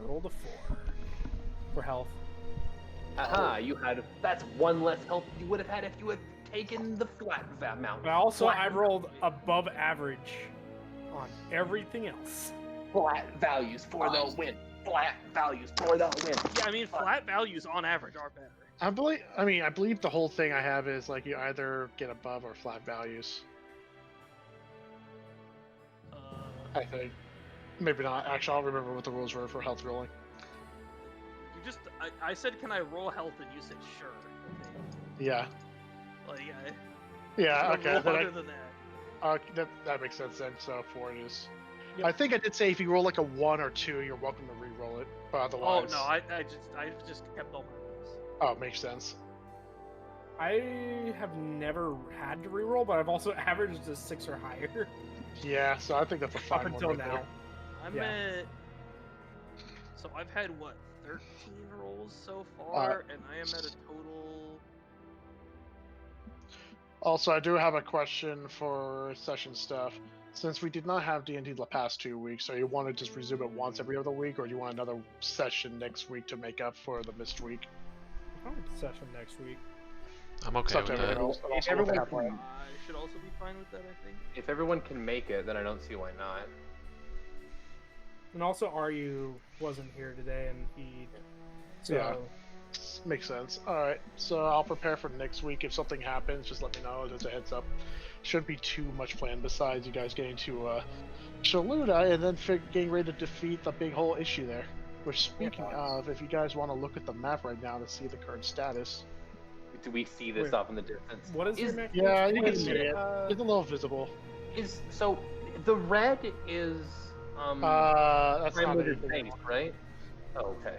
I rolled a 4 for health.
Aha, you had. That's one less health you would have had if you had taken the flat mount.
But also,
Flat-
I rolled above average on everything else.
flat values for the win. Flat values for the win.
Yeah, I mean flat values on average are better.
I believe the whole thing I have is like you either get above or flat values. I think. Maybe not. Actually, I'll remember what the rules were for health rolling.
You just I said can I roll health and you said sure. I think.
Yeah.
Like
Yeah,
I'm gonna
okay.
roll
Then
harder than that.
that makes sense then. So 4 it is.
Yep.
I think I did say if you roll like a 1 or 2, you're welcome to re-roll it. But
Oh
otherwise.
no, I just kept all my rolls.
Oh, makes sense.
I have never had to reroll, but I've also averaged a 6 or higher
Yeah, so I think that's a fine
up
one
until
right
now.
there.
I'm
Yeah.
at. So I've had what 13 rolls so far, and I am at a total.
Also, I do have a question for session stuff. Since we did not have D&D the past 2 weeks, so you want to just resume it once every other week, or do you want another session next week to make up for the missed week?
Probably session next week.
I'm
It's
okay
up to
with
everyone
that.
else, but
If
also
everyone
with the
can-
plan.
I should also be fine with that, I think.
If everyone can make it, then I don't see why not.
And also, Ryu wasn't here today, and he. So,
Yeah. Makes sense. Alright, so I'll prepare for next week. If something happens, just let me know as a heads up. Shouldn't be too much planned besides you guys getting to Shaluda and then getting ready to defeat the big whole issue there. Which, speaking of, if you guys want to look at the map right now to see the current status.
Do we see this
Wait.
off in the distance?
what is your next?
Yeah, you
wait
can
a
see
minute,
it. It's a little visible.
Is so the red is
That's not
perimeter
anything.
based, right? Oh, okay.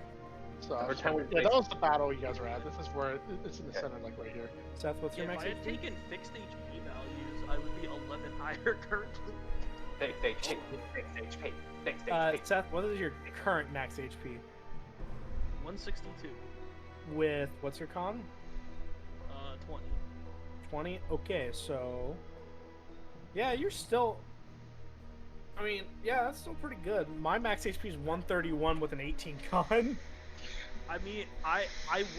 So,
Number 10 was
yeah, that
based-
was the battle you guys were at. This is where it's in the center, like right here.
Seth, what's your
If
max
I had
HP?
taken fixed HP values, I would be 11 higher currently.
Fixed HP. Fixed HP. Fixed HP.
Seth, what is your current max HP?
162.
With what's your con?
20.
20. Okay, so yeah, you're still. I mean, yeah, that's still pretty good. My max HP is 131 with an 18 con.
I mean, I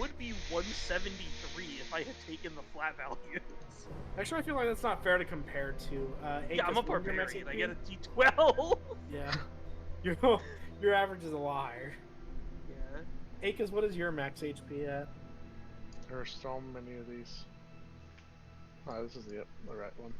would be 173 if I had taken the flat values.
Actually, I feel like that's not fair to compare to.
Yeah, I'm a
Aegis, what is your max
barbarian. I
HP?
get a D12.
Yeah, your average is a lot higher.
Yeah.
Aegis, what is your max HP at?
There are so many of these. Oh, this is the right one.